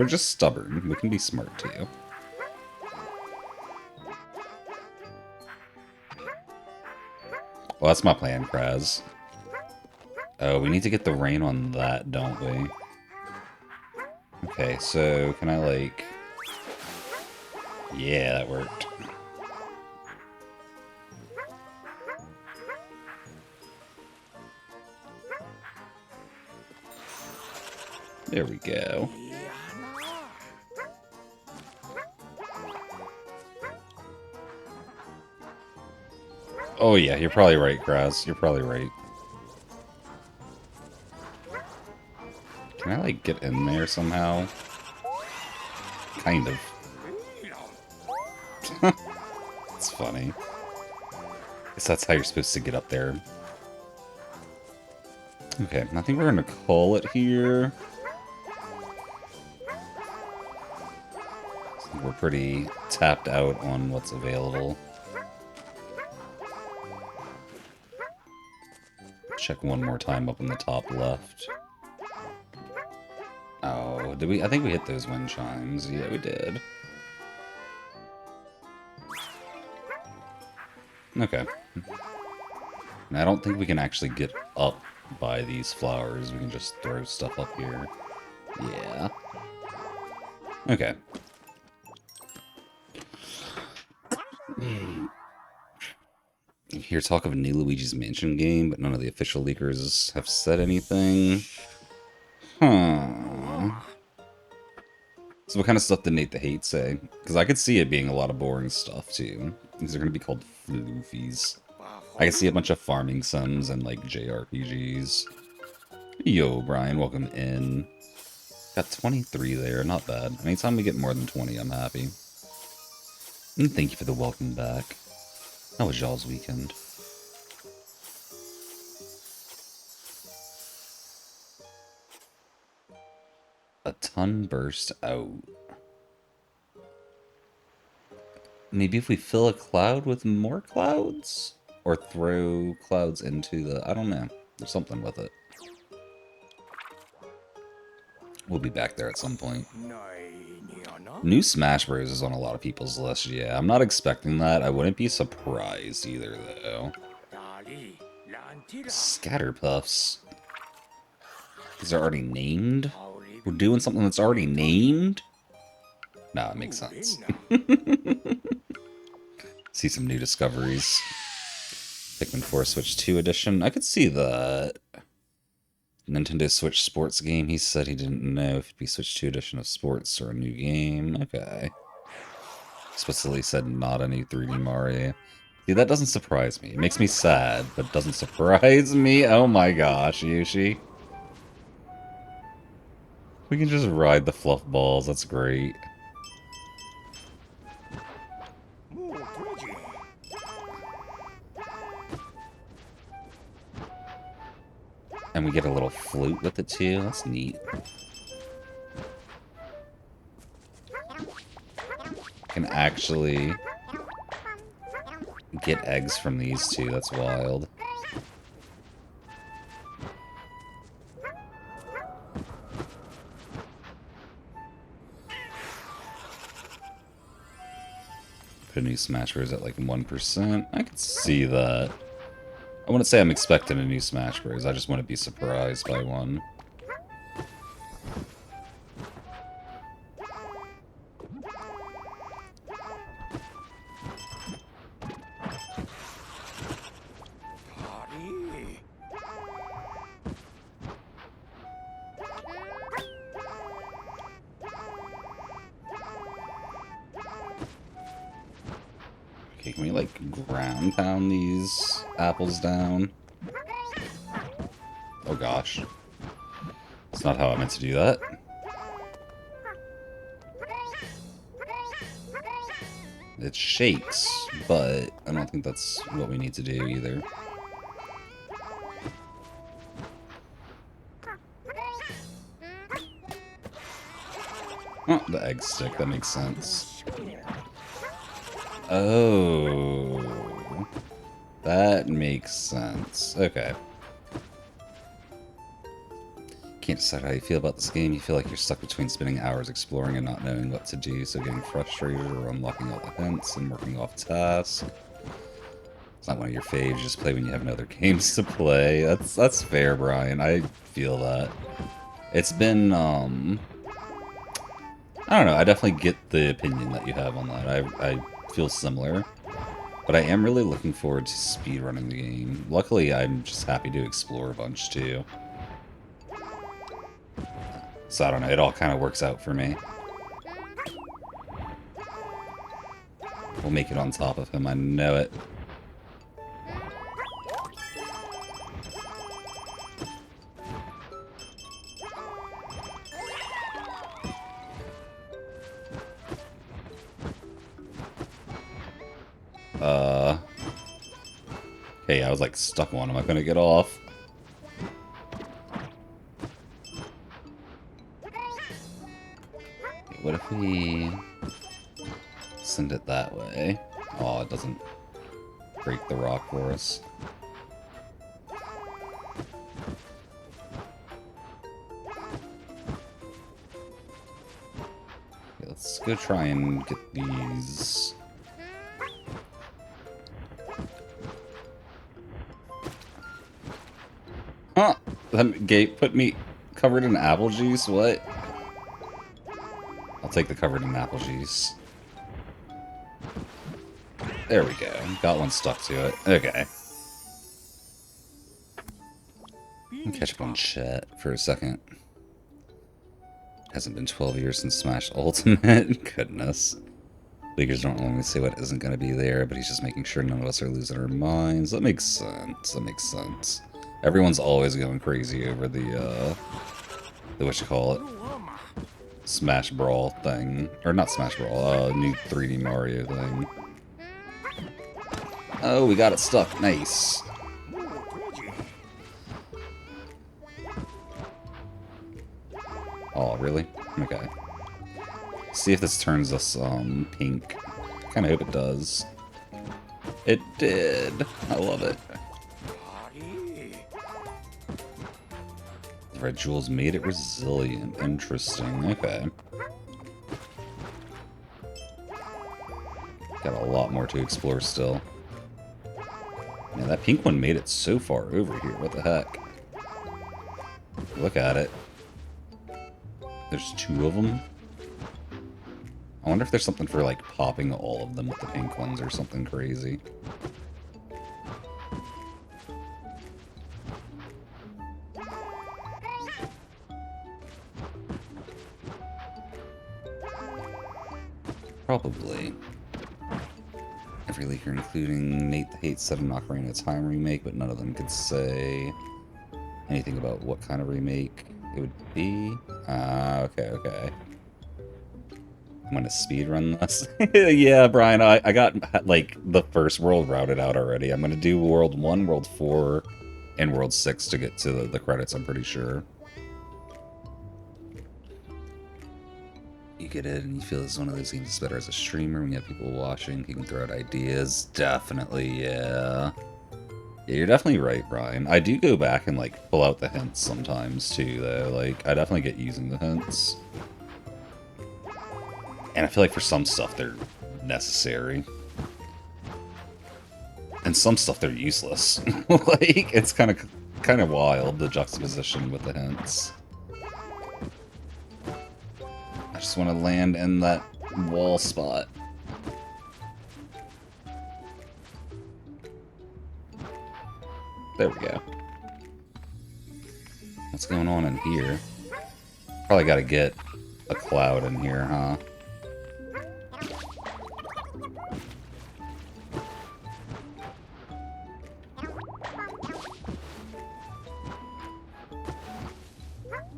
just stubborn. We can be smart too. Well, that's my plan, Kraz. Oh, we need to get the rain on that, don't we? Okay, so can I like... Yeah, that worked. There we go. Oh yeah, you're probably right, Graz. You're probably right. Can I, like, get in there somehow? Kind of. It's funny. Guess that's how you're supposed to get up there. Okay, I think we're gonna call it here. I think we're pretty tapped out on what's available. Check one more time up in the top left. Oh, did we? I think we hit those wind chimes. Yeah, we did. Okay. And I don't think we can actually get up by these flowers. We can just throw stuff up here. Yeah. Okay. You hear talk of a new Luigi's Mansion game, but none of the official leakers have said anything. Huh. So what kind of stuff did Nate the Hate say? Because I could see it being a lot of boring stuff, too. These are going to be called floofies. I can see a bunch of farming sims and, like, JRPGs. Yo, Brian, welcome in. Got 23 there, not bad. Anytime we get more than 20, I'm happy. And thank you for the welcome back. How was y'all's weekend? A ton burst out. Maybe if we fill a cloud with more clouds? Or throw clouds into the... I don't know. There's something with it. We'll be back there at some point. New Smash Bros. Is on a lot of people's list, yeah. I'm not expecting that. I wouldn't be surprised either, though. Scatterpuffs. These are already named? We're doing something that's already named? Nah, it makes sense. See some new discoveries. Pikmin 4 Switch 2 edition. I could see that. Nintendo Switch Sports game. He said he didn't know if it'd be Switch 2 edition of sports or a new game. Okay. Explicitly said not a new 3D Mario. See, that doesn't surprise me. It makes me sad, but doesn't surprise me. Oh my gosh, Yoshi. We can just ride the fluff balls. That's great. And we get a little flute with it too. That's neat. Can actually get eggs from these two. That's wild. Put a new Smash Bros. At like 1%. I could see that. I wouldn't say I'm expecting a new Smash Bros. I just want to be surprised by one. Okay, can we, like, ground pound these apples down? Oh gosh. That's not how I meant to do that. It shakes, but I don't think that's what we need to do either. Oh, the egg stick, that makes sense. Oh, that makes sense. Okay. Can't decide how you feel about this game. You feel like you're stuck between spending hours exploring and not knowing what to do, so getting frustrated or unlocking all the hints and working off tasks. It's not one of your faves. You just play when you have no other games to play. That's fair, Brian. I feel that. It's been I don't know. I definitely get the opinion that you have on that. I feel similar. But I am really looking forward to speedrunning the game. Luckily, I'm just happy to explore a bunch, too. So I don't know. It all kind of works out for me. We'll make it on top of him. I know it. Hey, I was like stuck on him. I couldn't get off. What if we send it that way? Oh, it doesn't break the rock for us. Okay, let's go try and get these. Huh! That gate put me covered in apple juice? What? I'll take the covered in apple juice. There we go. Got one stuck to it. Okay. I'll catch up on chat for a second. Hasn't been 12 years since Smash Ultimate. Goodness. Leakers don't normally say what isn't going to be there, but he's just making sure none of us are losing our minds. That makes sense. That makes sense. Everyone's always going crazy over the what you call it? Smash Brawl thing. Or not Smash Brawl, new 3D Mario thing. Oh, we got it stuck. Nice. Oh, really? Okay. See if this turns us pink. Kinda hope it does. It did. I love it. The red jewels made it resilient. Interesting. Okay. Got a lot more to explore still. Man, that pink one made it so far over here. What the heck? Look at it. There's 2 of them. I wonder if there's something for, like, popping all of them with the pink ones or something crazy. Probably. Every leaker, including Nate the Hate, said a Ocarina of Time remake, but none of them could say anything about what kind of remake it would be. Okay. I'm gonna speedrun this. Yeah, Brian, I got, like, the first world routed out already. I'm gonna do World 1, World 4, and World 6 to get to the credits, I'm pretty sure. You get it and you feel it's one of those games that's better as a streamer when you have people watching, you can throw out ideas. Definitely, yeah. Yeah, you're definitely right, Brian. I do go back and, like, pull out the hints sometimes, too, though. Like, I definitely get using the hints. And I feel like for some stuff, they're necessary. And some stuff, they're useless. Like, it's kind of wild, the juxtaposition with the hints. I just want to land in that wall spot. There we go. What's going on in here? Probably got to get a cloud in here, huh?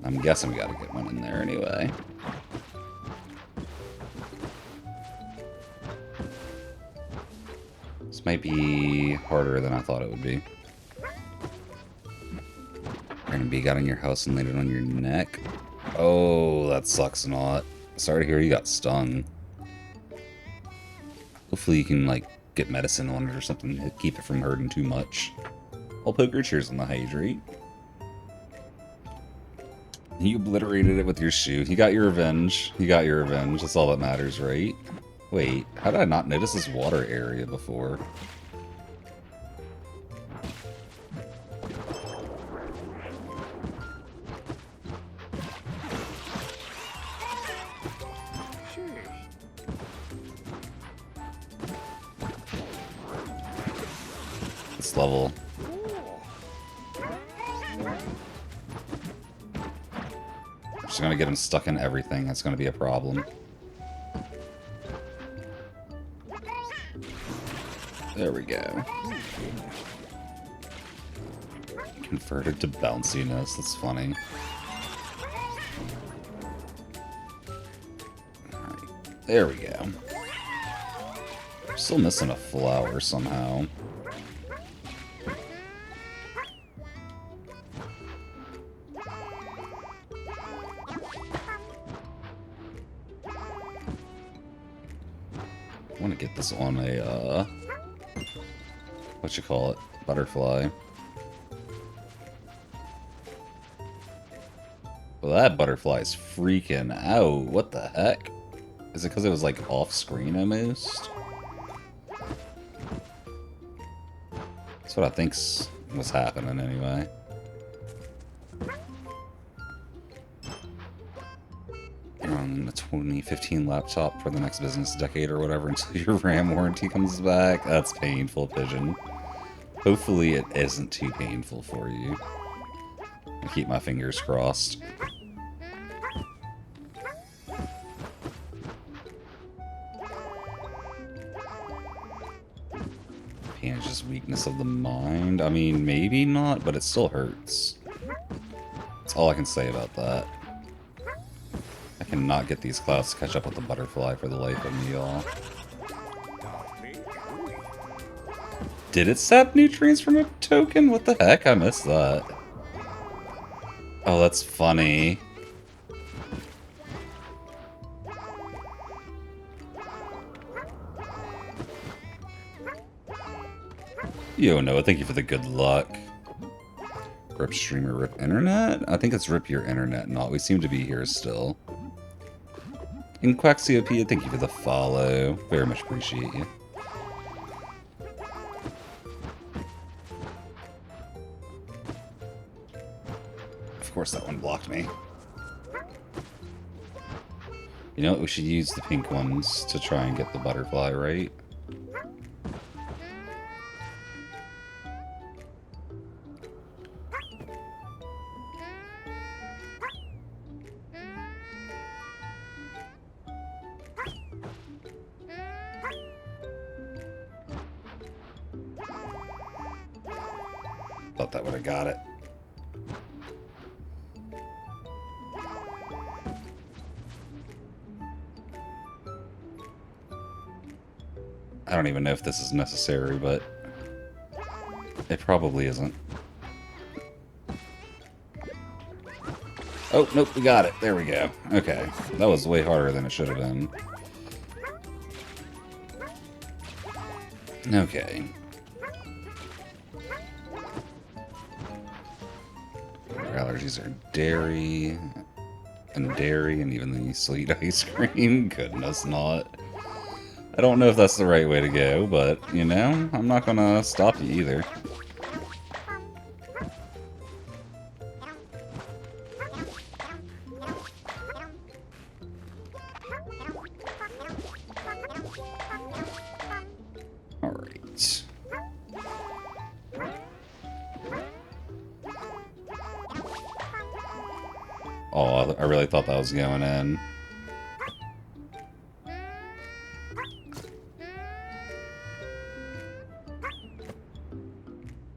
I'm guessing we gotta get one in there anyway. This might be harder than I thought it would be. Brandon B got on your house and landed on your neck. Oh, that sucks not. Sorry to hear you got stung. Hopefully you can, like, get medicine on it or something to keep it from hurting too much. I'll poke your cheers on the hydrate. You obliterated it with your shoe. You got your revenge. You got your revenge. That's all that matters, right? Wait, how did I not notice this water area before? this level. I'm just gonna get him stuck in everything. That's gonna be a problem. There we go. Converted to bounciness. That's funny. Alright, there we go. Still missing a flower somehow. I want to get this on a, what you call it? Butterfly. Well, that butterfly's freaking out. What the heck? Is it because it was like off screen almost? That's what I think was happening anyway. You're on the 2015 laptop for the next business decade or whatever until your RAM warranty comes back. That's painful, Pigeon. Hopefully it isn't too painful for you. I keep my fingers crossed. Pain is just weakness of the mind. I mean, maybe not, but it still hurts. That's all I can say about that. I cannot get these clouds to catch up with the butterfly for the life of me, y'all. Did it sap nutrients from a token? What the heck? I missed that. Oh, that's funny. Yo, Noah, thank you for the good luck. Rip streamer, rip internet? I think it's rip your internet, not. We seem to be here still. And Quaxiopia, thank you for the follow. Very much appreciate you. Of course that one blocked me. You know what? We should use the pink ones to try and get the butterfly, right? Thought that would have got it. I don't even know if this is necessary, but it probably isn't. Oh, nope, we got it. There we go. Okay. That was way harder than it should have been. Okay. Our allergies are dairy, and even the sweet ice cream. Goodness, not. I don't know if that's the right way to go, but, you know, I'm not gonna stop you either. Alright. Oh, I really thought that was going in.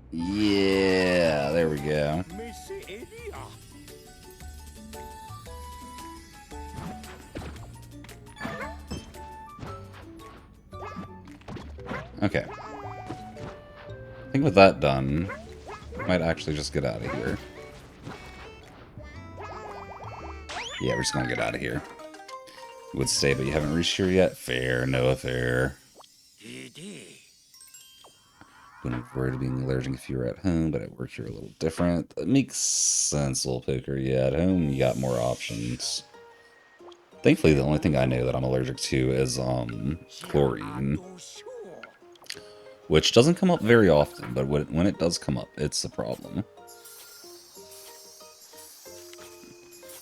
Yeah, there we go. Okay. I think with that done, I might actually just get out of here. Yeah, we're just gonna get out of here. Would stay, but you haven't reached here yet? Fair, Noah, fair. Wouldn't have worried of being allergic if you were at home, but at work you're a little different. That makes sense, little poker. Yeah, at home you got more options. Thankfully, the only thing I know that I'm allergic to is chlorine, which doesn't come up very often, but when it does come up, it's a problem.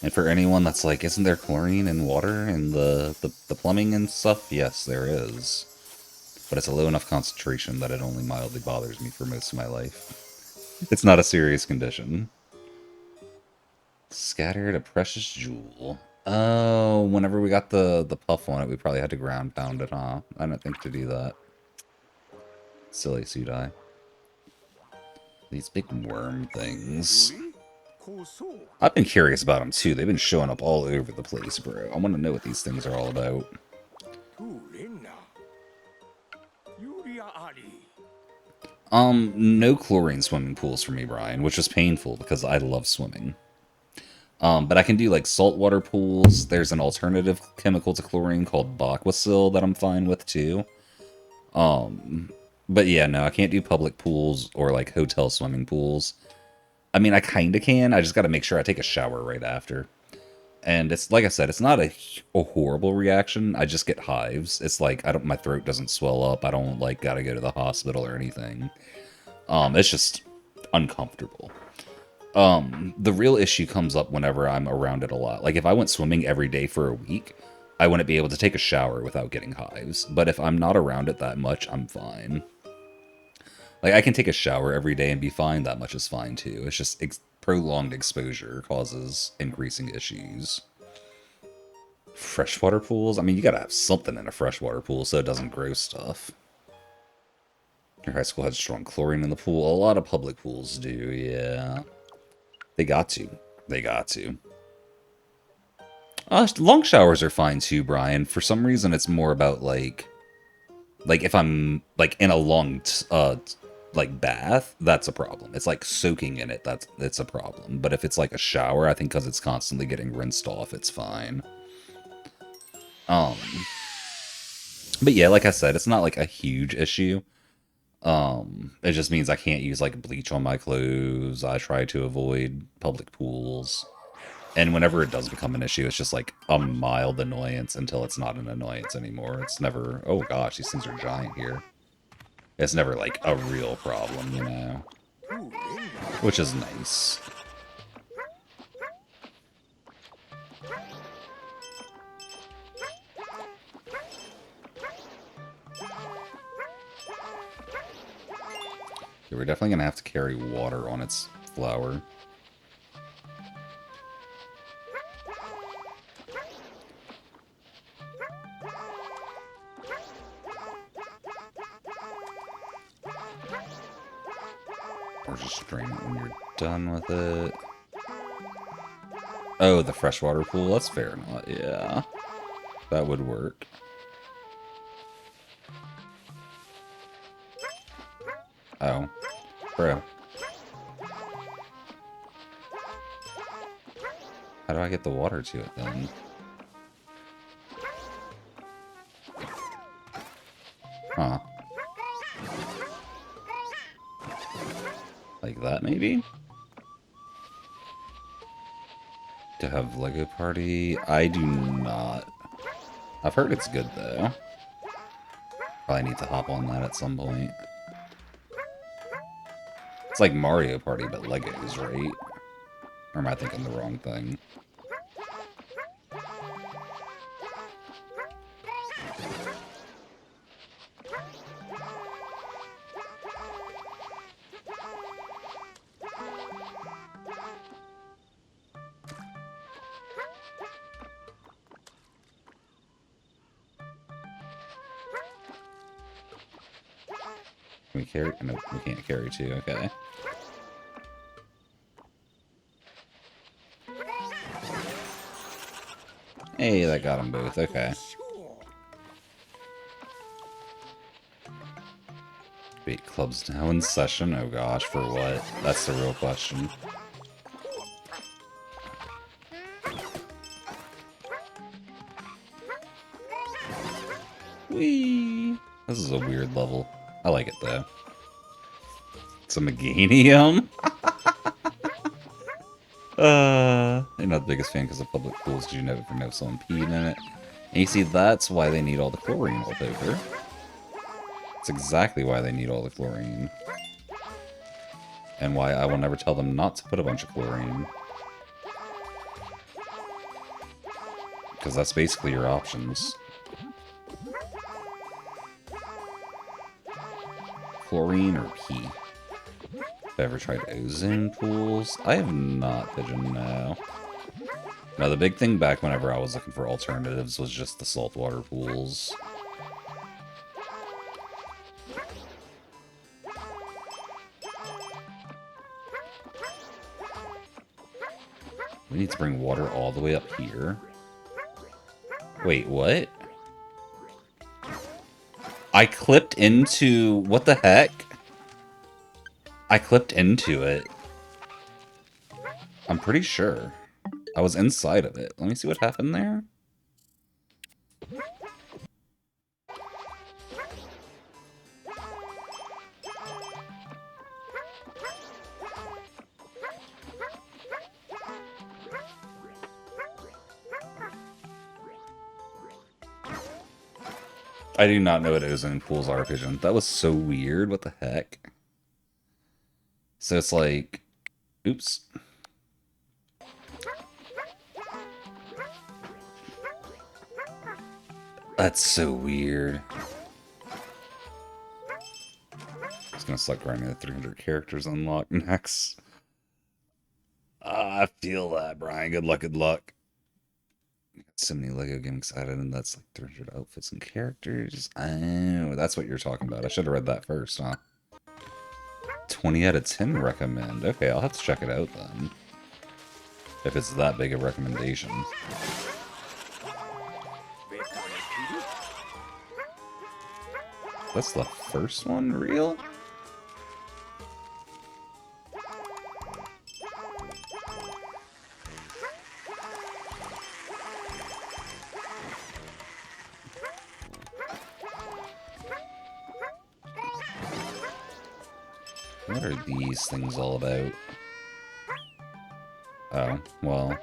And for anyone that's like, isn't there chlorine in water and the plumbing and stuff? Yes, there is. but it's a low enough concentration that it only mildly bothers me for most of my life. It's not a serious condition. Scattered a precious jewel. Oh, whenever we got the puff on it, we probably had to ground pound it, huh? I didn't think to do that. Silly Sudai. These big worm things. I've been curious about them too. They've been showing up all over the place, bro. I want to know what these things are all about. No chlorine swimming pools for me, Brian, which is painful because I love swimming. But I can do like saltwater pools. There's an alternative chemical to chlorine called Baquasil that I'm fine with too. But yeah, no, I can't do public pools or like hotel swimming pools. I mean, I kind of can. I just got to make sure I take a shower right after. And it's like I said, it's not a horrible reaction. I just get hives. It's like my throat doesn't swell up. I don't like gotta go to the hospital or anything. It's just uncomfortable. The real issue comes up whenever I'm around it a lot. Like if I went swimming every day for a week, I wouldn't be able to take a shower without getting hives. But if I'm not around it that much, I'm fine. Like I can take a shower every day and be fine. That much is fine too. It's just prolonged exposure causes increasing issues. Freshwater pools? I mean, you gotta have something in a freshwater pool so it doesn't grow stuff. Your high school had strong chlorine in the pool. A lot of public pools do, yeah. They got to. They got to. Long showers are fine too, Brian. For some reason, it's more about like if I'm like in a long like bath, that's a problem. It's like soaking in it, it's a problem. But if it's like a shower, I think because it's constantly getting rinsed off, it's fine. But yeah, like I said, it's not like a huge issue. It just means I can't use like bleach on my clothes. I try to avoid public pools. And whenever it does become an issue, it's just like a mild annoyance until it's not an annoyance anymore. It's never, oh gosh, these things are giant here. It's never like a real problem, you know? Which is nice. Yeah, we're definitely gonna have to carry water on its flower. Or just drain it when you're done with it. Oh, the freshwater pool? That's fair enough. Yeah. That would work. Oh. Bro. How do I get the water to it then? Huh. Like that, maybe? To have Lego Party? I do not. I've heard it's good, though. Probably need to hop on that at some point. It's like Mario Party, but Legos, right? Or am I thinking the wrong thing? Can we carry? Nope, we can't carry two. Okay. Hey, that got them both. Okay. Wait, club's now in session? Oh gosh, for what? That's the real question. Whee! This is a weird level. I like it though. It's a Meganium? I'm not the biggest fan because of public pools because you never know if someone peed in it. And you see, that's why they need all the chlorine wallpaper. That's exactly why they need all the chlorine. And why I will never tell them not to put a bunch of chlorine. Because that's basically your options. chlorine or pee. Have I ever tried ozone pools? I have not, Pigeon, no. No, the big thing back whenever I was looking for alternatives was just the saltwater pools. We need to bring water all the way up here. Wait, what? I clipped into... What the heck? I clipped into it. I'm pretty sure. I was inside of it. Let me see what happened there. I do not know what ozone pools are, Pigeon. That was so weird. What the heck? So it's like... Oops. That's so weird. It's gonna suck right into 300 characters unlocked next. I feel that, Brian. Good luck, good luck. So many Lego games added, and that's like 300 outfits and characters. Oh, that's what you're talking about. I should have read that first, huh? 20 out of 10 recommend. Okay, I'll have to check it out then. If it's that big a recommendation. That's the first one? Real? What are these things all about? Oh, well.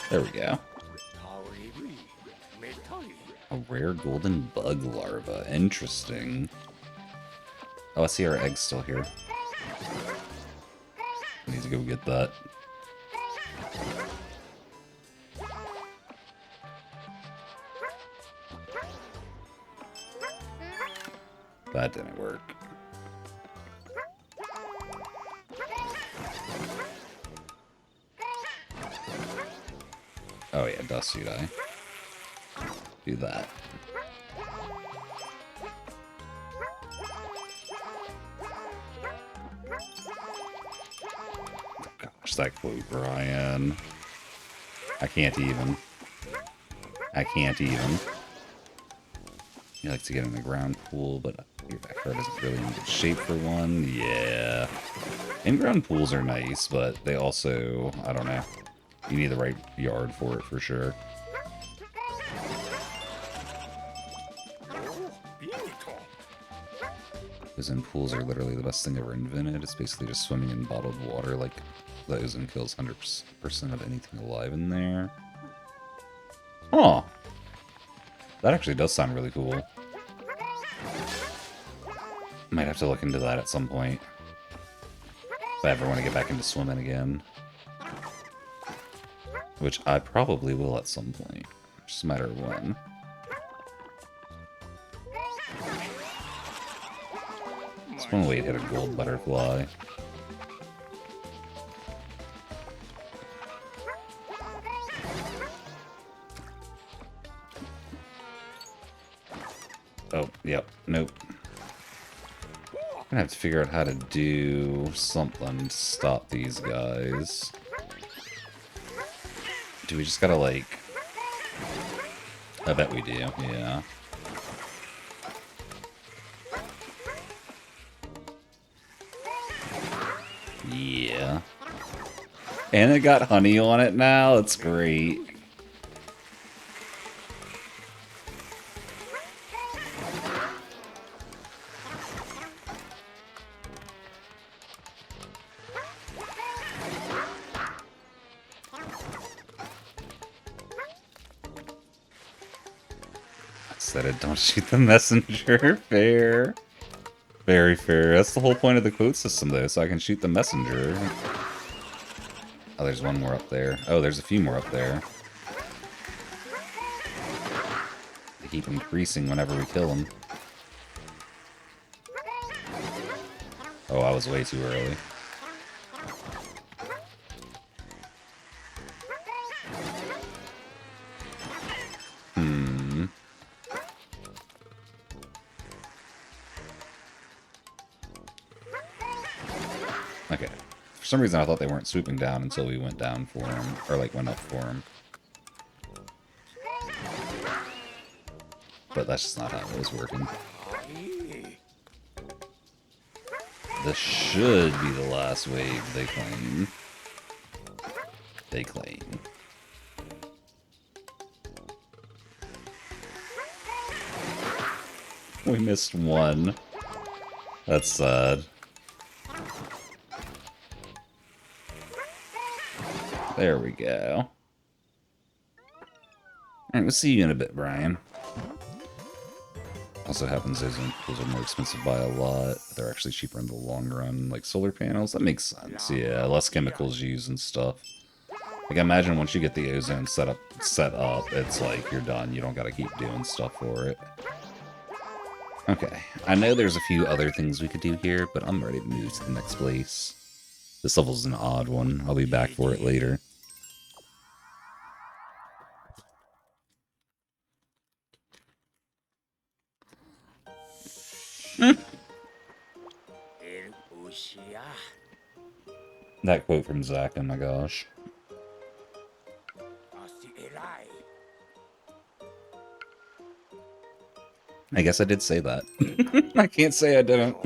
There we go. A rare golden bug larva. Interesting. Oh, I see our egg's still here. I need to go get that. That didn't work. Oh yeah, dust suit eye. Do that. Oh gosh, that quote, Brian. I can't even. I can't even. You like to get in the ground pool, but your backyard isn't really in good shape for one. Yeah. In-ground pools are nice, but they also, I don't know. You need the right yard for it for sure. Ozone pools are literally the best thing ever invented. It's basically just swimming in bottled water, like the ozone kills 100% of anything alive in there. Oh, that actually does sound really cool. Might have to look into that at some point. If I ever want to get back into swimming again. Which I probably will at some point. Just a matter of when. It's one way to hit a gold butterfly. Oh, yep, nope. I'm gonna have to figure out how to do something to stop these guys. Do we just gotta, like... I bet we do, yeah. Yeah. And it got honey on it now? That's great. Said it, don't shoot the messenger. Fair. Very fair. That's the whole point of the quote system, though, so I can shoot the messenger. Oh, there's one more up there. Oh, there's a few more up there. They keep increasing whenever we kill them. Oh, I was way too early. Okay. For some reason, I thought they weren't swooping down until we went down for him, or like went up for him. But that's just not how it was working. This should be the last wave, they claim. They claim. We missed one. That's sad. There we go. Alright, we'll see you in a bit, Brian. Also happens those are more expensive by a lot. They're actually cheaper in the long run, like solar panels. That makes sense. Yeah, less chemicals used and stuff. Like, imagine once you get the ozone set up, it's like you're done. You don't gotta keep doing stuff for it. Okay, I know there's a few other things we could do here, but I'm ready to move to the next place. This level's an odd one. I'll be back for it later. That quote from Zach, oh my gosh. I guess I did say that. I can't say I didn't.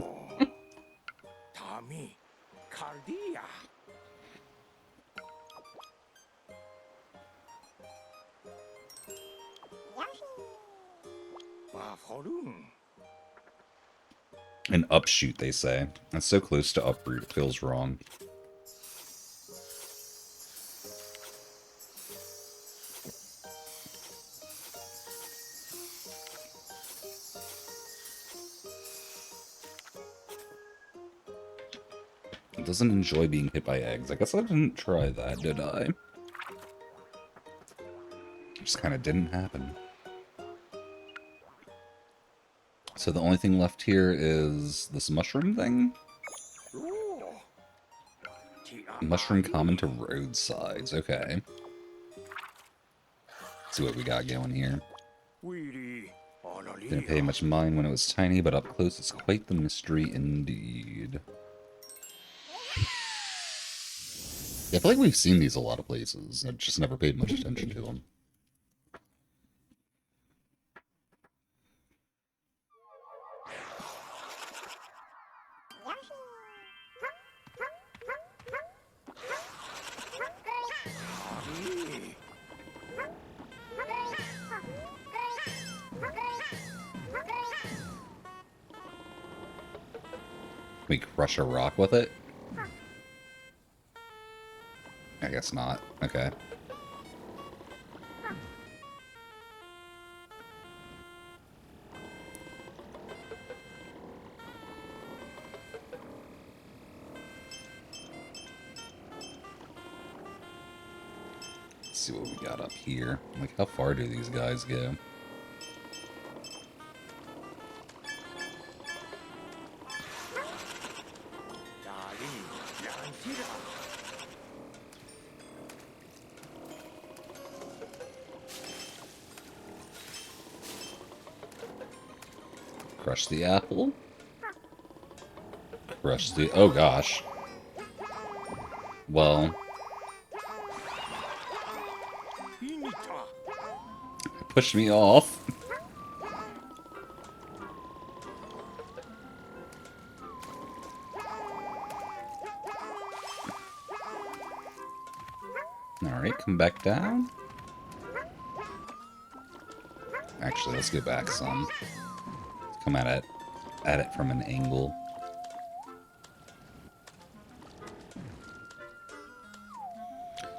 An upshoot, they say. That's so close to uproot, it feels wrong. It doesn't enjoy being hit by eggs. I guess I didn't try that, did I? It just kind of didn't happen. So the only thing left here is this mushroom thing? Mushroom common to roadsides, okay. Let's see what we got going here. Didn't pay much mind when it was tiny, but up close it's quite the mystery indeed. Yeah, I feel like we've seen these a lot of places. I've just never paid much attention to them. We crush a rock with it? I guess not. Okay. Let's see what we got up here. Like, how far do these guys go? Crush the apple. Crush the... Oh, gosh. Well... Push me off. Alright, come back down. Actually, let's go back some. Come at it from an angle.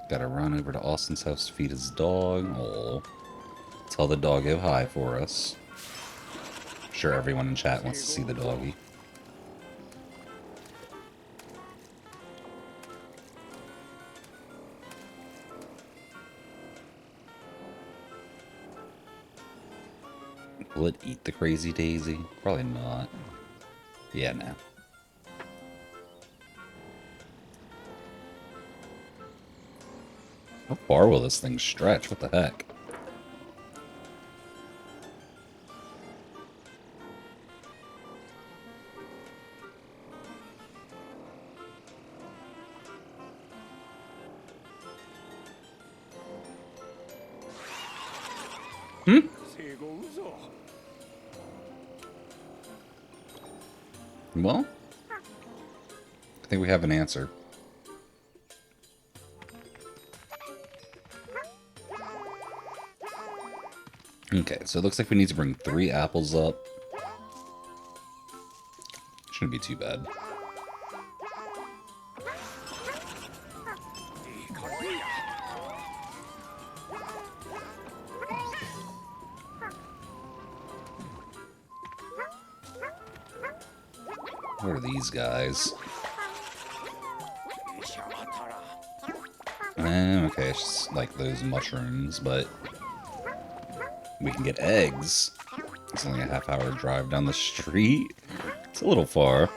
Gotta run over to Austin's house to feed his dog. Oh, tell the doggo hi for us. I'm sure everyone in chat wants to see the doggy. Will it eat the crazy daisy? Probably not. Yeah, no. How far will this thing stretch? What the heck? 세고 웃어. Well, I think we have an answer. Okay, so it looks like we need to bring 3 apples up. Shouldn't be too bad. 이 갈비야. What are these guys? 이 샤마타라. Okay, it's just like those mushrooms, but we can get eggs. It's only a half-hour drive down the street. It's a little far.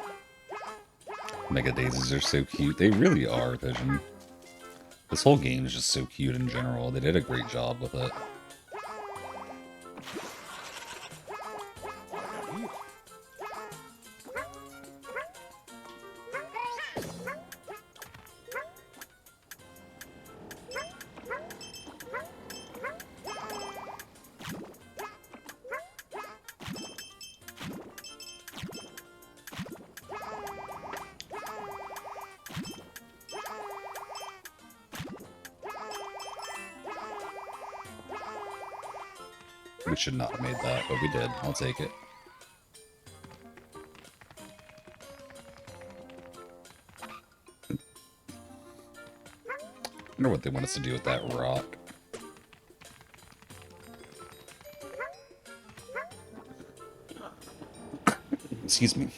Mega daisies are so cute. They really are, Vision. This whole game is just so cute in general. They did a great job with it. 아라리야. We should not have made that, but we did. I'll take it. I wonder what they want us to do with that rock. Excuse me.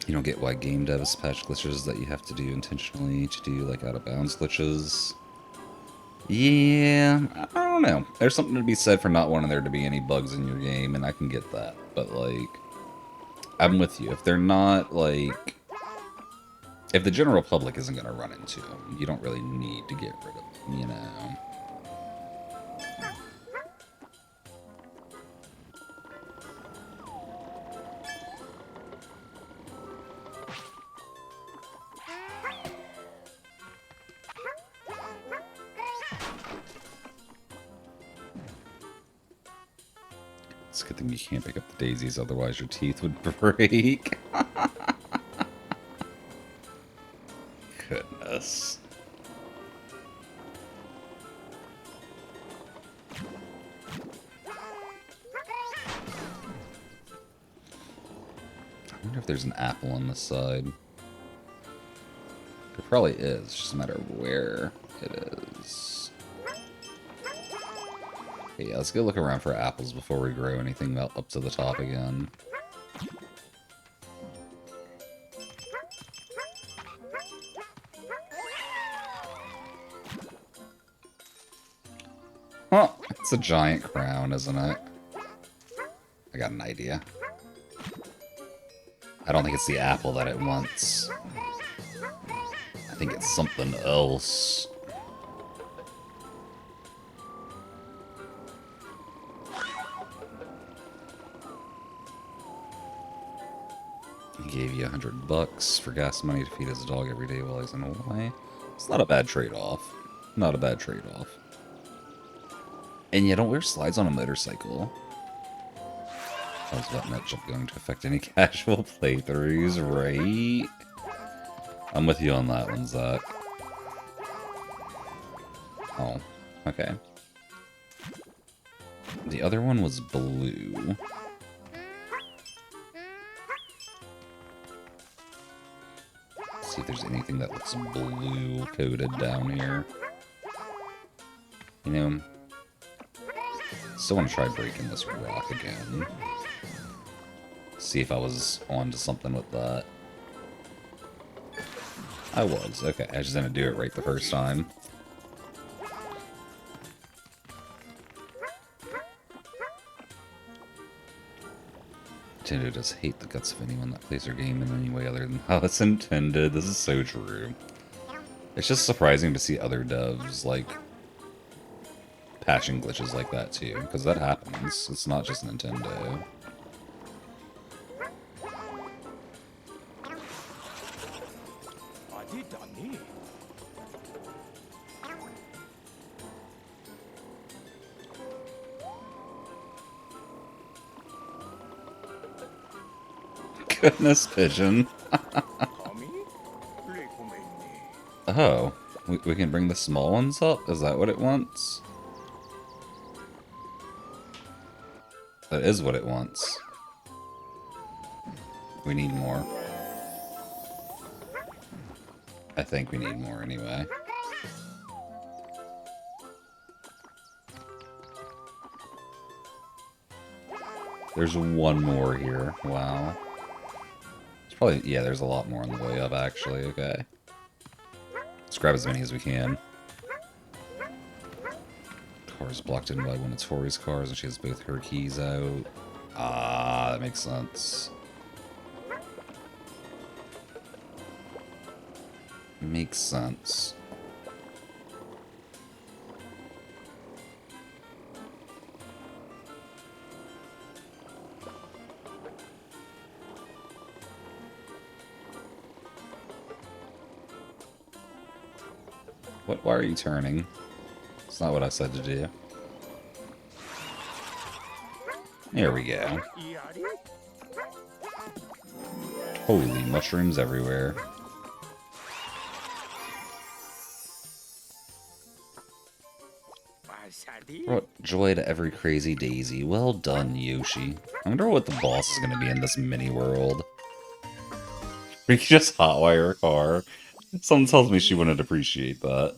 You don't get why game devs patch glitches that you have to do intentionally to do like out of bounds glitches. Yeah, I don't know. There's something to be said for not wanting there to be any bugs in your game, and I can get that. But, like, I'm with you. If they're not, like... If the general public isn't going to run into them, you don't really need to get rid of them, you know? It's a good thing you can't pick up the daisies, otherwise your teeth would break. Goodness. I wonder if there's an apple on this side. There probably is, it's just a matter of where it is. Okay, yeah, let's go look around for apples before we grow anything up to the top again. Huh, it's a giant crown, isn't it? I got an idea. I don't think it's the apple that it wants. I think it's something else. He gave you $100 for gas money to feed his dog every day while he's in Hawaii. It's not a bad trade-off. Not a bad trade-off. And you don't wear slides on a motorcycle. How's that matchup going to affect any casual playthroughs, right? I'm with you on that one, Zach. Oh, okay. The other one was blue. Let's see if there's anything that looks blue coded down here. You know, still want to try breaking this rock again. See if I was on to something with that. I was. Okay, I just didn't do it right the first time. Nintendo does hate the guts of anyone that plays their game in any way other than how it's intended. This is so true. It's just surprising to see other devs, like, patching glitches like that too, because that happens. It's not just Nintendo. 어디다니? Goodness, pigeon. 감히? 레고맨니. Oh, we can bring the small ones up? Is that what it wants? That is what it wants. We need more. I think we need more anyway. There's one more here. Wow. It's probably, yeah, there's a lot more on the way up, actually. Okay. Let's grab as many as we can. Car's blocked in by one of Tori's cars, and she has both her keys out. Ah, that makes sense. Makes sense. What? Why are you turning? It's not what I said to do. There we go. 이아리? Holy mushrooms everywhere. 마사디? Brought joy to every crazy daisy. Well done, Yoshi. I wonder what the boss is going to be in this mini world. We can just hotwire a car. Someone tells me she wouldn't appreciate that.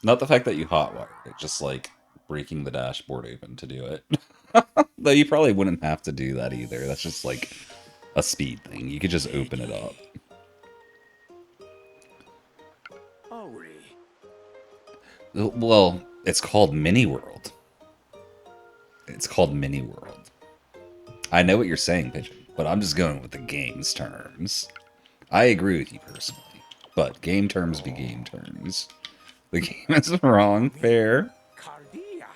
Not the fact that you hotwired it, just like breaking the dashboard open to do it. Though you probably wouldn't have to do that either. That's just like a speed thing. You could just open it up. 아우리. Well, it's called Mini World. It's called Mini World. I know what you're saying, Pigeon, but I'm just going with the game's terms. I agree with you personally, but game terms be game terms. The game is wrong. Fair. 카디야.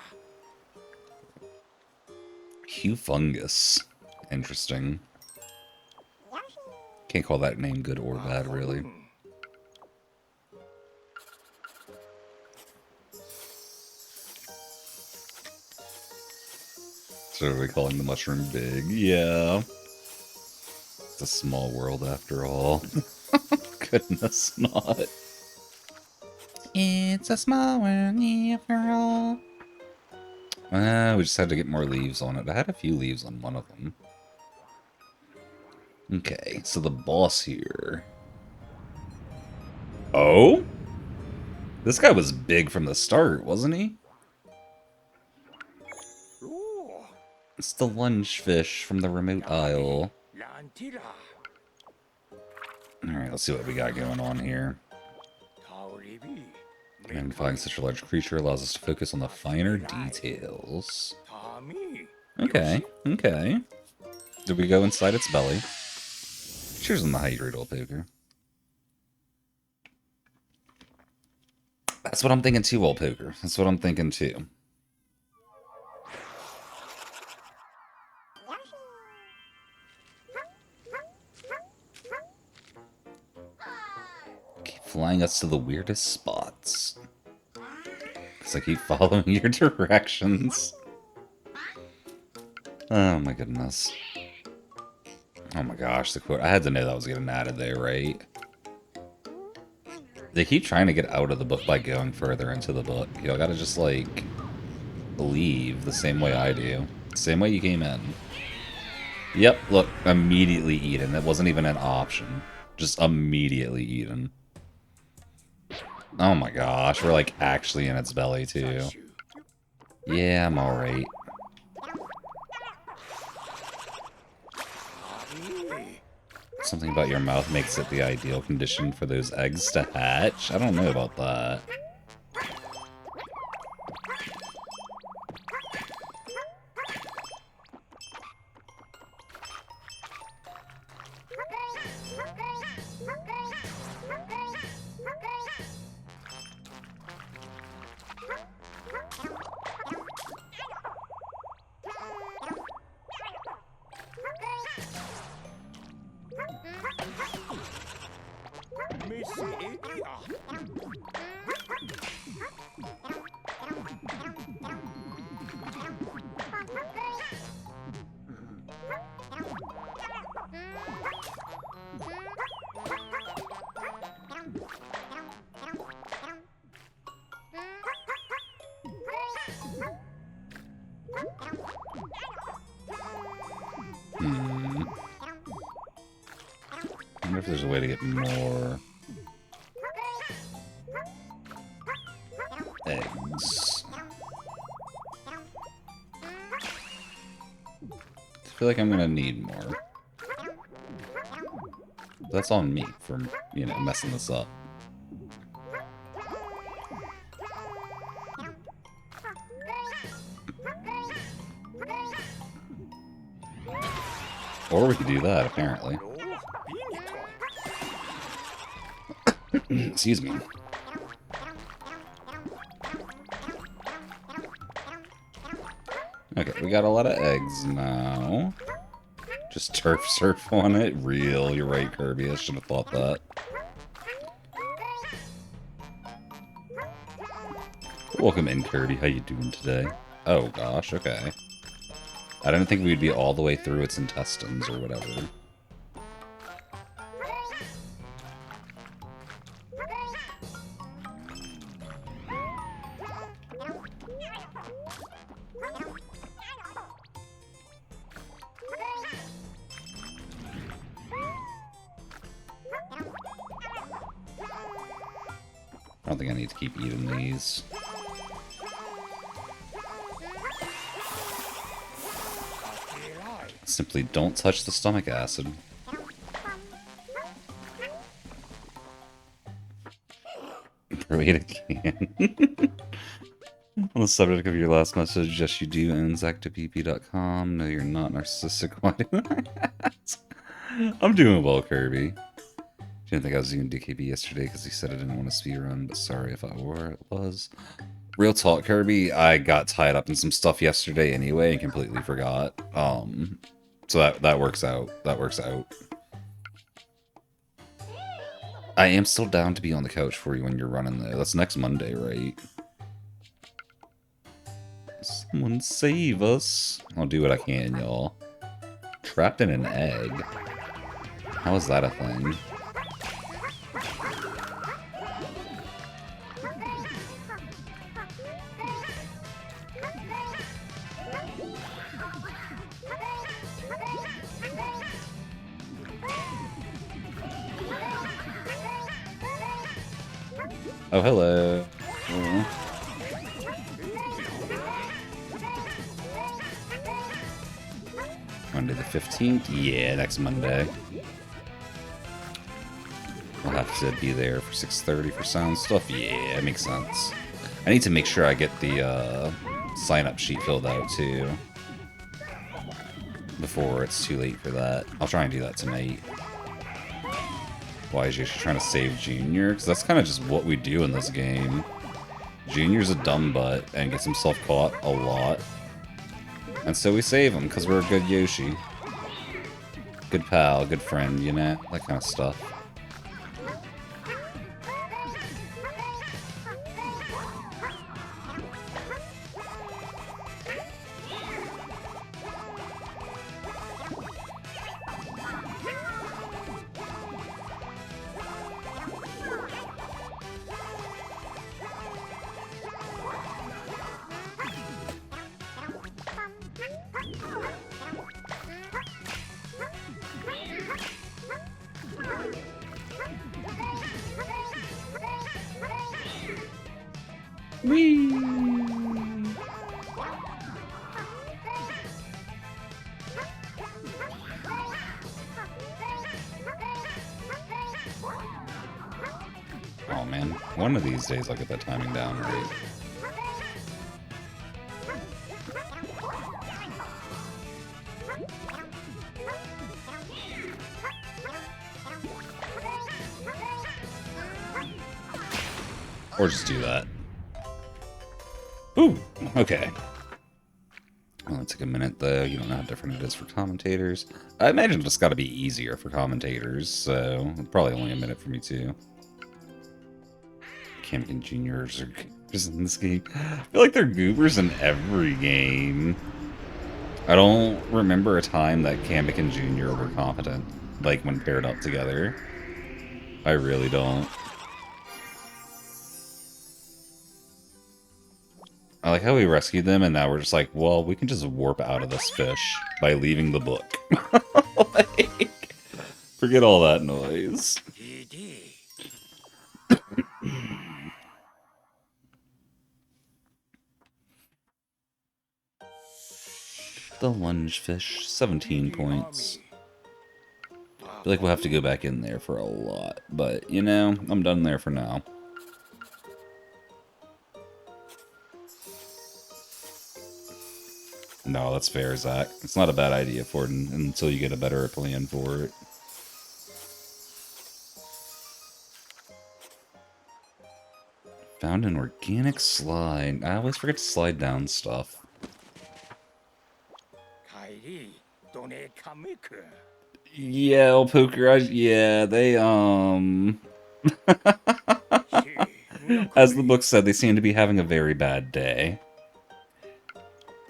Hufungus. Interesting. Can't call that name good or bad, really. So are we calling the mushroom big? Yeah. It's a small world after all. Goodness not. It's a small world after all. We just had to get more leaves on it. I had a few leaves on one of them. Okay, so the boss here. Oh? This guy was big from the start, wasn't he? 오. It's the lunge fish from the remote isle. 란티라. Alright, let's see what we got going on here. 다우리비. Magnifying such a large creature allows us to focus on the finer details. 감히? Okay, okay. Did we go inside its belly? Cheers on the hydrate, old poker. That's what I'm thinking too, old poker. That's what I'm thinking too. Keep flying us to the weirdest spots. Because I keep following your directions. Oh my goodness. Oh my gosh, the quote. I had to know that was getting added there, right? They keep trying to get out of the book by going further into the book. You gotta just, like, leave the same way I do. Same way you came in. Yep, look, immediately eaten. It wasn't even an option. Just immediately eaten. Oh my gosh, we're, like, actually in its belly, too. Yeah, I'm alright. Something about your mouth makes it the ideal condition for those eggs to hatch? I don't know about that. Missy India. I wonder if there's a way to get more eggs. I feel like I'm gonna need more. That's on me for, you know, messing this up. Or we could do that, apparently. No, beanie talk. Excuse me. Okay, we got a lot of eggs now. Just turf surf on it? Real, you're right, Kirby. I should have thought that. Welcome in, Kirby. How you doing today? Oh, gosh, okay. I didn't think we'd be all the way through its intestines or whatever. I don't think I need to keep eating these. Simply don't touch the stomach acid. Throw it again. On the subject of your last message, yes you do, ownsactopp.com. No, you're not narcissistic. Why do that? I'm doing well, Kirby. Didn't think I was doing DKB yesterday because he said I didn't want to speedrun, but sorry if I were. It was. Real talk, Kirby, I got tied up in some stuff yesterday anyway and completely forgot. So that works out. That works out. I am still down to be on the couch for you when you're running there. That's next Monday, right? Someone save us. I'll do what I can, y'all. Trapped in an egg. How is that a thing? Oh, hello. Monday the 15th? Yeah, next Monday. I'll have to be there for 6:30 for sound stuff. Yeah, makes sense. I need to make sure I get the sign-up sheet filled out, too. Before it's too late for that. I'll try and do that tonight. Why is you trying to save Junior? Because that's kind of just what we do in this game. Junior's a dumb butt and gets himself caught a lot. And so we save him because we're a good Yoshi. Good pal, good friend, you know? That kind of stuff. Oh man, one of these days I'll get that timing down right. Or just do that. Ooh, okay. Well, it took a minute, though. You don't know how different it is for commentators. I imagine it's got to be easier for commentators, so probably only a minute for me, too. Camden Juniors are goobers in this game. I feel like they're goobers in every game. I don't remember a time that Kamek and Junior were competent, like when paired up together. I really don't. I like how we rescued them, and now we're just like, well, we can just warp out of this fish by leaving the book. Like, forget all that noise. The lunge fish, 17 points. I feel like we'll have to go back in there for a lot, but, you know, I'm done there for now. No, that's fair, Zach. It's not a bad idea for it until you get a better plan for it. Found an organic slide. I always forget to slide down stuff. Yeah, El Poker, yeah, they, as the book said, they seem to be having a very bad day.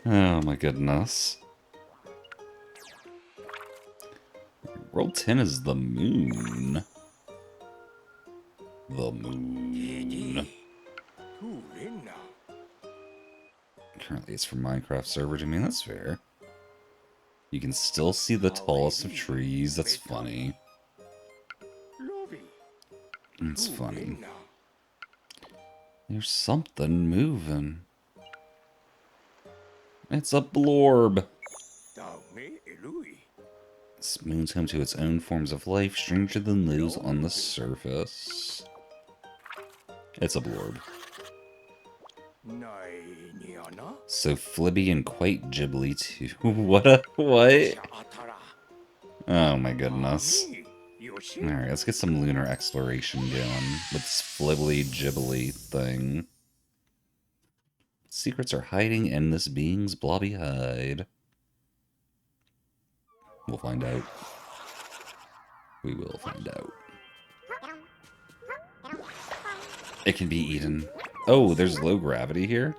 Oh my goodness. World 10 is the moon. The moon. Currently it's for Minecraft server. I mean, that's fair. You can still see the tallest of trees. That's funny. It's funny. There's something moving. It's a blorb. This moon's home to its own forms of life, stranger than those on the surface. It's a blorb. So flibby and quite ghibli too. What? Oh my goodness. Alright, let's get some lunar exploration going with this flibbly ghibli thing. Secrets are hiding in this being's blobby hide. We'll find out. We will find out. It can be eaten. Oh, there's low gravity here?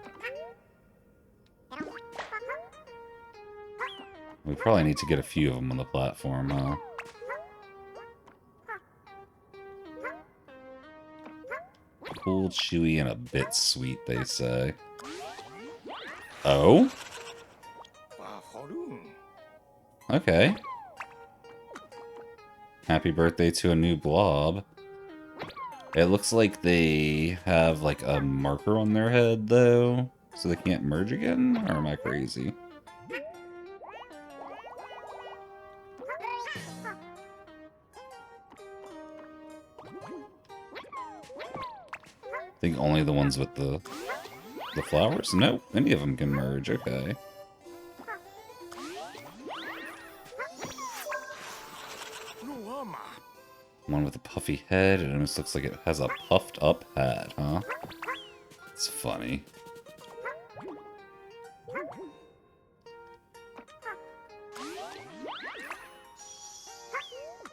We probably need to get a few of them on the platform, huh? Cool, chewy, and a bit sweet, they say. Oh? Okay. Happy birthday to a new blob. It looks like they have, like, a marker on their head, though, so they can't merge again? Or am I crazy? I think only the ones with the flowers? No, any of them can merge, okay. One with a puffy head, it almost looks like it has a puffed up hat, huh? It's funny.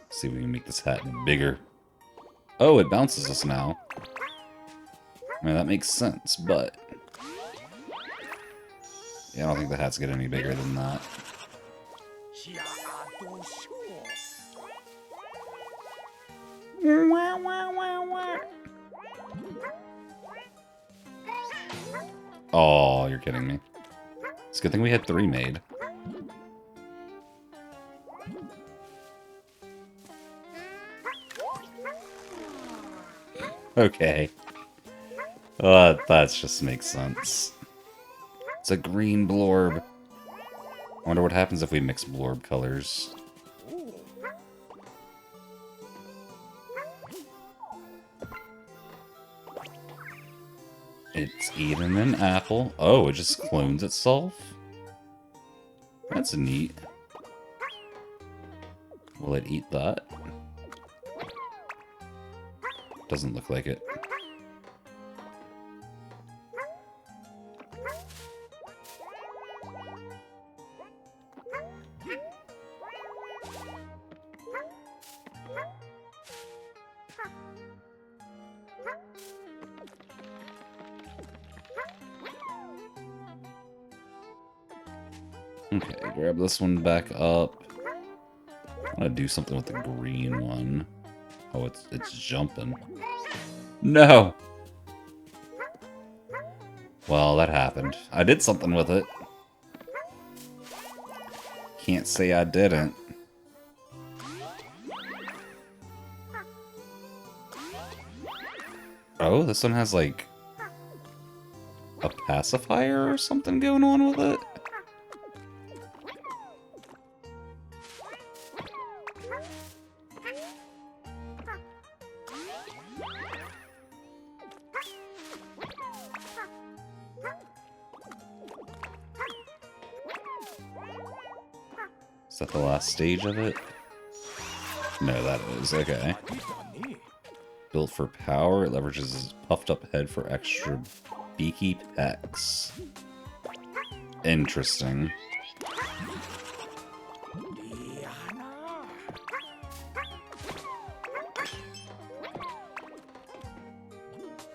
See if we can make this hat bigger. Oh, it bounces us now. I mean, that makes sense, but... yeah, I don't think the hats get any bigger than that. Oh, you're kidding me. It's a good thing we had 3 made. Okay. That just makes sense. It's a green blorb. I wonder what happens if we mix blorb colors. It's eating an apple. Oh, it just clones itself? That's neat. Will it eat that? Doesn't look like it. Okay, grab this one back up. I'm gonna do something with the green one. Oh, it's jumping. No! Well, that happened. I did something with it. Can't say I didn't. Oh, this one has like a pacifier or something going on with it? Is that the last stage of it? No, that is. Okay. Built for power, it leverages his puffed up head for extra beaky pecs. Interesting.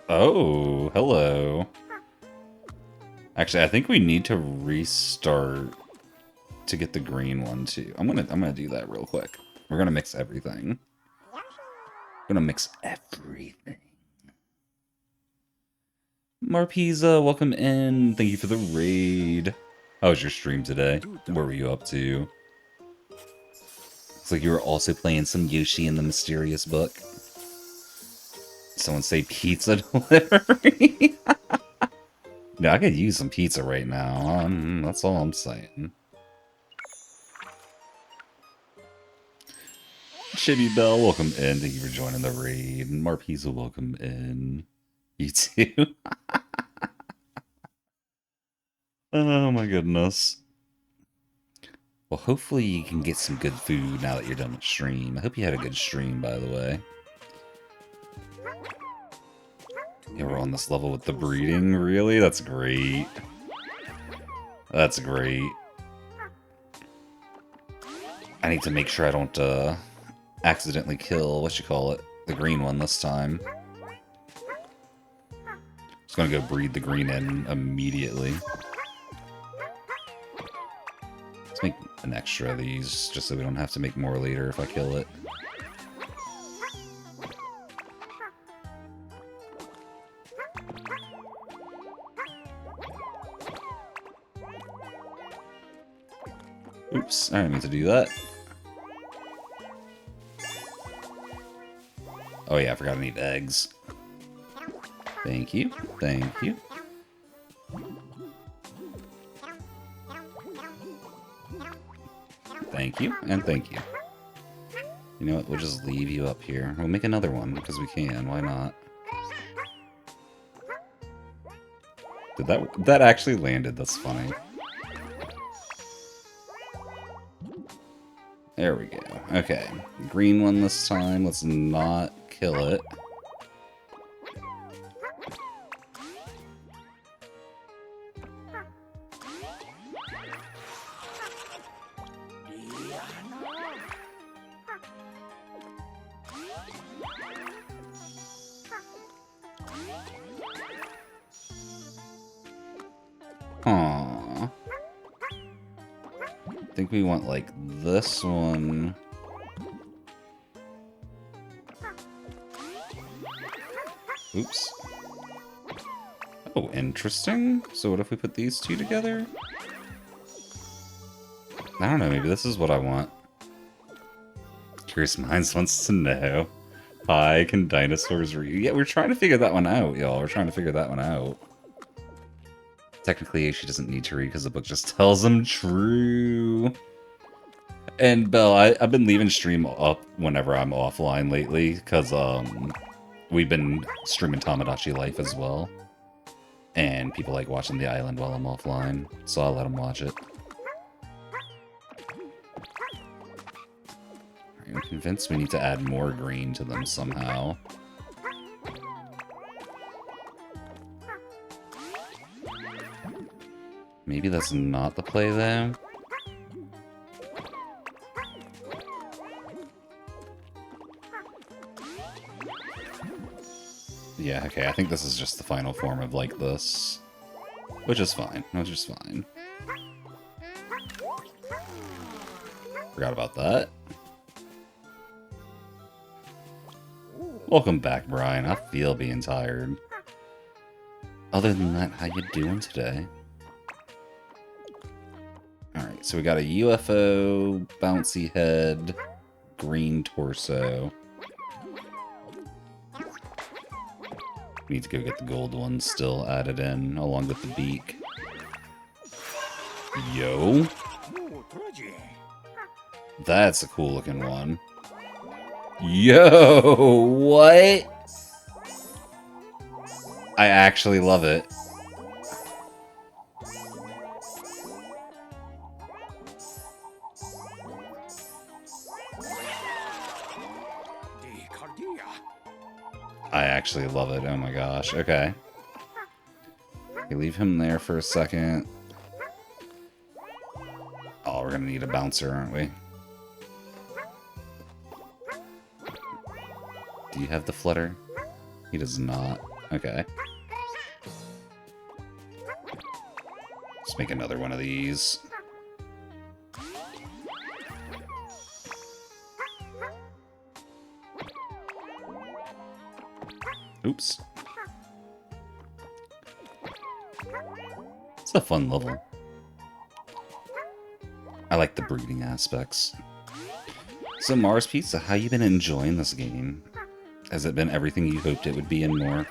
Oh, hello. Actually, I think we need to restart to get the green one too. I'm gonna do that real quick. We're gonna mix everything. Gonna mix everything. Marpeza, welcome in. Thank you for the raid. How was your stream today? What were you up to? Looks like you were also playing some Yoshi in the Mysterious Book. Someone say pizza delivery. No, I could use some pizza right now. That's all I'm saying. Chibi Bell, welcome in. Thank you for joining the raid. Marpeza, welcome in. You too. Oh my goodness. Well, hopefully you can get some good food now that you're done with stream. I hope you had a good stream, by the way. Yeah, we're on this level with the breeding, really? That's great. That's great. I need to make sure I don't, accidentally kill, the green one this time. Just gonna go breed the green in immediately. Let's make an extra of these, just so we don't have to make more later if I kill it. Oops, I didn't mean to do that. Oh yeah, I forgot I need eggs. Thank you, thank you. Thank you, and thank you. You know what, we'll just leave you up here. We'll make another one, because we can, why not? Did that actually landed, that's funny. There we go. Okay, green one this time. Let's not kill it. Aww. I think we want, like, this one. Oops. Oh, interesting. So what if we put these two together? I don't know, maybe this is what I want. Curious Minds wants to know. Hi, can dinosaurs read? Yeah, we're trying to figure that one out, y'all. We're trying to figure that one out. Technically, she doesn't need to read because the book just tells them true. And Belle, I've been leaving stream up whenever I'm offline lately because we've been streaming Tamagotchi Life as well, and people like watching the island while I'm offline, so I'll let them watch it. I'm convinced we need to add more green to them somehow. Maybe that's not the play though. Yeah, okay, I think this is just the final form of like this. Which is fine, which is fine. Forgot about that. Welcome back, Brian. I feel being tired. Other than that, how you doing today? Alright, so we got a UFO, bouncy head, green torso. We need to go get the gold one still added in, along with the beak. Yo! Oh, Troji. That's a cool looking one. Yo! What? I actually love it. Di Cardia. I actually love it. Oh my gosh. Okay. Okay, leave him there for a second. Oh, we're gonna need a bouncer, aren't we? Do you have the flutter? He does not. Okay. Let's make another one of these. Oops. It's a fun level. I like the breeding aspects. So Mars Pizza, how you been enjoying this game? Has it been everything you hoped it would be and more?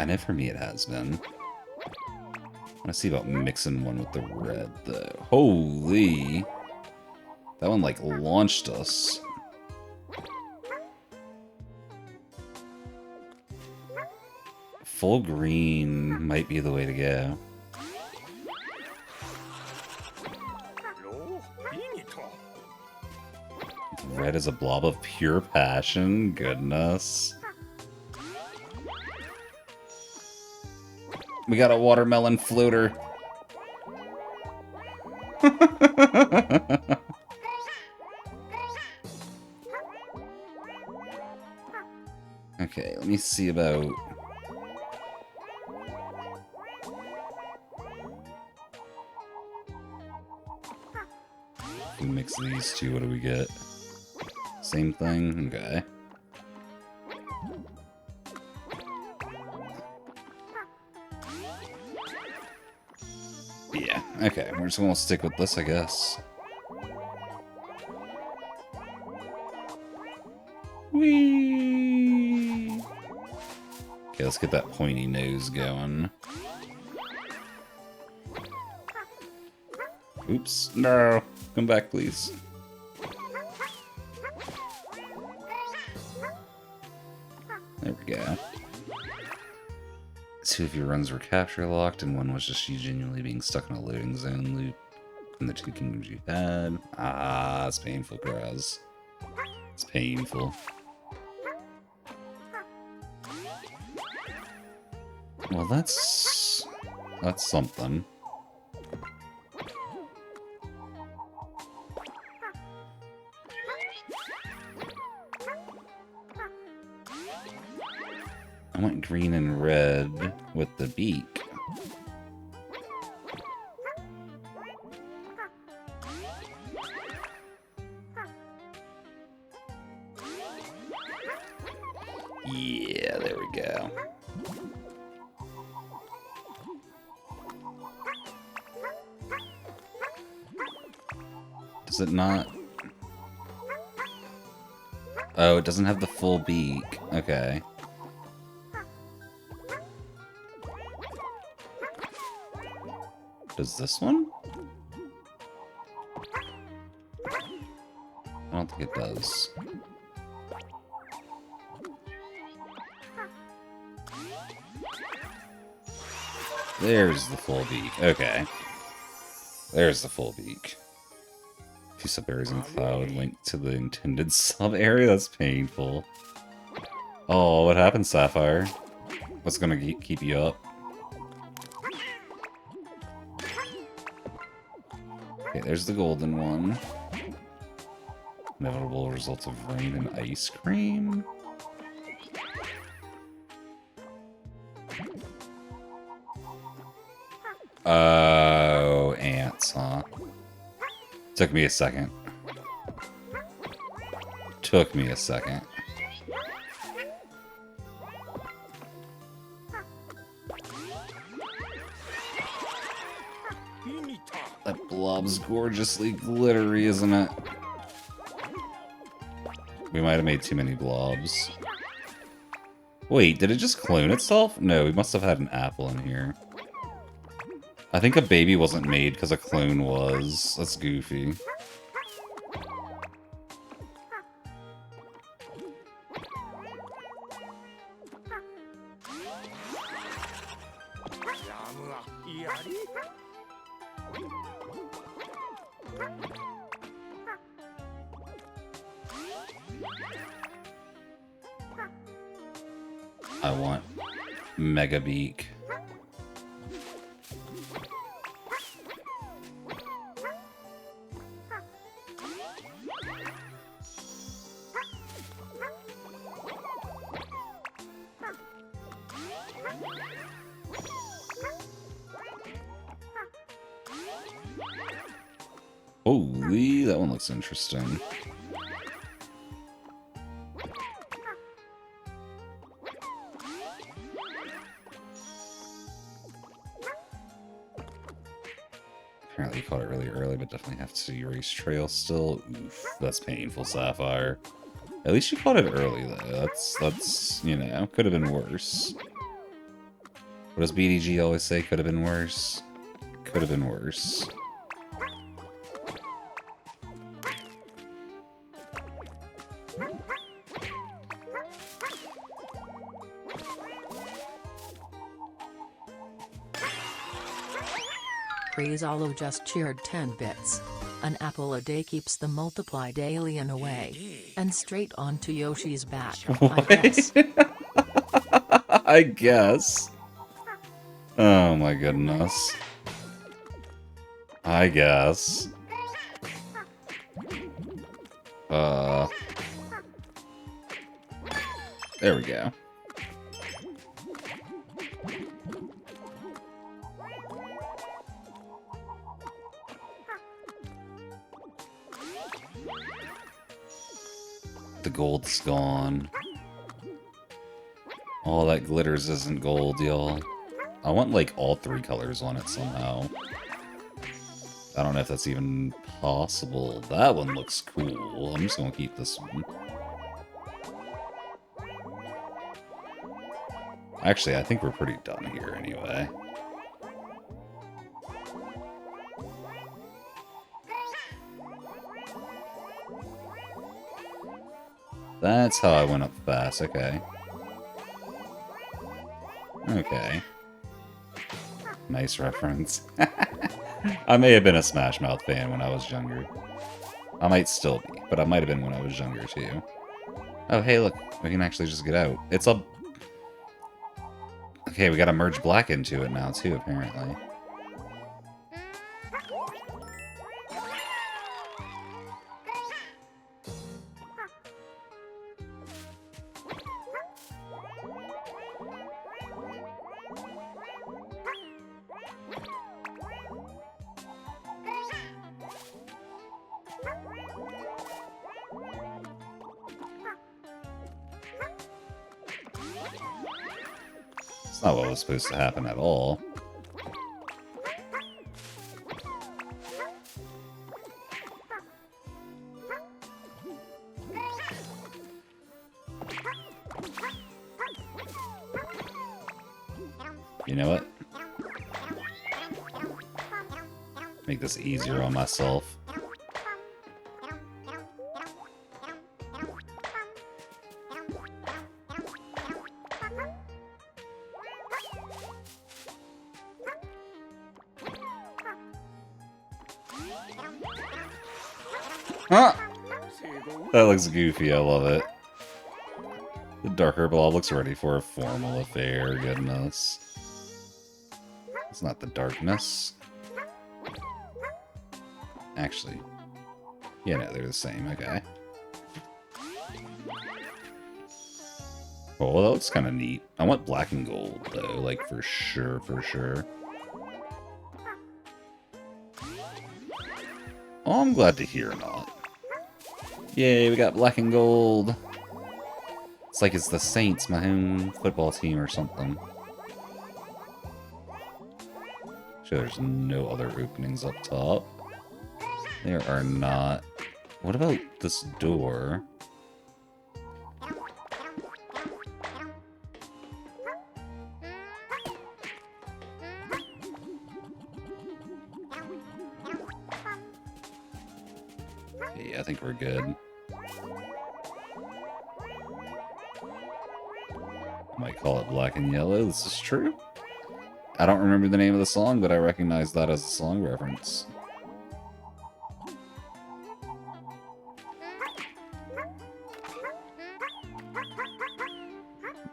I know for me it has been. I want to see about mixing one with the red, though. Holy! That one, like, launched us. Full green might be the way to go. Lo, Inito. Red is a blob of pure passion. Goodness. We got a watermelon floater. Okay, let me see about... If we mix these two, what do we get? Same thing? Okay. Yeah, okay. We're just gonna stick with this, I guess. Whee! Okay, let's get that pointy nose going. Oops. No. Come back, please. There we go. Two of your runs were capture locked, and one was just you genuinely being stuck in a loading zone loop in the two kingdoms you had. Ah, it's painful, Graz. It's painful. Well, that's something. I want green and red with the beak. Yeah, there we go. Does it not? Oh, it doesn't have the full beak. Okay. Does this one? I don't think it does. There's the full beak. Okay. There's the full beak. Two sub-areas in cloud linked to the intended sub-area? That's painful. Oh, what happened, Sapphire? What's gonna keep you up? Okay, there's the golden one. Inevitable results of rain and ice cream? Oh, ants, huh? Took me a second. Took me a second. That blob's gorgeously glittery, isn't it? We might have made too many blobs. Wait, did it just clone itself? No, we must have had an apple in here. I think a baby wasn't made because a clone was. That's goofy. I want Mega Beak. Holy, that one looks interesting. Apparently you caught it really early, but definitely have to erase trail still. Oof, that's painful, Sapphire. At least you caught it early, though. That's, you know, could have been worse. What does BDG always say? Could have been worse? Could have been worse. Praise Olo just cheered 10 bits. An apple a day keeps the multiplied alien away. And straight onto Yoshi's back, I guess. I guess. Oh my goodness. I guess. There we go. The gold's gone. All that glitters isn't gold, y'all. I want, like, all three colors on it somehow. I don't know if that's even possible. That one looks cool. I'm just gonna keep this one. Actually, I think we're pretty done here anyway. That's how I went up fast, okay. Okay. Nice reference. I may have been a Smash Mouth fan when I was younger. I might still be, but I might have been when I was younger too. Oh, hey, look. We can actually just get out. It's a... Okay, we gotta merge black into it now too, apparently. It's not what was supposed to happen at all. You know what? Make this easier on myself. Huh? That looks goofy, I love it. The darker blob looks ready for a formal affair, goodness. It's not the darkness. Actually, yeah, no, they're the same, okay. Oh, that looks kind of neat. I want black and gold, though, like, for sure, for sure. Oh, I'm glad to hear not. Yay, we got black and gold. It's like it's the Saints, my home football team or something. Sure, there's no other openings up top. There are not. What about this door? Yeah, I think we're good. Might call it black and yellow. This is true. I don't remember the name of the song, but I recognize that as a song reference.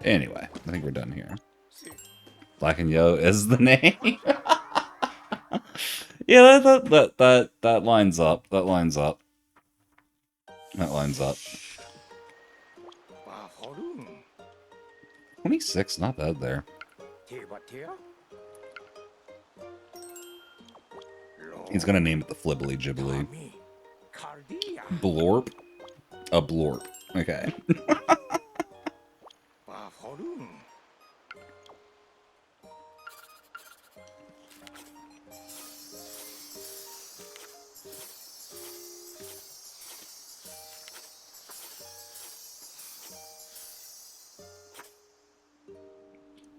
Anyway, I think we're done here. Black and yellow is the name. Yeah, that lines up. That lines up. That lines up. 26, not bad there. He's gonna name it the Flibbly Jibbly. Blorp? A blorp. Okay.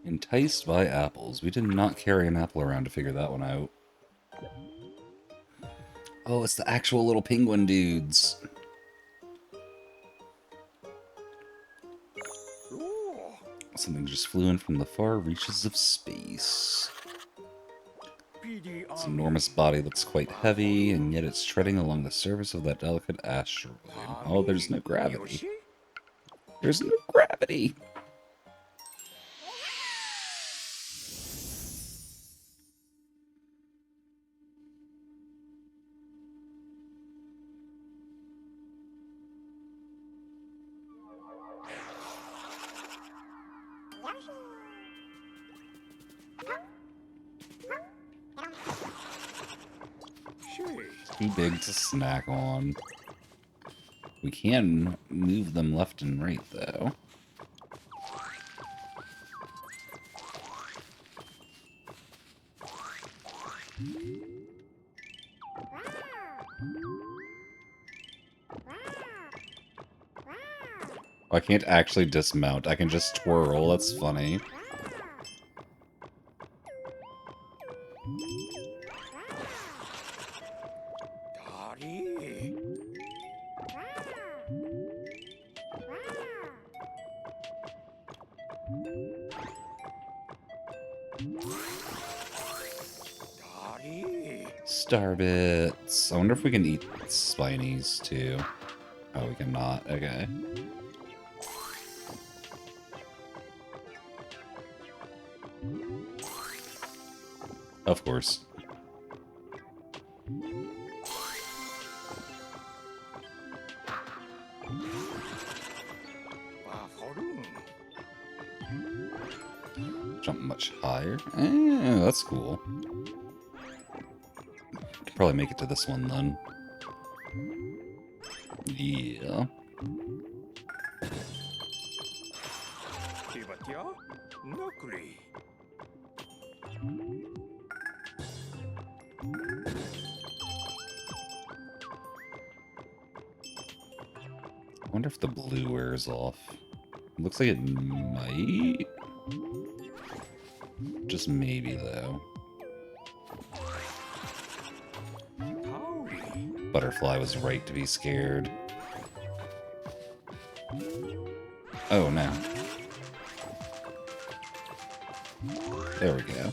Enticed by apples. We did not carry an apple around to figure that one out. Oh, it's the actual little penguin dudes. Something just flew in from the far reaches of space. Its enormous body looks quite heavy, and yet it's treading along the surface of that delicate asteroid. Oh, there's no gravity. There's no gravity! Too big to snack on. We can move them left and right, though. I can't actually dismount. I can just twirl. That's funny. Starbits. I wonder if we can eat spinies too. Oh, we cannot. Okay. Of course. Jump much higher. That's cool. Could probably make it to this one then. Yeah. I wonder if the blue wears off. Looks like it might. Just maybe, though. Butterfly was right to be scared. Oh, no. There we go.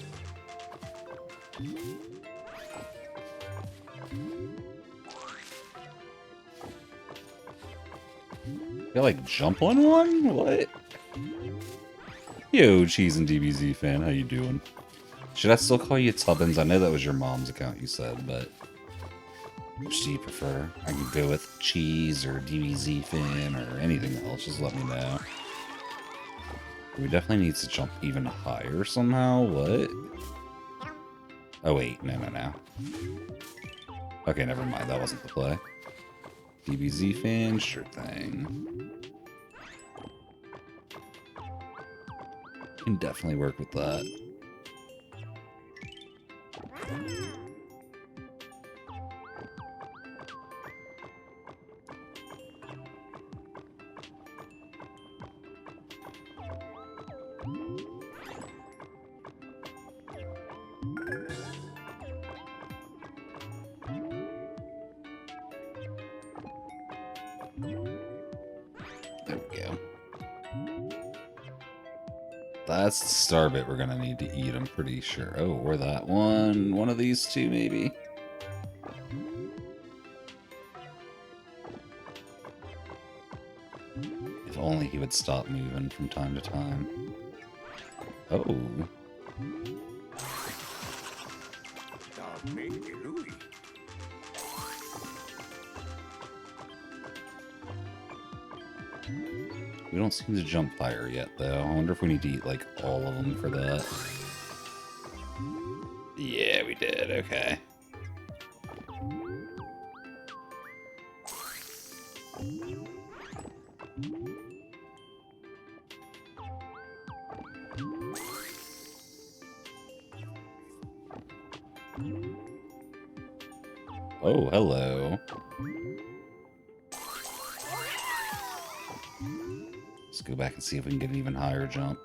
You like jump on one? What? Yo, Cheese and DBZ fan, how you doing? Should I still call you Tubbins? I know that was your mom's account you said, but which do you prefer? I can go with Cheese or DBZ fan or anything else. Just let me know. We definitely need to jump even higher somehow. What? Oh wait, no. Okay, never mind. That wasn't the play. DBZ fan, sure thing. Can definitely work with that. There we go. That's the star bit we're gonna need to eat, I'm pretty sure. Oh, or that one. One of these two, maybe? If only he would stop moving from time to time. Oh. We don't seem to jump fire yet, though. I wonder if we need to eat, like, all of them for that. Yeah, we did. Okay. Oh, hello. Let's go back and see if we can get an even higher jump.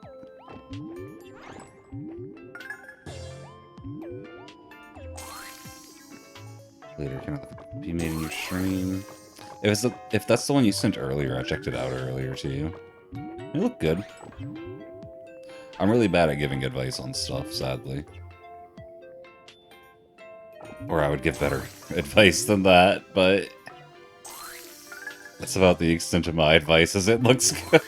Later, can be made in your stream. If that's the one you sent earlier, I checked it out earlier too. It looked good. I'm really bad at giving advice on stuff, sadly. Or I would give better advice than that, but that's about the extent of my advice, as it looks good.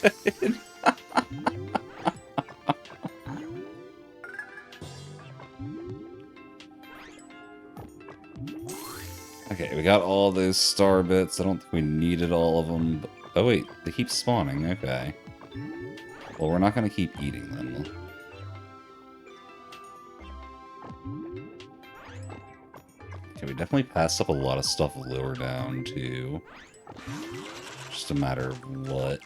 Okay, we got all those star bits. I don't think we needed all of them. But... oh wait, they keep spawning. Okay. Well, we're not going to keep eating them. Okay, we definitely passed up a lot of stuff lower down, too. Just a matter of what.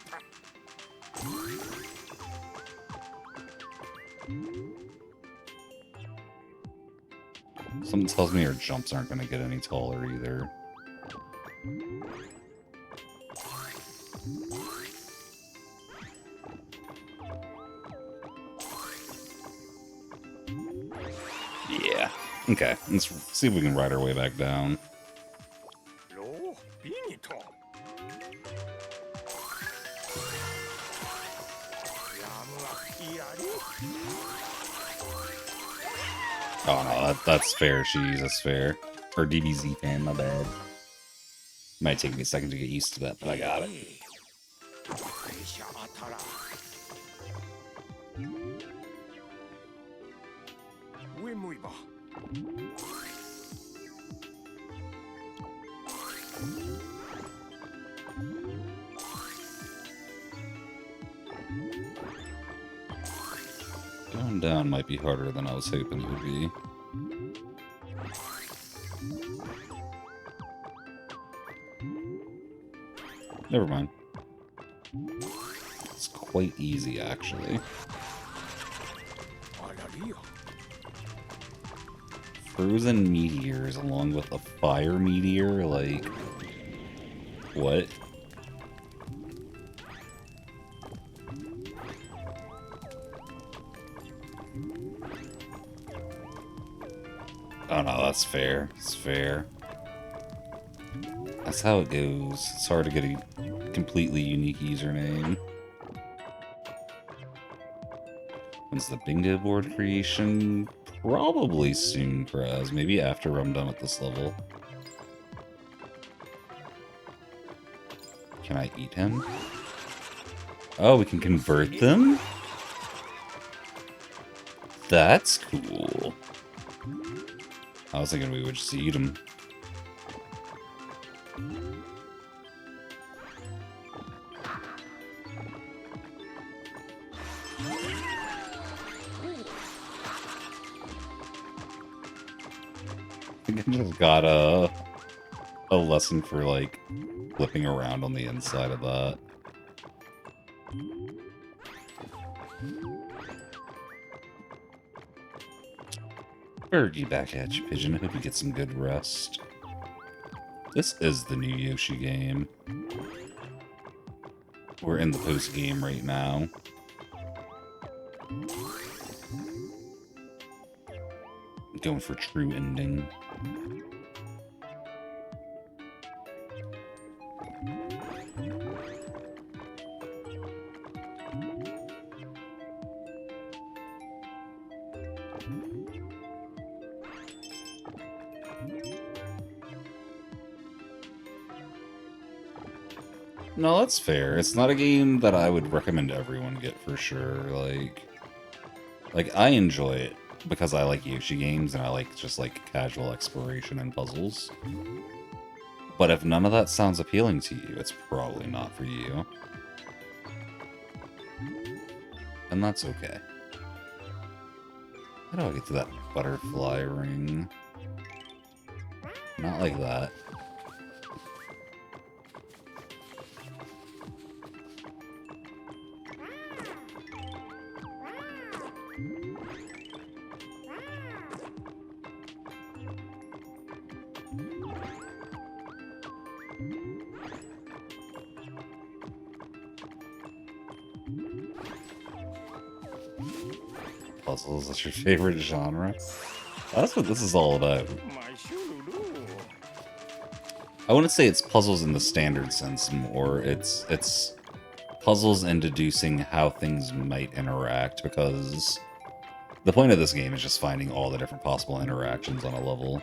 Something tells me our jumps aren't going to get any taller either. Yeah. Okay, let's see if we can ride our way back down. Oh no, that's fair. Jeez, that's fair. Or DBZ fan, my bad. Might take me a second to get used to that, but I got it. Going down might be harder than I was hoping it would be. Never mind. It's quite easy, actually. Frozen meteors along with a fire meteor, like... what? Oh no, that's fair. It's fair. That's how it goes. It's hard to get a completely unique username. When's the bingo board creation? Probably soon, Praz. Maybe after I'm done with this level. Can I eat him? Oh, we can convert them? That's cool. I was thinking we would just eat them. I think I just gotta a lesson for, like, flipping around on the inside of that. Fergie back at you, Pigeon. I hope you get some good rest. This is the new Yoshi game. We're in the post game right now. Going for true ending. No, that's fair. It's not a game that I would recommend everyone get for sure. Like I enjoy it because I like Yoshi games and I like just like casual exploration and puzzles. But if none of that sounds appealing to you, it's probably not for you. And that's okay. How do I get to that butterfly ring? Not like that. Puzzles, that's your favorite genre? That's what this is all about. I wouldn't say it's puzzles in the standard sense more. It's puzzles and deducing how things might interact, because the point of this game is just finding all the different possible interactions on a level.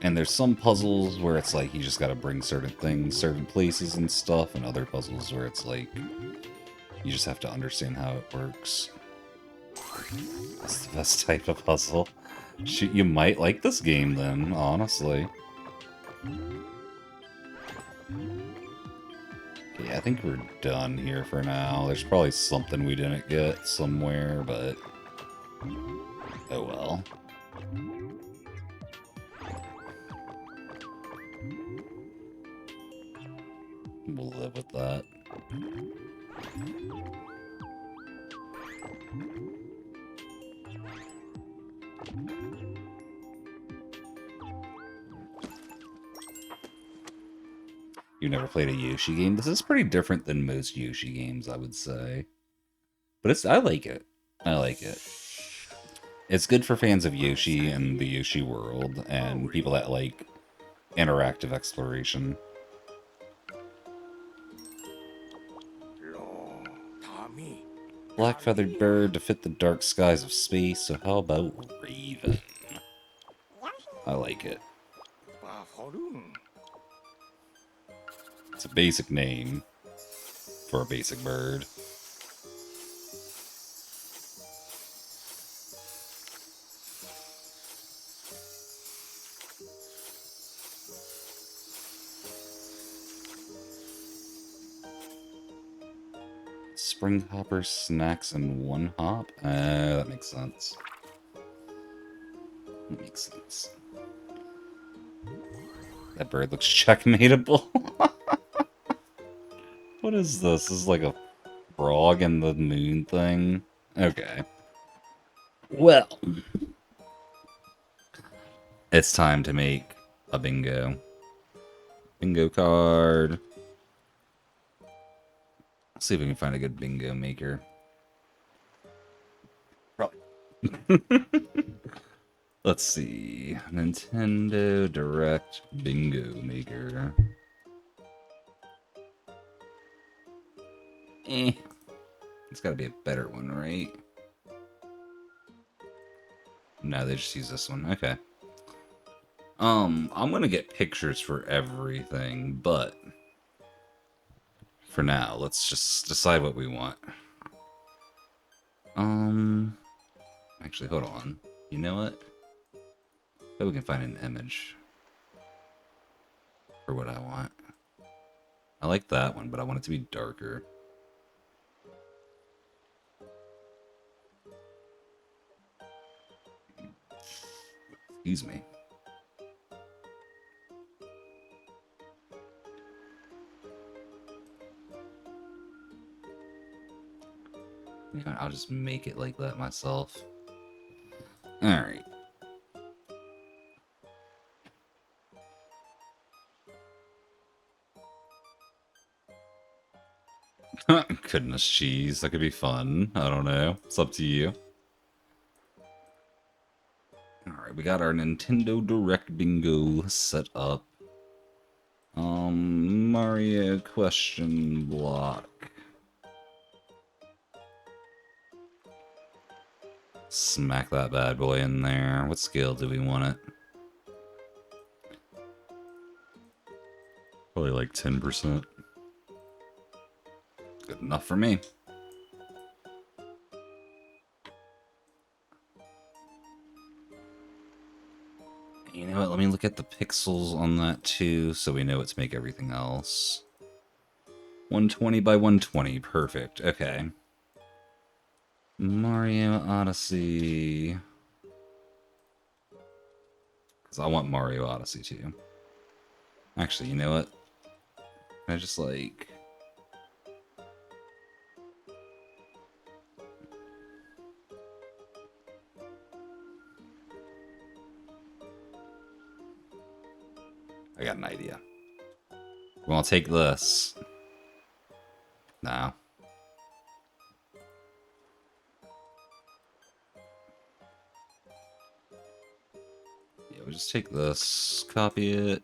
And there's some puzzles where it's like you just gotta bring certain things, certain places and stuff, and other puzzles where it's like you just have to understand how it works. That's the best type of puzzle. Shoot, you might like this game then, honestly. Okay, I think we're done here for now. There's probably something we didn't get somewhere, but oh well. We'll live with that. You've never played a Yoshi game? This is pretty different than most Yoshi games, I would say. But I like it. I like it. It's good for fans of Yoshi and the Yoshi world, and people that like interactive exploration. Black-feathered bird to fit the dark skies of space, so how about Raven? I like it. It's a basic name for a basic bird. Spring hopper snacks in one hop? That makes sense. That makes sense. That bird looks checkmateable. What is this? This is like a frog in the moon thing? Okay. Well. It's time to make a bingo. Bingo card. Let's see if we can find a good bingo maker. Probably. Let's see. Nintendo Direct Bingo Maker. It's gotta be a better one, right? No, they just use this one. Okay. I'm gonna get pictures for everything, but for now, let's just decide what we want. Actually, hold on. You know what? Bet we can find an image for what I want. I like that one, but I want it to be darker. Excuse me. Yeah, I'll just make it like that myself. Alright. Goodness cheese, that could be fun. I don't know. It's up to you. Alright, we got our Nintendo Direct bingo set up. Mario question block. Smack that bad boy in there. What scale do we want it? Probably like 10%. Good enough for me. You know what, let me look at the pixels on that too, so we know what to make everything else. 120 by 120, perfect, okay. Mario Odyssey. Because I want Mario Odyssey too. Actually, you know what? I just like... I got an idea. We want to take this. No. Yeah, we'll just take this, copy it.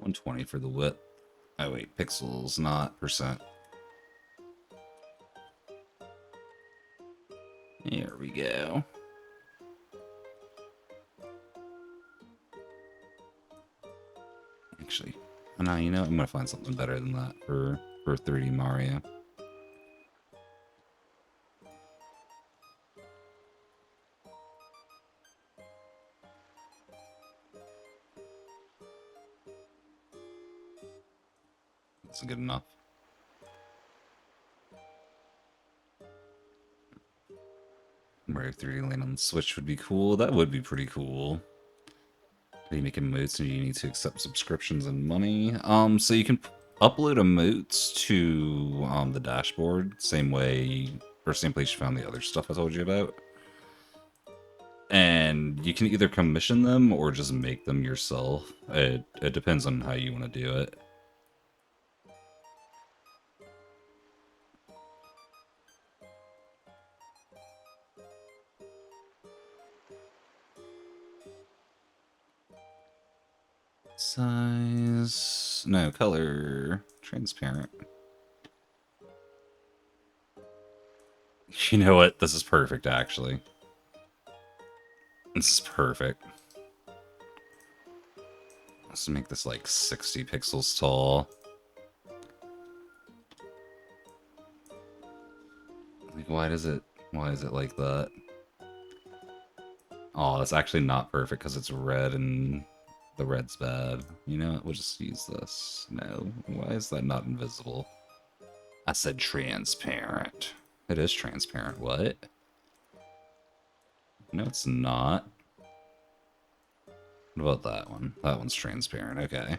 $120 for the width. Oh wait, pixels, not percent. Here we go. Actually, no, you know, I'm gonna find something better than that for 3D Mario. That's good enough. Mario 3D Land on the Switch would be cool. That would be pretty cool. Are you making emotes and you need to accept subscriptions and money? So you can upload emotes to the dashboard, same way, or same place you found the other stuff I told you about. And you can either commission them or just make them yourself. It depends on how you want to do it. Size... No, color... Transparent. You know what? This is perfect, actually. This is perfect. Let's make this like 60 pixels tall. Like, why is it like that? Oh, that's actually not perfect because it's red and the red's bad. You know what? We'll just use this. No. Why is that not invisible? I said transparent. It is transparent. What? No, it's not. What about that one? That one's transparent. Okay.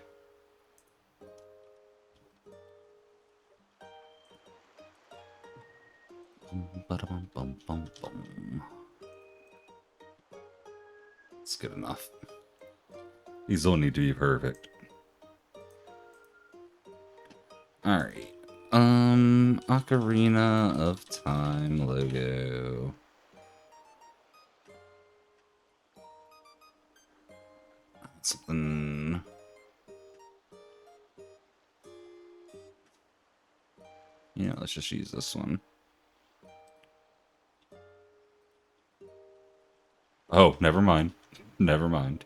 It's good enough. These don't need to be perfect. Alright. Ocarina of Time logo. Something... Yeah, let's just use this one. Oh, never mind. Never mind.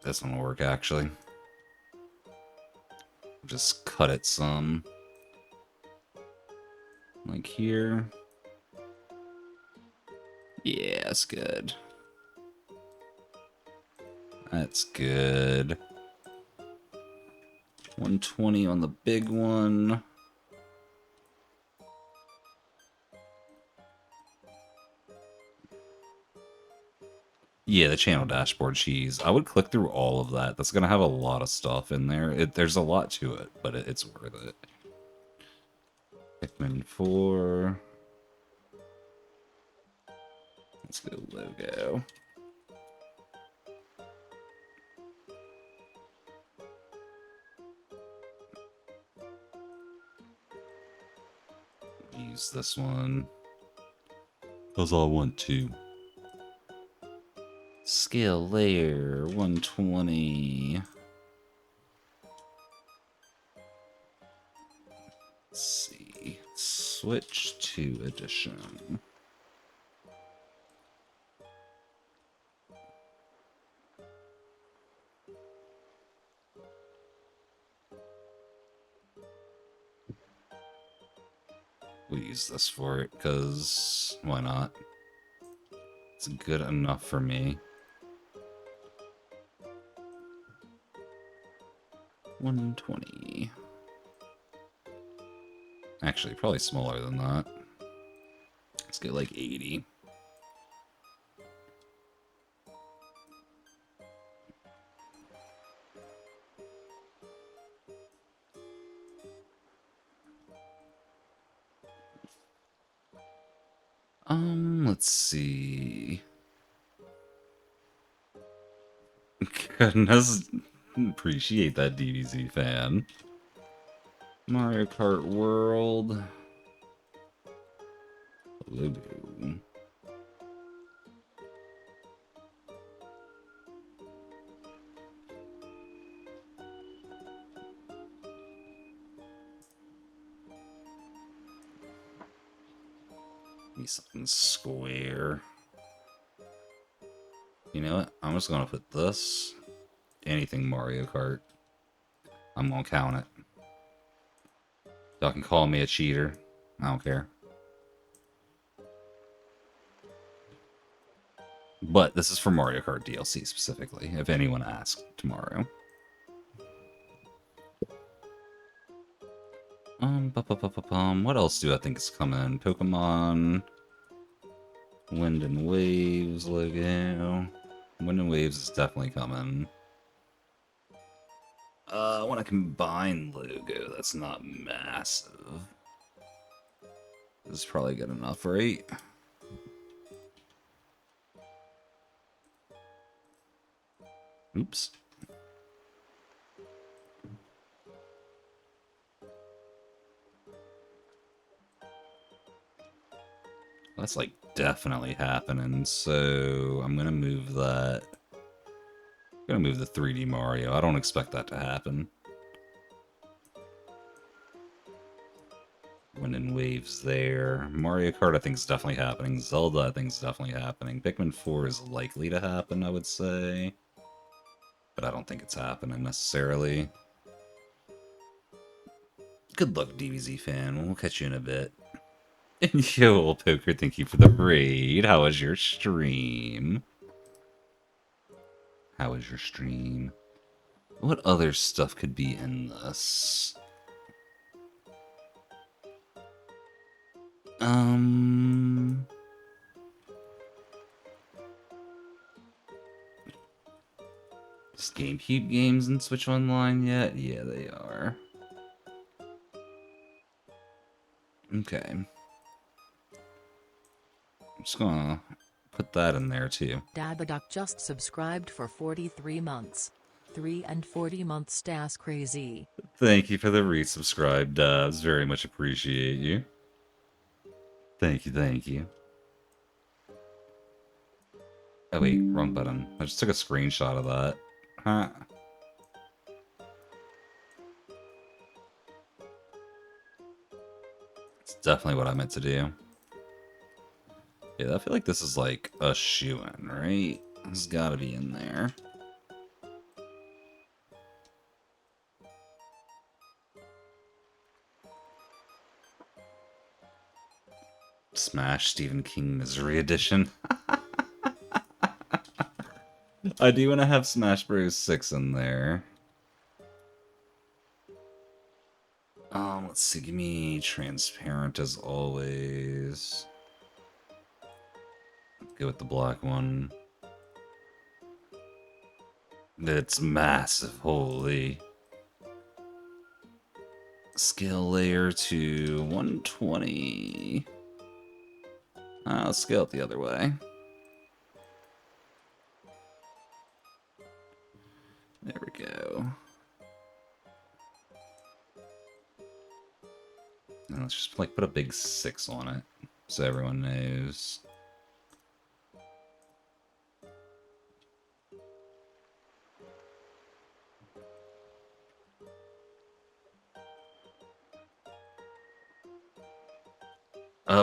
This one will work, actually. Just cut it some. Like here. Yeah, that's good. That's good. 120 on the big one. Yeah, the channel dashboard cheese. I would click through all of that. That's gonna have a lot of stuff in there. There's a lot to it, but it's worth it. Pikmin 4. Let's go logo. Use this one. Because I want to. Scale layer 120. Let's see. Switch to edition. We'll use this for it, because why not? It's good enough for me. 120. Actually, probably smaller than that. Let's get like 80. Let's see. Goodness, appreciate that DBZ fan. Mario Kart World. Logo. Be something square. You know what? I'm just gonna put this. Anything Mario Kart. I'm gonna count it. Y'all can call me a cheater. I don't care. But this is for Mario Kart DLC specifically, if anyone asks tomorrow. What else do I think is coming? Pokemon Wind and Waves logo. Wind and Waves is definitely coming. I want a combined logo that's not massive. This is probably good enough, right? Oops. That's like definitely happening, so I'm gonna move that. I'm gonna move the 3D Mario. I don't expect that to happen. Wind and Waves there. Mario Kart I think is definitely happening. Zelda I think is definitely happening. Pikmin 4 is likely to happen, I would say. But I don't think it's happening necessarily. Good luck, DBZ fan. We'll catch you in a bit. And yo, old poker, thank you for the raid. How was your stream? How was your stream? What other stuff could be in this? Is GameCube games and Switch Online yet? Yeah, they are. Okay. I'm just gonna put that in there too. Dabaduck just subscribed for 43 months. 3 and 40 months stas crazy. Thank you for the resubscribe, Dubs. Very much appreciate you. Thank you, thank you. Oh wait, wrong button. I just took a screenshot of that. Huh. It's definitely what I meant to do. Yeah, I feel like this is like a shoe-in, right? This has gotta be in there. Smash Stephen King Misery Edition. I do want to have Smash Bros. 6 in there. Let's see. Give me transparent as always. Go with the black one. It's massive, holy. Scale layer to 120. Let's scale it the other way. There we go. Now let's just like put a big 6 on it so everyone knows.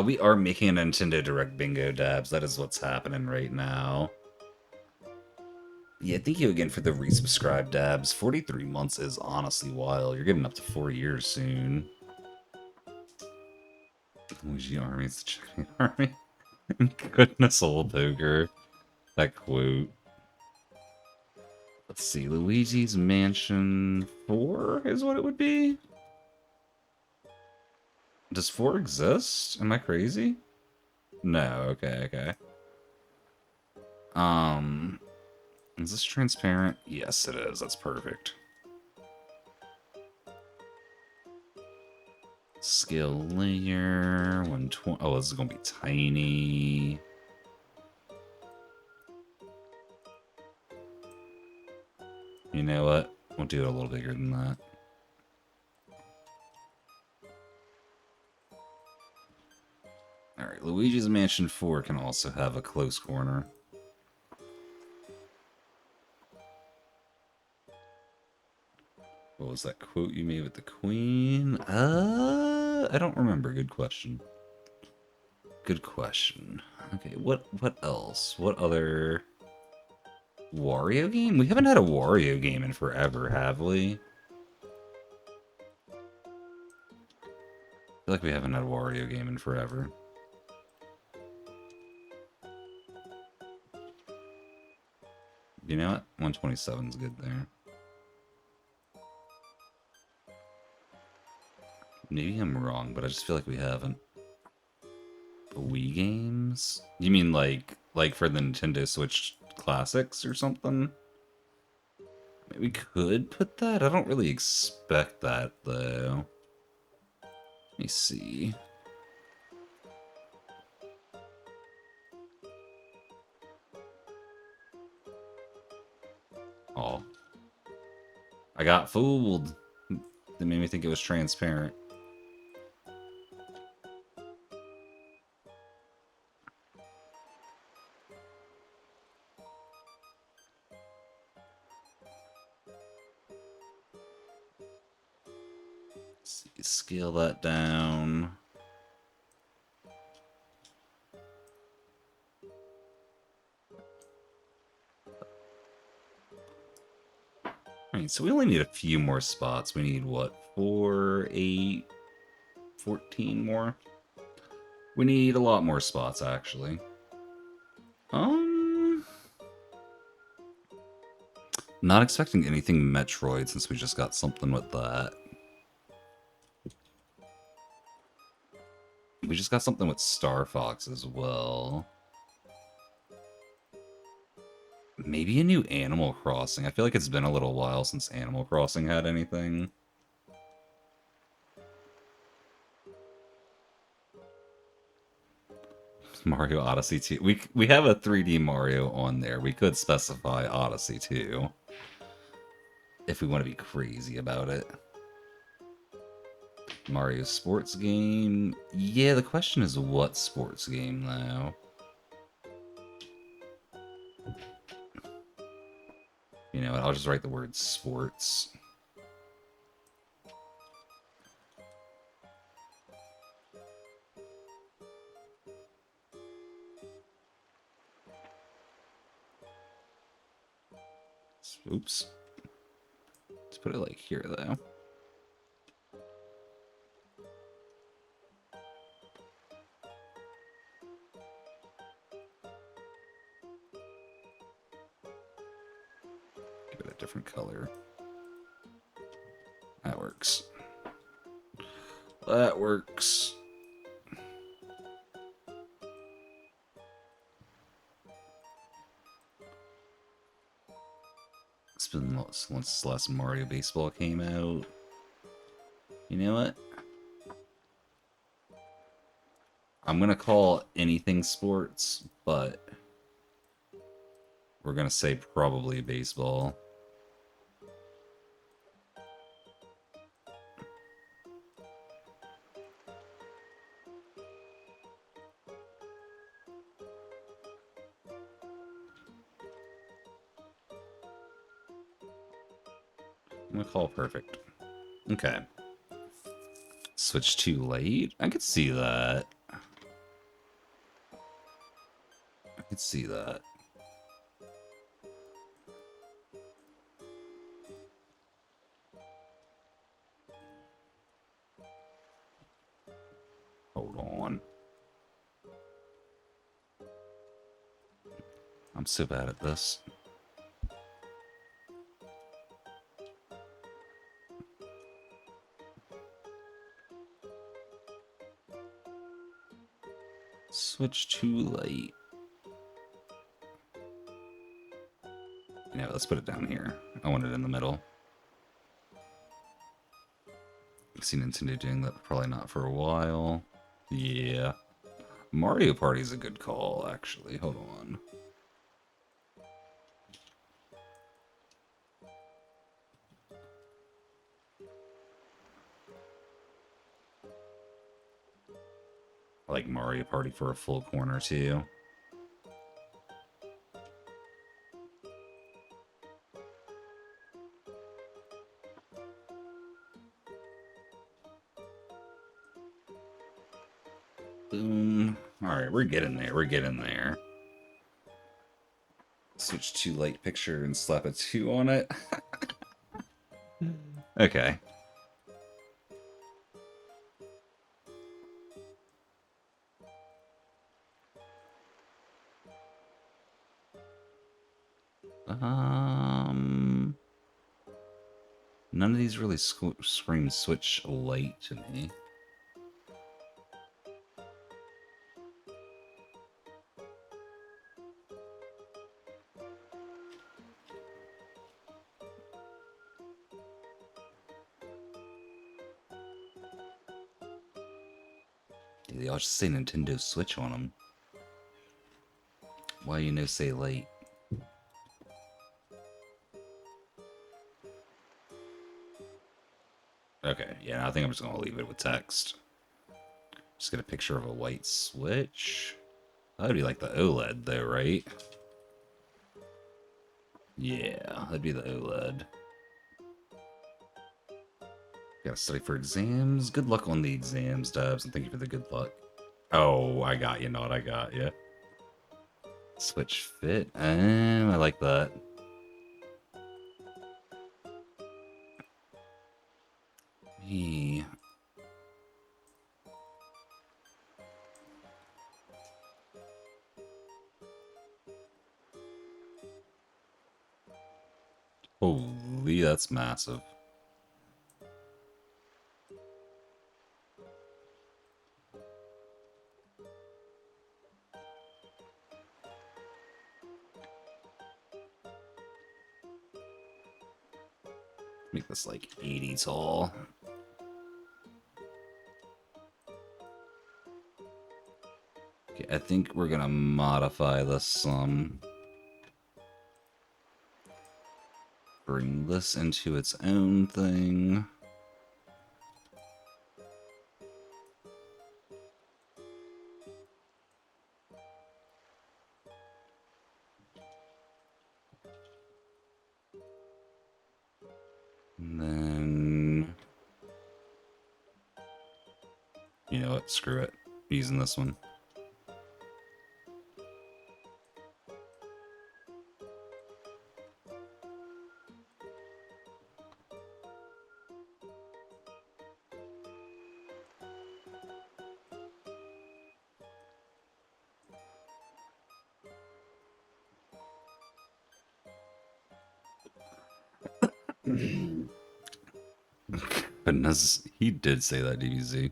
We are making a Nintendo Direct Bingo Dabs. That is what's happening right now. Yeah, thank you again for the resubscribe, Dabs. 43 months is honestly wild. You're getting up to 4 years soon. Luigi Army's the Chicken Army. Goodness, old poker. That quote. Let's see, Luigi's Mansion 4 is what it would be? Does 4 exist? Am I crazy? No, okay. Is this transparent? Yes, it is. That's perfect. Scale layer, 120. Oh, this is gonna be tiny. You know what? We'll do it a little bigger than that. Alright, Luigi's Mansion 4 can also have a close corner. What was that quote you made with the Queen? I don't remember. Good question. Good question. Okay, what else? What other Wario game? We haven't had a Wario game in forever, have we? I feel like we haven't had a Wario game in forever. You know what? 127 is good there. Maybe I'm wrong, but I just feel like we haven't. Wii games? You mean like for the Nintendo Switch Classics or something? We could put that. I don't really expect that though. Let me see. Oh. I got fooled. They made me think it was transparent. Let's see, scale that down. Alright, so we only need a few more spots. We need, what, 4, 8, 14 more? We need a lot more spots, actually. Not expecting anything Metroid since we just got something with that. We just got something with Star Fox as well. Maybe a new Animal Crossing. I feel like it's been a little while since Animal Crossing had anything. Mario Odyssey 2. We have a 3D Mario on there. We could specify Odyssey 2. If we want to be crazy about it. Mario sports game. Yeah, the question is what sports game, though? You know what? I'll just write the word sports. Oops. Let's put it like here, though. Give it a different color. That works. That works. been since the last Mario Baseball came out. You know what? I'm gonna call anything sports, but we're gonna say probably baseball. I'm gonna call perfect. Okay. Switch too late? I could see that. I could see that. Hold on. I'm so bad at this. Switch too late. Yeah, let's put it down here. I want it in the middle. I've seen Nintendo doing that, probably not for a while. Yeah. Mario Party's a good call, actually. Hold on. I like Mario Party for a full corner, too. Boom. Alright, we're getting there. We're getting there. Switch to light picture and slap a 2 on it. Okay. None of these really scream switch light to me. They all just say Nintendo Switch on them. Why you no say light? Okay, yeah, I think I'm just gonna leave it with text. Just get a picture of a white switch. That'd be like the OLED though, right? Yeah, that'd be the OLED. Gotta study for exams. Good luck on the exams, Dubs, and thank you for the good luck. Oh, I got you, not I got you. Switch fit. I like that. Me. Holy, that's massive. Make this like 80 tall. Okay, I think we're gonna modify this some. Bring this into its own thing. And then, you know what, screw it. I'm using this one. Goodness, he did say that, DBZ.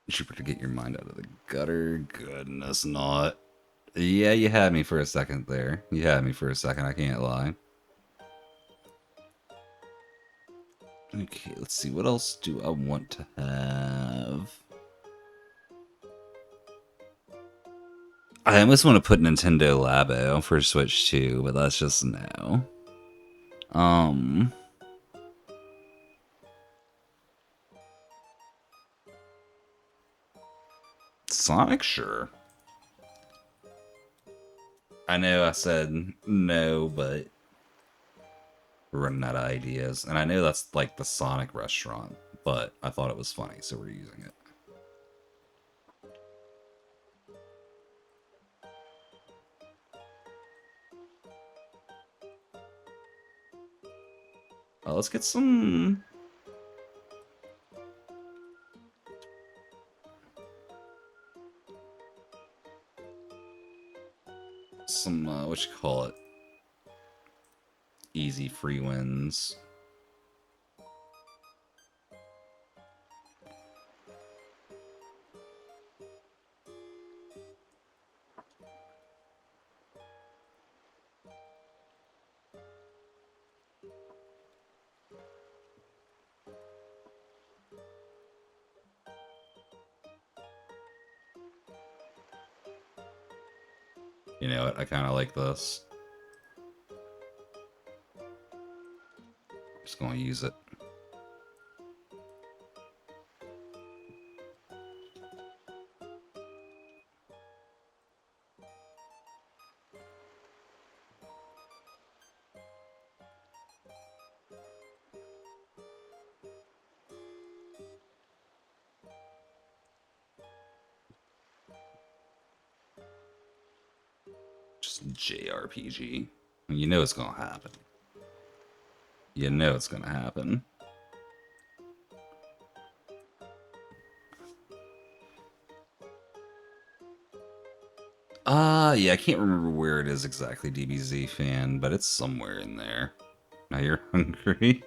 Jupiter, get your mind out of the gutter. Goodness, not. Yeah, you had me for a second there. You had me for a second, I can't lie. Okay, let's see. What else do I want to have? I almost want to put Nintendo Labo for Switch 2, but that's just no. Sonic, sure. I know I said no, but we're running out of ideas. And I know that's like the Sonic restaurant, but I thought it was funny, so we're using it. Let's get some... what you call it? Easy free wins. You know what? I kind of like this. Just gonna use it. Just JRPG. You know it's gonna happen. You know it's gonna happen. Yeah, I can't remember where it is exactly, DBZ fan, but it's somewhere in there. Now you're hungry.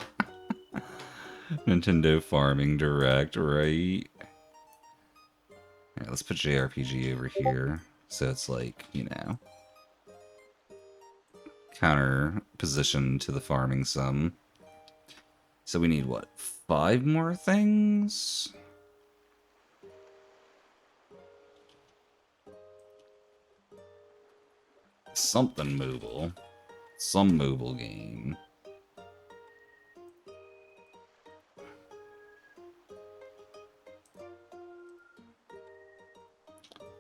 Nintendo Farming Direct, right? Alright, let's put JRPG over here. So it's like, you know, counter position to the farming sim. So we need, what, 5 more things? Something mobile. Some mobile game.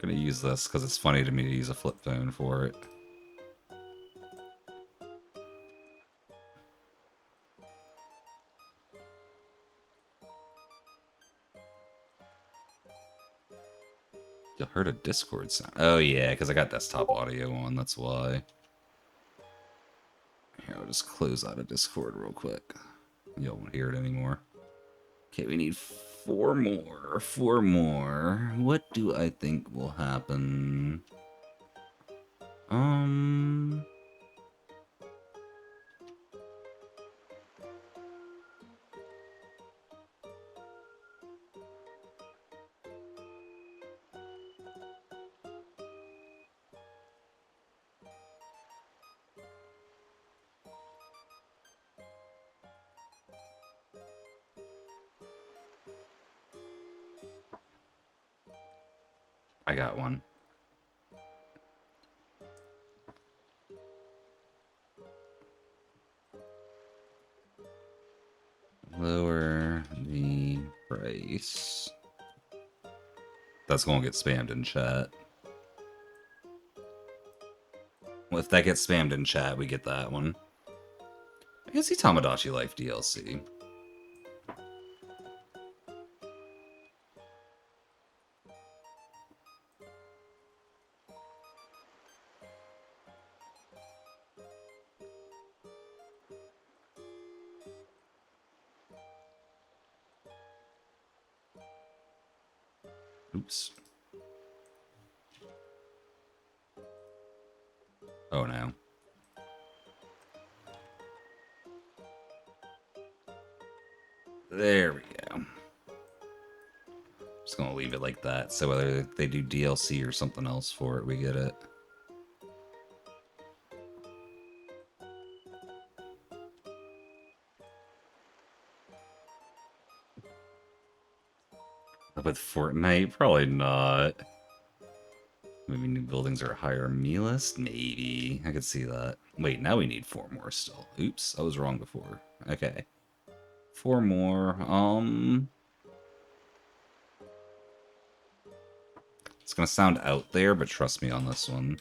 Gonna use this because it's funny to me to use a flip phone for it. You heard a Discord sound. Oh yeah, because I got desktop audio on, that's why. Here, I'll just close out of Discord real quick. You don't want to hear it anymore. Okay, we need 4 more. 4 more. What do I think will happen? I got one. Lower the price. That's gonna get spammed in chat. Well, if that gets spammed in chat, we get that one. I can see Tamagotchi Life DLC. Oops. Oh no. There we go. Just gonna leave it like that, so whether they do DLC or something else for it, we get it. With Fortnite? Probably not. Maybe new buildings are higher on me list? Maybe. I could see that. Wait, now we need 4 more still. Oops, I was wrong before. Okay. 4 more. It's gonna sound out there, but trust me on this one.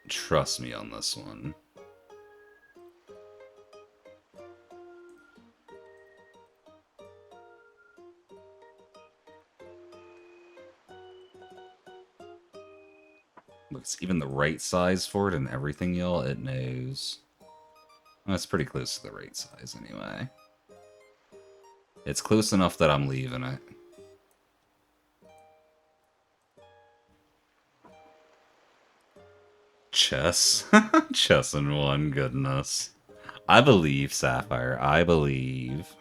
Trust me on this one. Looks even the right size for it and everything, y'all. It knows. Well, it's pretty close to the right size anyway. It's close enough that I'm leaving it. Chess. Chess in one, goodness. I believe, Sapphire. I believe.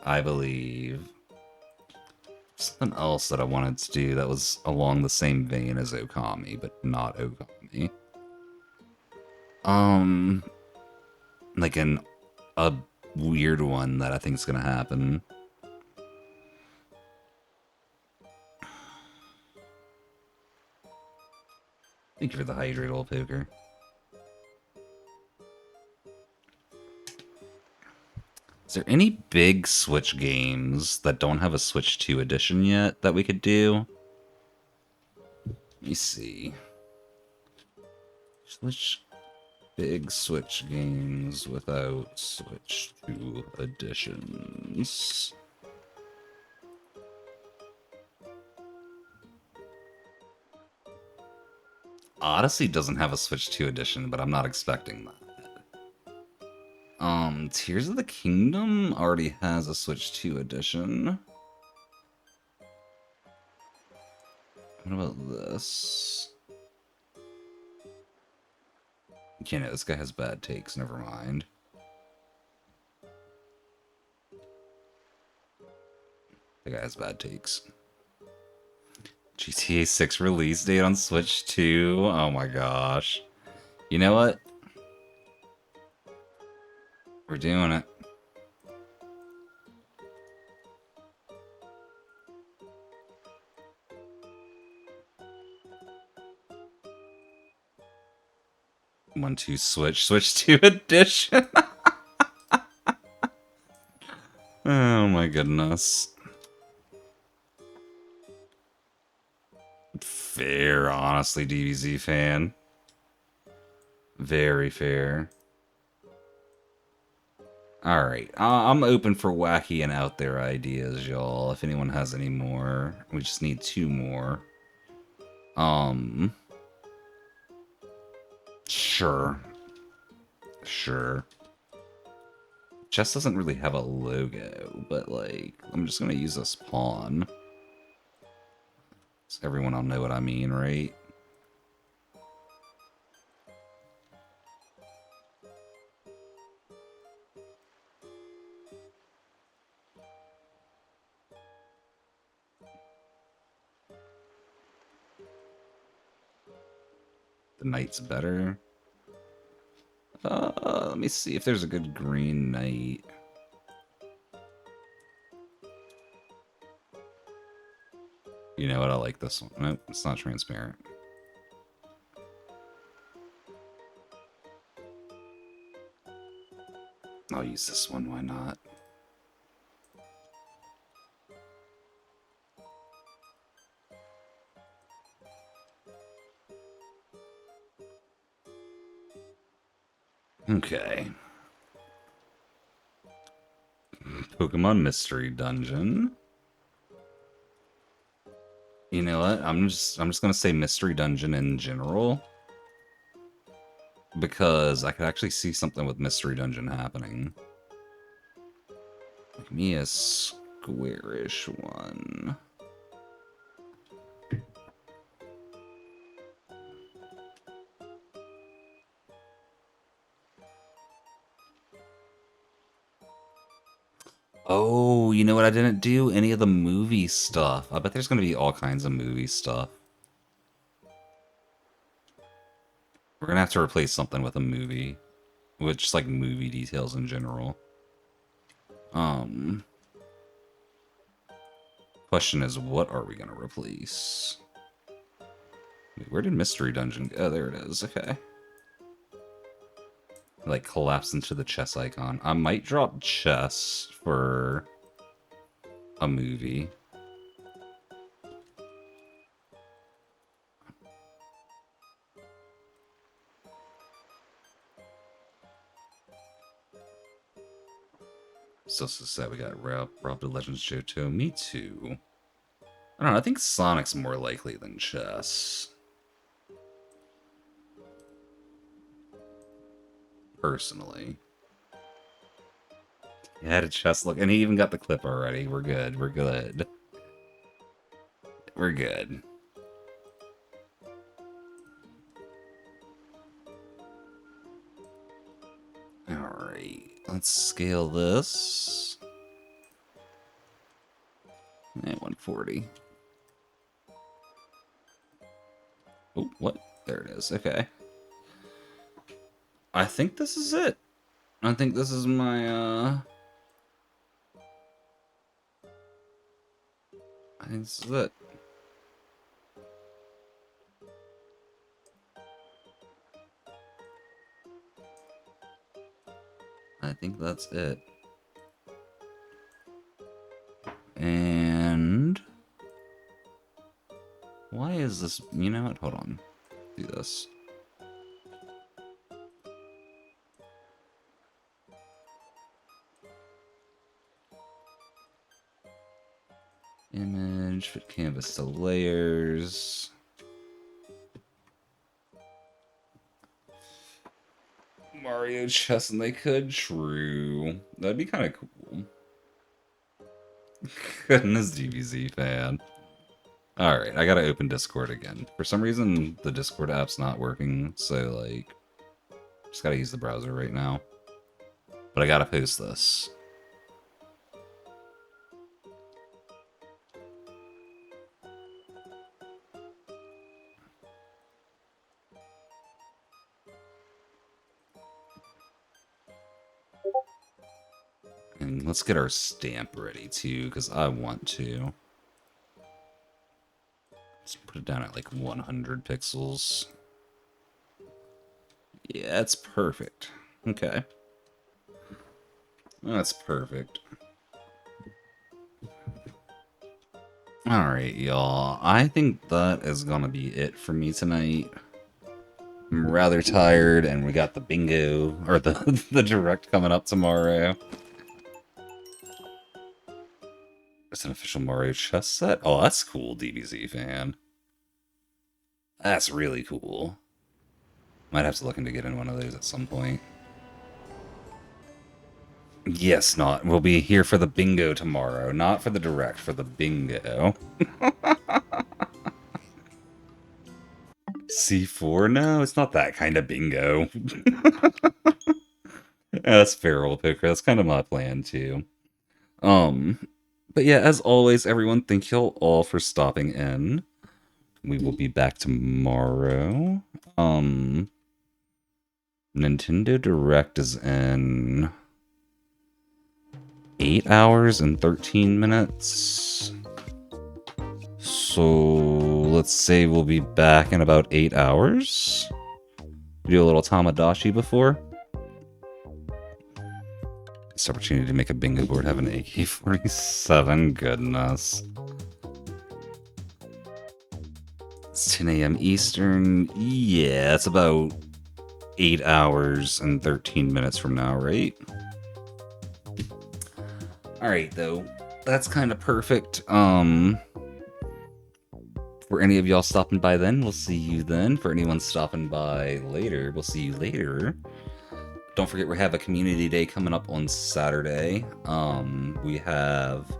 I believe. Something else that I wanted to do that was along the same vein as Okami, but not Okami. Like a weird one that I think is gonna happen. Thank you for the hydrate, old poker. Is there any big Switch games that don't have a Switch 2 edition yet that we could do? Let me see. Big Switch games without Switch 2 editions. Odyssey doesn't have a Switch 2 edition, but I'm not expecting that. Tears of the Kingdom already has a Switch 2 edition. What about this? Okay, no, this guy has bad takes, never mind. The guy has bad takes. GTA 6 release date on Switch 2? Oh my gosh. You know what? We're doing it. One, two, Switch 2 edition. Oh my goodness. Fair, honestly, DBZ fan. Very fair. Alright, I'm open for wacky and out there ideas, y'all. If anyone has any more. We just need 2 more. Sure. Sure. Chess doesn't really have a logo, but like, I'm just gonna use this pawn. So everyone will know what I mean, right? The knight's better. Let me see if there's a good green knight. You know what? I like this one. Nope, it's not transparent. I'll use this one. Why not? Okay. Pokemon Mystery Dungeon. You know what? I'm just gonna say Mystery Dungeon in general. Because I could actually see something with Mystery Dungeon happening. Give me a squarish one. Oh, you know what I didn't do? Any of the movie stuff. I bet there's going to be all kinds of movie stuff. We're going to have to replace something with a movie. With just like movie details in general. Question is, what are we gonna replace? Wait, where did Mystery Dungeon go? Oh, there it is. Okay. Like, collapse into the chess icon. I might drop chess for a movie. So sad we got robbed of Legends Johto. Me too. I don't know, I think Sonic's more likely than chess. Personally. He had a chess look, and he even got the clip already. We're good, we're good. We're good. Alright, let's scale this. And 140. Oh, what? There it is. Okay. I think this is it. I think this is my, I think this is it. I think that's it. And why is this? You know what? Hold on. Do this. Image, fit canvas to layers. Mario chess and they could. True. That'd be kind of cool. Goodness, DBZ fan. Alright, I gotta open Discord again. For some reason, the Discord app's not working, so, like, just gotta use the browser right now. But I gotta post this. And let's get our stamp ready, too, because I want to. Let's put it down at like 100 pixels. Yeah, it's perfect. Okay. That's perfect. Alright, y'all. I think that is gonna be it for me tonight. I'm rather tired, and we got the bingo, or the, the direct coming up tomorrow. It's an official Mario chess set? Oh, that's cool, DBZ fan. That's really cool. Might have to look into getting one of those at some point. Yes, not. We'll be here for the bingo tomorrow. Not for the direct, for the bingo. C4? No, it's not that kind of bingo. That's feral poker. That's kind of my plan, too. But yeah, as always, everyone, thank you all for stopping in. We will be back tomorrow. Nintendo Direct is in 8 hours and 13 minutes. So let's say we'll be back in about 8 hours. Do a little Tamagotchi before. This opportunity to make a bingo board have an AK-47. Goodness. It's 10 a.m. Eastern. Yeah, it's about 8 hours and 13 minutes from now, right? Alright, though. That's kind of perfect. For any of y'all stopping by then, we'll see you then. For anyone stopping by later, we'll see you later. Don't forget we have a community day coming up on Saturday. We have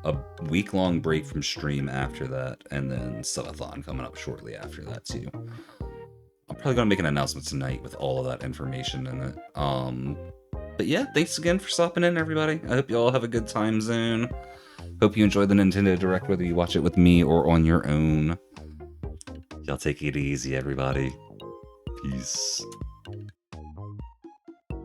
a week-long break from stream after that, and then subathon coming up shortly after that too. I'm probably gonna make an announcement tonight with all of that information in it. But yeah, thanks again for stopping in, everybody. I hope you all have a good time zone. Hope you enjoyed the Nintendo Direct, whether you watch it with me or on your own. Y'all take it easy, everybody. Peace.